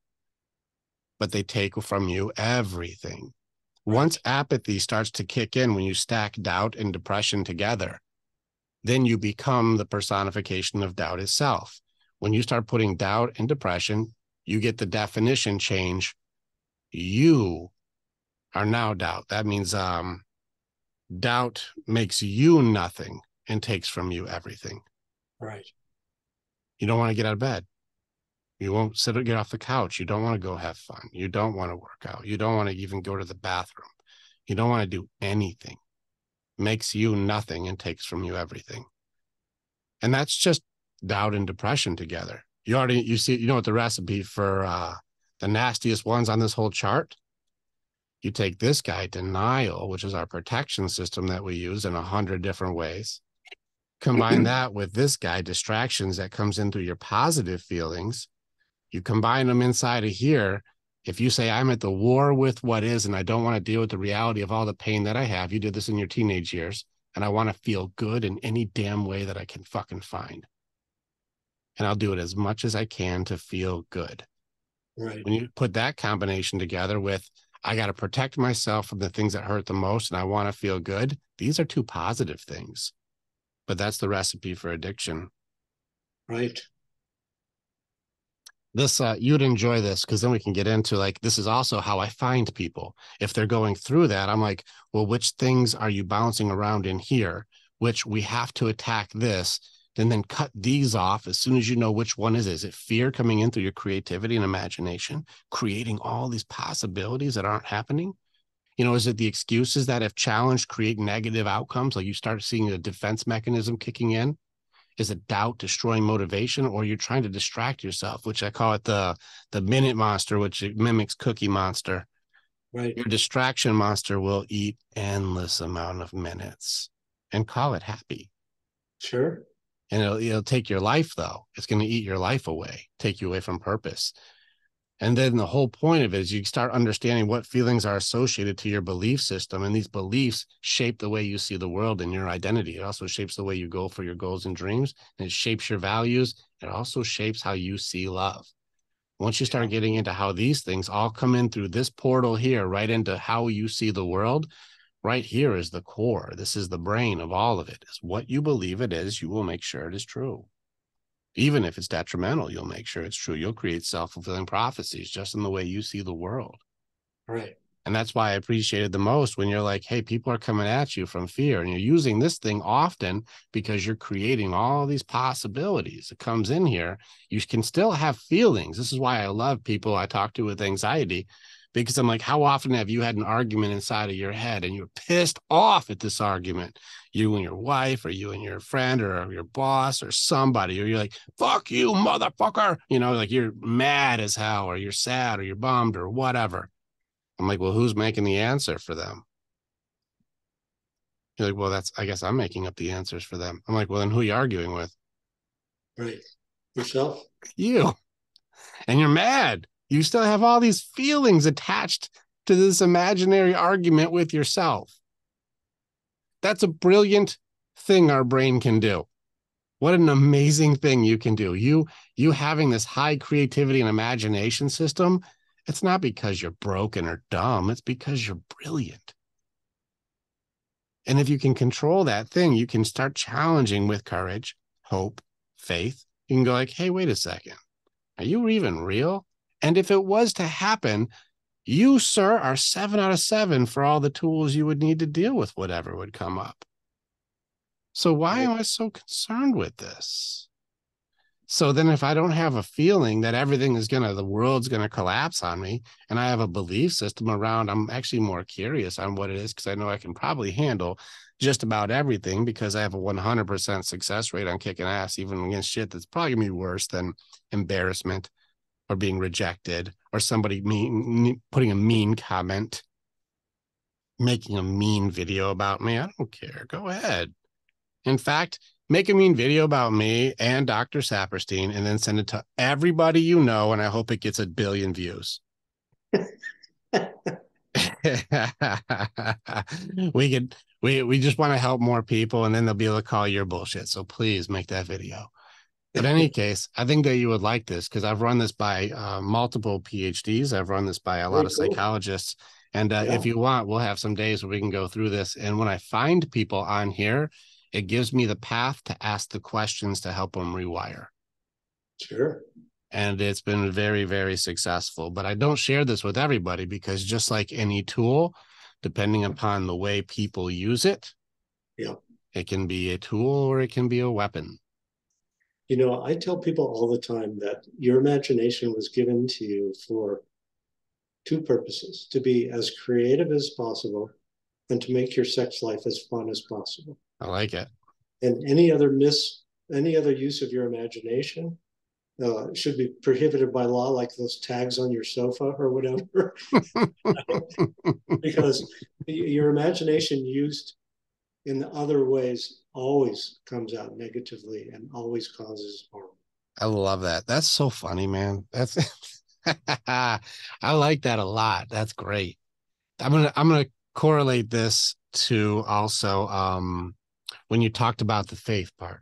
but they take from you everything. Right. Once apathy starts to kick in, when you stack doubt and depression together, then you become the personification of doubt itself. When you start putting doubt and depression, you get the definition change. You are now doubt. That means doubt makes you nothing and takes from you everything. Right. You don't want to get out of bed. You won't sit or get off the couch. You don't want to go have fun. You don't want to work out. You don't want to even go to the bathroom. You don't want to do anything. Makes you nothing and takes from you everything. And that's just doubt and depression together. You see, you know what the recipe for the nastiest ones on this whole chart? You take this guy, denial, which is our protection system that we use in 100 different ways. Combine that with this guy, distractions, that comes in through your positive feelings. You combine them inside of here. If you say, I'm at the war with what is, and I don't want to deal with the reality of all the pain that I have, you did this in your teenage years, and I want to feel good in any damn way that I can fucking find. And I'll do it as much as I can to feel good. Right. When you put that combination together with, I got to protect myself from the things that hurt the most, and I want to feel good. These are two positive things, but that's the recipe for addiction. Right. This, you'd enjoy this, because then we can get into, like, this is also how I find people. If they're going through that, I'm like, well, which things are you bouncing around in here? Which we have to attack this, and then cut these off as soon as you know which one is. Is it fear coming in through your creativity and imagination, creating all these possibilities that aren't happening? You know, is it the excuses that, if challenged, create negative outcomes? Like you start seeing a defense mechanism kicking in. Is it doubt destroying motivation, or you're trying to distract yourself, which I call it the minute monster, which it mimics Cookie Monster. Right. Your distraction monster will eat endless amount of minutes and call it happy. Sure. And it'll take your life, though. It's going to eat your life away, take you away from purpose. And then the whole point of it is you start understanding what feelings are associated to your belief system. And these beliefs shape the way you see the world and your identity. It also shapes the way you go for your goals and dreams. And it shapes your values. It also shapes how you see love. Once you start getting into how these things all come in through this portal here, right into how you see the world, right here is the core. This is the brain of all of it. Is what you believe it is, you will make sure it is true. Even if it's detrimental, you'll make sure it's true. You'll create self-fulfilling prophecies just in the way you see the world. Right. And that's why I appreciated the most when you're like, hey, people are coming at you from fear, and you're using this thing often because you're creating all these possibilities. It comes in here. You can still have feelings. This is why I love people I talk to with anxiety, because I'm like, how often have you had an argument inside of your head and you're pissed off at this argument? You and your wife, or you and your friend, or your boss, or somebody, or you're like, fuck you, motherfucker. You know, like you're mad as hell, or you're sad, or you're bummed, or whatever. I'm like, well, who's making the answer for them? You're like, well, I guess I'm making up the answers for them. I'm like, well, then who are you arguing with? Right. Yourself? You. And you're mad. You still have all these feelings attached to this imaginary argument with yourself. That's a brilliant thing our brain can do. What an amazing thing you can do. You having this high creativity and imagination system, it's not because you're broken or dumb. It's because you're brilliant. And if you can control that thing, you can start challenging with courage, hope, faith. You can go like, hey, wait a second. Are you even real? And if it was to happen, you, sir, are 7 out of 7 for all the tools you would need to deal with whatever would come up. So why am I so concerned with this? So then if I don't have a feeling that the world's going to collapse on me, and I have a belief system around, I'm actually more curious on what it is, because I know I can probably handle just about everything, because I have a 100% success rate on kicking ass, even against shit that's probably going to be worse than embarrassment, or being rejected, or somebody putting a mean comment, making a mean video about me. I don't care. Go ahead. In fact, make a mean video about me and Dr. Saperstein, and then send it to everybody you know, and I hope it gets 1 billion views. We just want to help more people, and then they'll be able to call your bullshit. So please make that video. But in any case, I think that you would like this because I've run this by multiple PhDs. I've run this by a lot Very of cool. psychologists. And Yeah, if you want, we'll have some days where we can go through this. And when I find people on here, it gives me the path to ask the questions to help them rewire. sure. And it's been very, very successful. But I don't share this with everybody because just like any tool, depending upon the way people use it, Yeah. it can be a tool or it can be a weapon. I tell people all the time that your imagination was given to you for two purposes: to be as creative as possible and to make your sex life as fun as possible. I like it. And any other use of your imagination should be prohibited by law, like those tags on your sofa or whatever, because your imagination used in other ways always comes out negatively and always causes harm. I love that. That's so funny, man. That's I like that a lot. That's great. I'm gonna correlate this to also when you talked about the faith part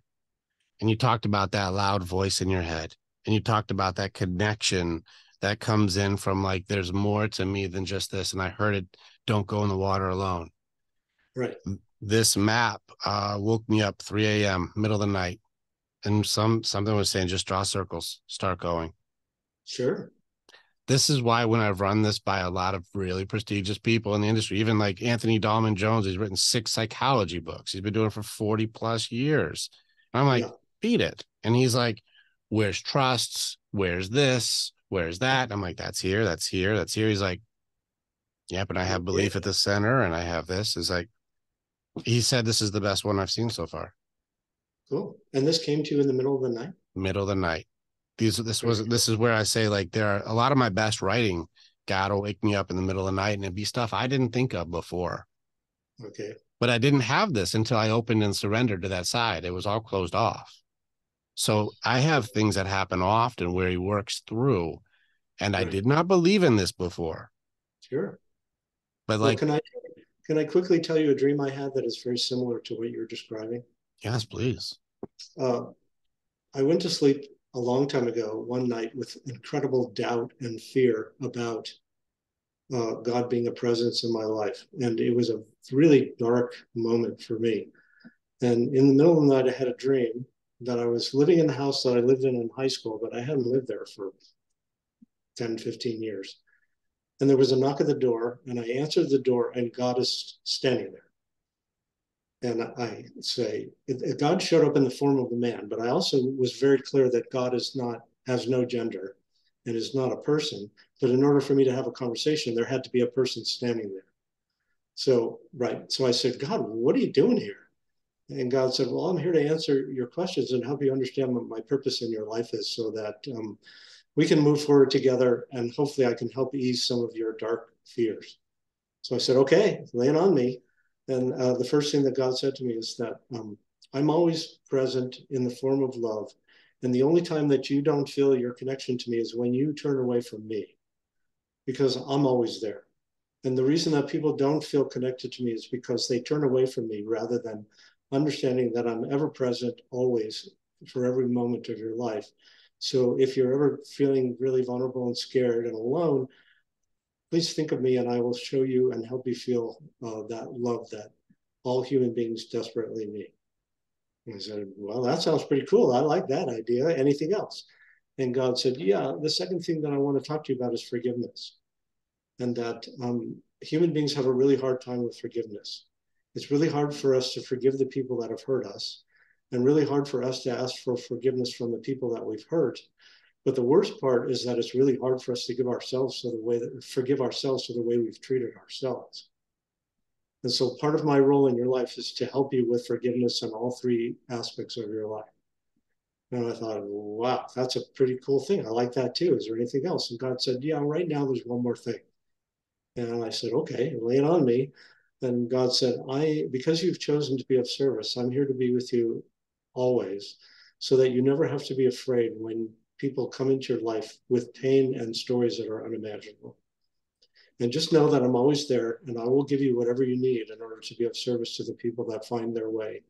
and you talked about that loud voice in your head and you talked about that connection that comes in from like there's more to me than just this. And I heard it, don't go in the water alone. Right. This map woke me up 3 a.m. middle of the night. And something was saying just draw circles, start going. Sure. This is why when I've run this by a lot of really prestigious people in the industry, even like Anthony Dahlman Jones, he's written 6 psychology books. He's been doing it for 40 plus years. And I'm like, Yeah. beat it. And he's like, where's trusts? Where's this? Where's that? I'm like, that's here, that's here, that's here. He's like, yep. And I have Okay. belief at the center and I have this. Is like, he said, this is the best one I've seen so far. Cool. And this came to you in the middle of the night? Middle of the night. Very This is where I say like there are a lot of my best writing. God will wake me up in the middle of the night and it'd be stuff I didn't think of before. cool. Okay. But I didn't have this until I opened and surrendered to that side. It was all closed off. So I have things that happen often where he works through. And I Right. did not believe in this before. Sure. But Well, like, can I quickly tell you a dream I had that is very similar to what you're describing? yes, please. Uh, I went to sleep a long time ago one night with incredible doubt and fear about God being a presence in my life. And it was a really dark moment for me. And in the middle of the night, I had a dream that I was living in the house that I lived in high school, but I hadn't lived there for 10, 15 years. And there was a knock at the door, and I answered the door, and God is standing there. And I say, God showed up in the form of a man, but I also was very clear that God has no gender and is not a person. But in order for me to have a conversation, there had to be a person standing there. So, right. So I said, God, what are you doing here? And God said, well, I'm here to answer your questions and help you understand what my purpose in your life is so that we can move forward together and hopefully I can help ease some of your dark fears. So I said, okay, lay it on me. And the first thing that God said to me is that I'm always present in the form of love. And the only time that you don't feel your connection to me is when you turn away from me, because I'm always there. And the reason that people don't feel connected to me is because they turn away from me rather than understanding that I'm ever present always for every moment of your life. So if you're ever feeling really vulnerable and scared and alone, please think of me and I will show you and help you feel that love that all human beings desperately need. And I said, well, that sounds pretty cool. I like that idea. Anything else? And God said, yeah, the second thing that I want to talk to you about is forgiveness. And that human beings have a really hard time with forgiveness. It's really hard for us to forgive the people that have hurt us, and really hard for us to ask for forgiveness from the people that we've hurt. But the worst part is that it's really hard for us to forgive ourselves for the way we've treated ourselves. And so part of my role in your life is to help you with forgiveness in all three aspects of your life. And I thought, wow, that's a pretty cool thing. I like that too. Is there anything else? And God said, yeah, right now there's one more thing. And I said, okay, lay it on me. And God said, because you've chosen to be of service, I'm here to be with you always, so that you never have to be afraid when people come into your life with pain and stories that are unimaginable. And just know that I'm always there and I will give you whatever you need in order to be of service to the people that find their way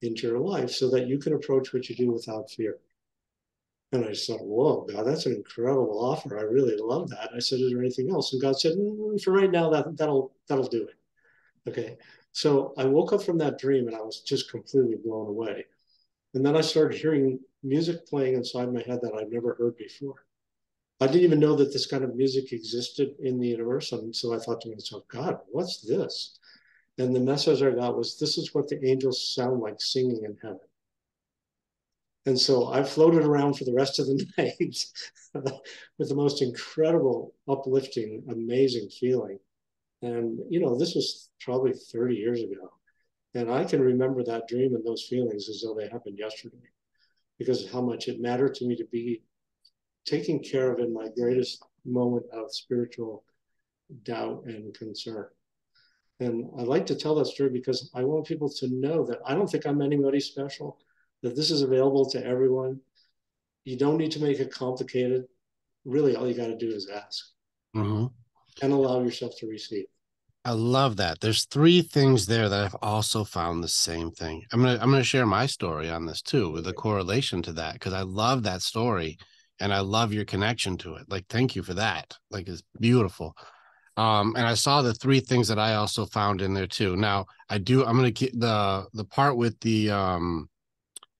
into your life so that you can approach what you do without fear. And I just thought, whoa, God, that's an incredible offer. I really love that. I said, is there anything else? And God said, for right now, that'll do it. Okay. So I woke up from that dream and I was just completely blown away. And then I started hearing music playing inside my head that I'd never heard before. I didn't even know that this kind of music existed in the universe. And so I thought to myself, God, what's this? And the message I got was, this is what the angels sound like singing in heaven. And so I floated around for the rest of the night with the most incredible, uplifting, amazing feeling. And, this was probably 30 years ago. And I can remember that dream and those feelings as though they happened yesterday because of how much it mattered to me to be taken care of in my greatest moment of spiritual doubt and concern. And I like to tell that story because I want people to know that I don't think I'm anybody special, that this is available to everyone. You don't need to make it complicated. Really, all you got to do is ask Mm-hmm. and allow yourself to receive. I love that. There's three things there that I've also found the same thing. I'm gonna share my story on this too, with a correlation to that, because I love that story and I love your connection to it. Like, thank you for that. Like, it's beautiful. And I saw the three things that I also found in there too. Now, I'm gonna keep the part with the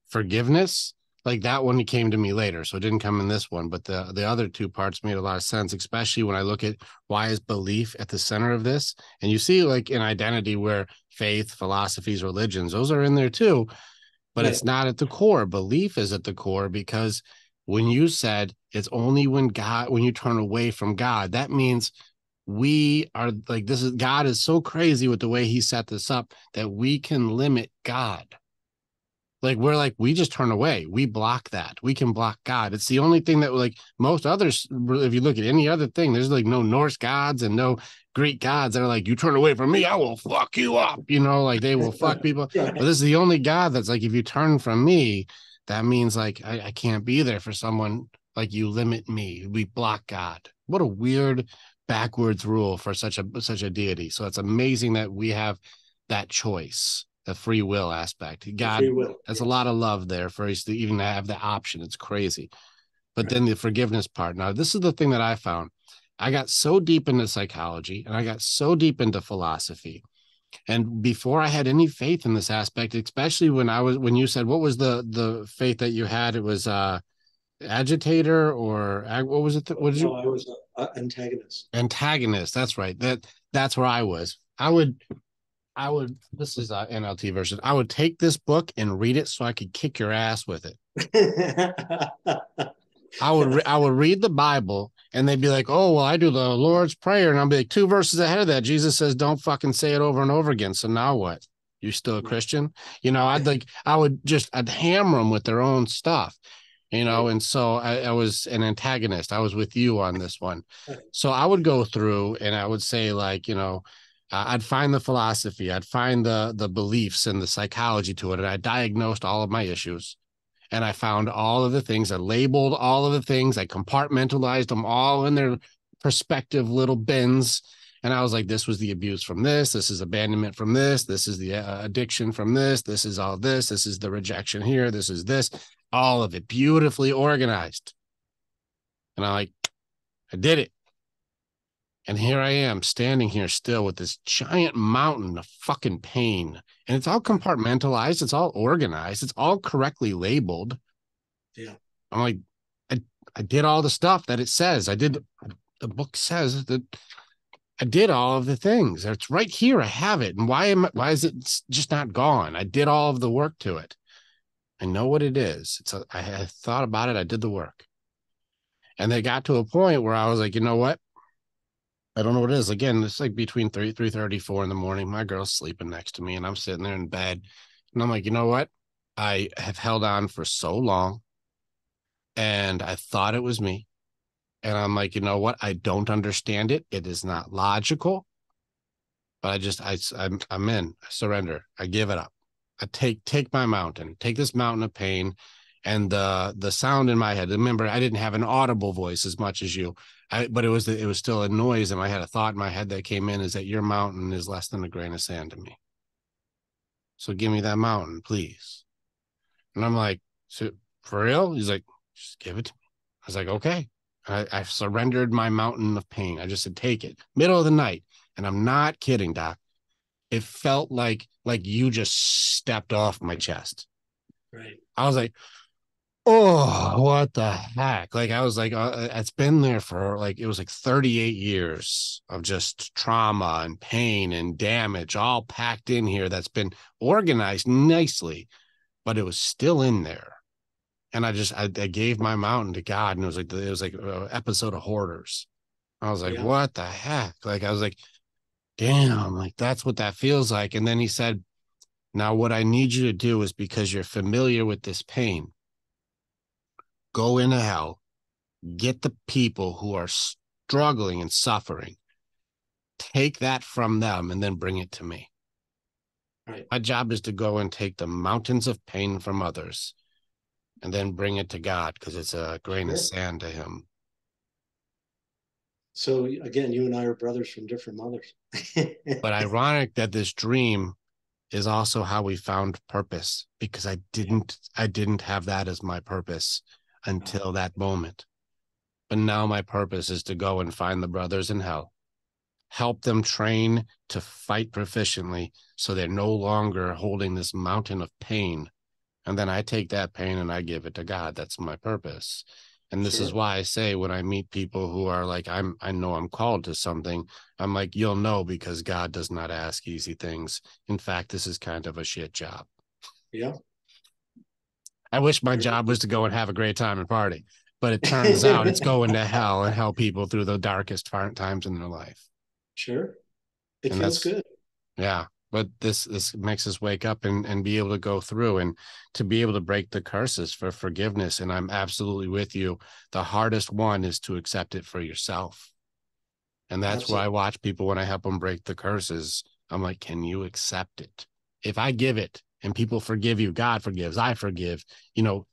forgiveness, like that one came to me later, so it didn't come in this one, but the other two parts made a lot of sense, especially when I look at why is belief at the center of this. And you see, like, in identity, where faith, philosophies, religions, those are in there too, but Right. it's not at the core. Belief is at the core, because when you said it's only when you turn away from God, that means we are like, God is so crazy with the way he set this up that we can limit God. Like, we just turn away. We block that. We can block God. It's the only thing that, like, most others, if you look at any other thing, there's like no Norse gods and no Greek gods that are like, you turn away from me, I will fuck you up. Like they will fuck people. Right. But this is the only God that's like, if you turn from me, that means like I can't be there for someone. Like, you limit me. We block God. What a weird backwards rule for such a deity. So it's amazing that we have that choice, the free will aspect. God, Free will. that's a lot Yes. of love there for us to even have the option. It's crazy. But Right. then the forgiveness part. Now, this is the thing that I found. I got so deep into psychology and I got so deep into philosophy. And before I had any faith in this aspect, especially when you said, what was the faith that you had? It was agitator, or what was it? What did No, you? I was an antagonist. Antagonist. That's right. That's where I was. This is an NLT version. I would take this book and read it so I could kick your ass with it. I would read the Bible and they'd be like, "Oh, well, I do the Lord's Prayer." And I'll be like, two verses ahead of that, Jesus says, "Don't fucking say it over and over again." So now what? You still a Christian? I'd hammer them with their own stuff, Right. and so I was an antagonist. I was with you on this one. So I would go through and I would say, like, I'd find the philosophy, I'd find the beliefs and the psychology to it, and I diagnosed all of my issues. And I found all of the things, I labeled all of the things, I compartmentalized them all in their perspective little bins. And I was like, this was the abuse from this is abandonment from this is the addiction from this is all this is the rejection here, this is this, all of it beautifully organized. And I did it. And here I am standing here still with this giant mountain of fucking pain. And it's all compartmentalized. It's all organized. It's all correctly labeled. Yeah. I'm like, I did all the stuff that it says. The book says that I did all of the things. It's right here. I have it. And why is it just not gone? I did all of the work to it. I know what it is. I thought about it. I did the work. And they got to a point where I was like, you know what? I don't know what it is. Again, it's like between 3:30, 4 in the morning. My girl's sleeping next to me and I'm sitting there in bed. And I'm like, you know what? I have held on for so long and I thought it was me. And I'm like, you know what? I don't understand it. It is not logical. But I'm in. I surrender. I give it up. I take my mountain, take this mountain of pain, and the sound in my head. Remember, I didn't have an audible voice as much as you, but it was still a noise in my head. A thought in my head that came in is that your mountain is less than a grain of sand to me. So give me that mountain, please. And I'm like, so, for real? He's like, just give it to me. I was like, okay. I surrendered my mountain of pain. I just said, take it. Middle of the night. And I'm not kidding, Doc. It felt like you just stepped off my chest. Right. I was like, oh, what the heck? Like, I was like, it's been there for like, it was like 38 years of just trauma and pain and damage all packed in here that's been organized nicely, but it was still in there. And I gave my mountain to God, and it was like an episode of Hoarders. I was like, Yeah. what the heck? Like, I was like, damn, like that's what that feels like. And then he said, now what I need you to do is, because you're familiar with this pain, go into hell, get the people who are struggling and suffering, take that from them, and then bring it to me. Right. My job is to go and take the mountains of pain from others and then bring it to God, because it's a grain of sand to him. So again, you and I are brothers from different mothers. But ironic that this dream is also how we found purpose, because I didn't have that as my purpose until that moment. But now my purpose is to go and find the brothers in hell, help them train to fight proficiently so they're no longer holding this mountain of pain. And then I take that pain and I give it to God. That's my purpose. And this is why I say, when I meet people who are like, I know I'm called to something, I'm like, you'll know, because God does not ask easy things. In fact, this is kind of a shit job. Yeah. I wish my job was to go and have a great time and party, but it turns out it's going to hell and help people through the darkest times in their life. Sure. It And feels good. Yeah. But this makes us wake up and be able to go through and to be able to break the curses for forgiveness. And I'm absolutely with you. The hardest one is to accept it for yourself. And that's where I watch people when I help them break the curses. I'm like, can you accept it? If I give it and people forgive you, God forgives, I forgive,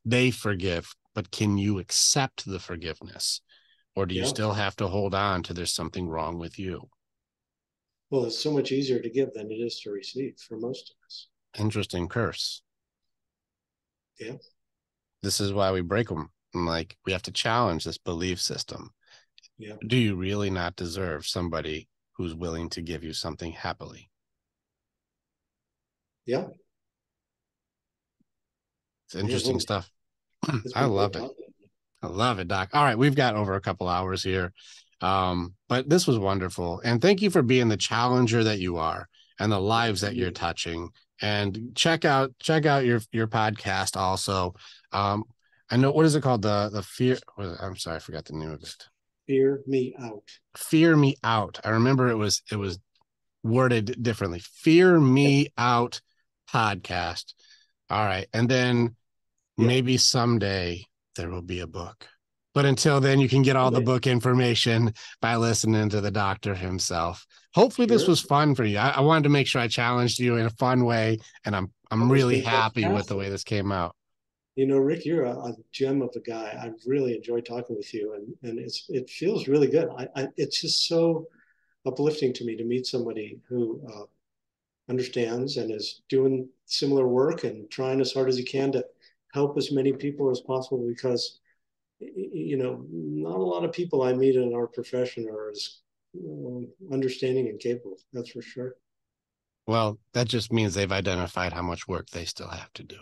they forgive. But can you accept the forgiveness? Or do you still have to hold on to there's something wrong with you? Well, it's so much easier to give than it is to receive for most of us. Interesting curse. Yeah. This is why we break them. And like, we have to challenge this belief system. Yeah. Do you really not deserve somebody who's willing to give you something happily? Yeah. It's interesting stuff. I been love great it. talking. I love it, Doc. All right, we've got over a couple hours here. But this was wonderful. And thank you for being the challenger that you are and the lives that you're touching. And check out your podcast also. I know, what is it called? The fear. I'm sorry, I forgot the name of it. Fear Me Out. Fear Me Out. I remember it was worded differently. Fear Me Out podcast. All right. And then maybe someday there will be a book. But until then, you can get all the book information by listening to the doctor himself. Hopefully this was fun for you. I wanted to make sure I challenged you in a fun way, and I'm really happy with the way this came out. Rick, you're a gem of a guy. I really enjoyed talking with you, and it feels really good. It's just so uplifting to me to meet somebody who understands and is doing similar work and trying as hard as he can to help as many people as possible, because not a lot of people I meet in our profession are as understanding and capable. That's for sure. Well, that just means they've identified how much work they still have to do.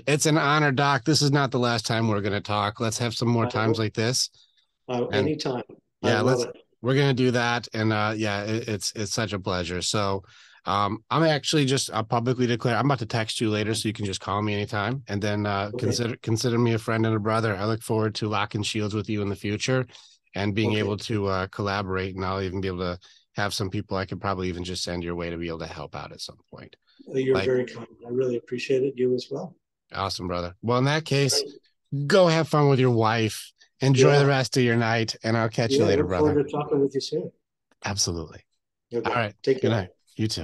It's an honor, Doc. This is not the last time we're going to talk. Let's have some more times like this. Anytime. Yeah, we're going to do that. And it's such a pleasure. So I'm actually I'll publicly declare, I'm about to text you later so you can just call me anytime. And then consider me a friend and a brother. I look forward to locking shields with you in the future and being able to collaborate. And I'll even be able to have some people I could probably even just send your way to be able to help out at some point. You're very kind. I really appreciate it. You as well. Awesome, brother. Well, in that case, go have fun with your wife. Enjoy the rest of your night, and I'll catch you later, brother. Look forward to talking with you soon. Absolutely. Okay. All right. Take care. Good night. You too.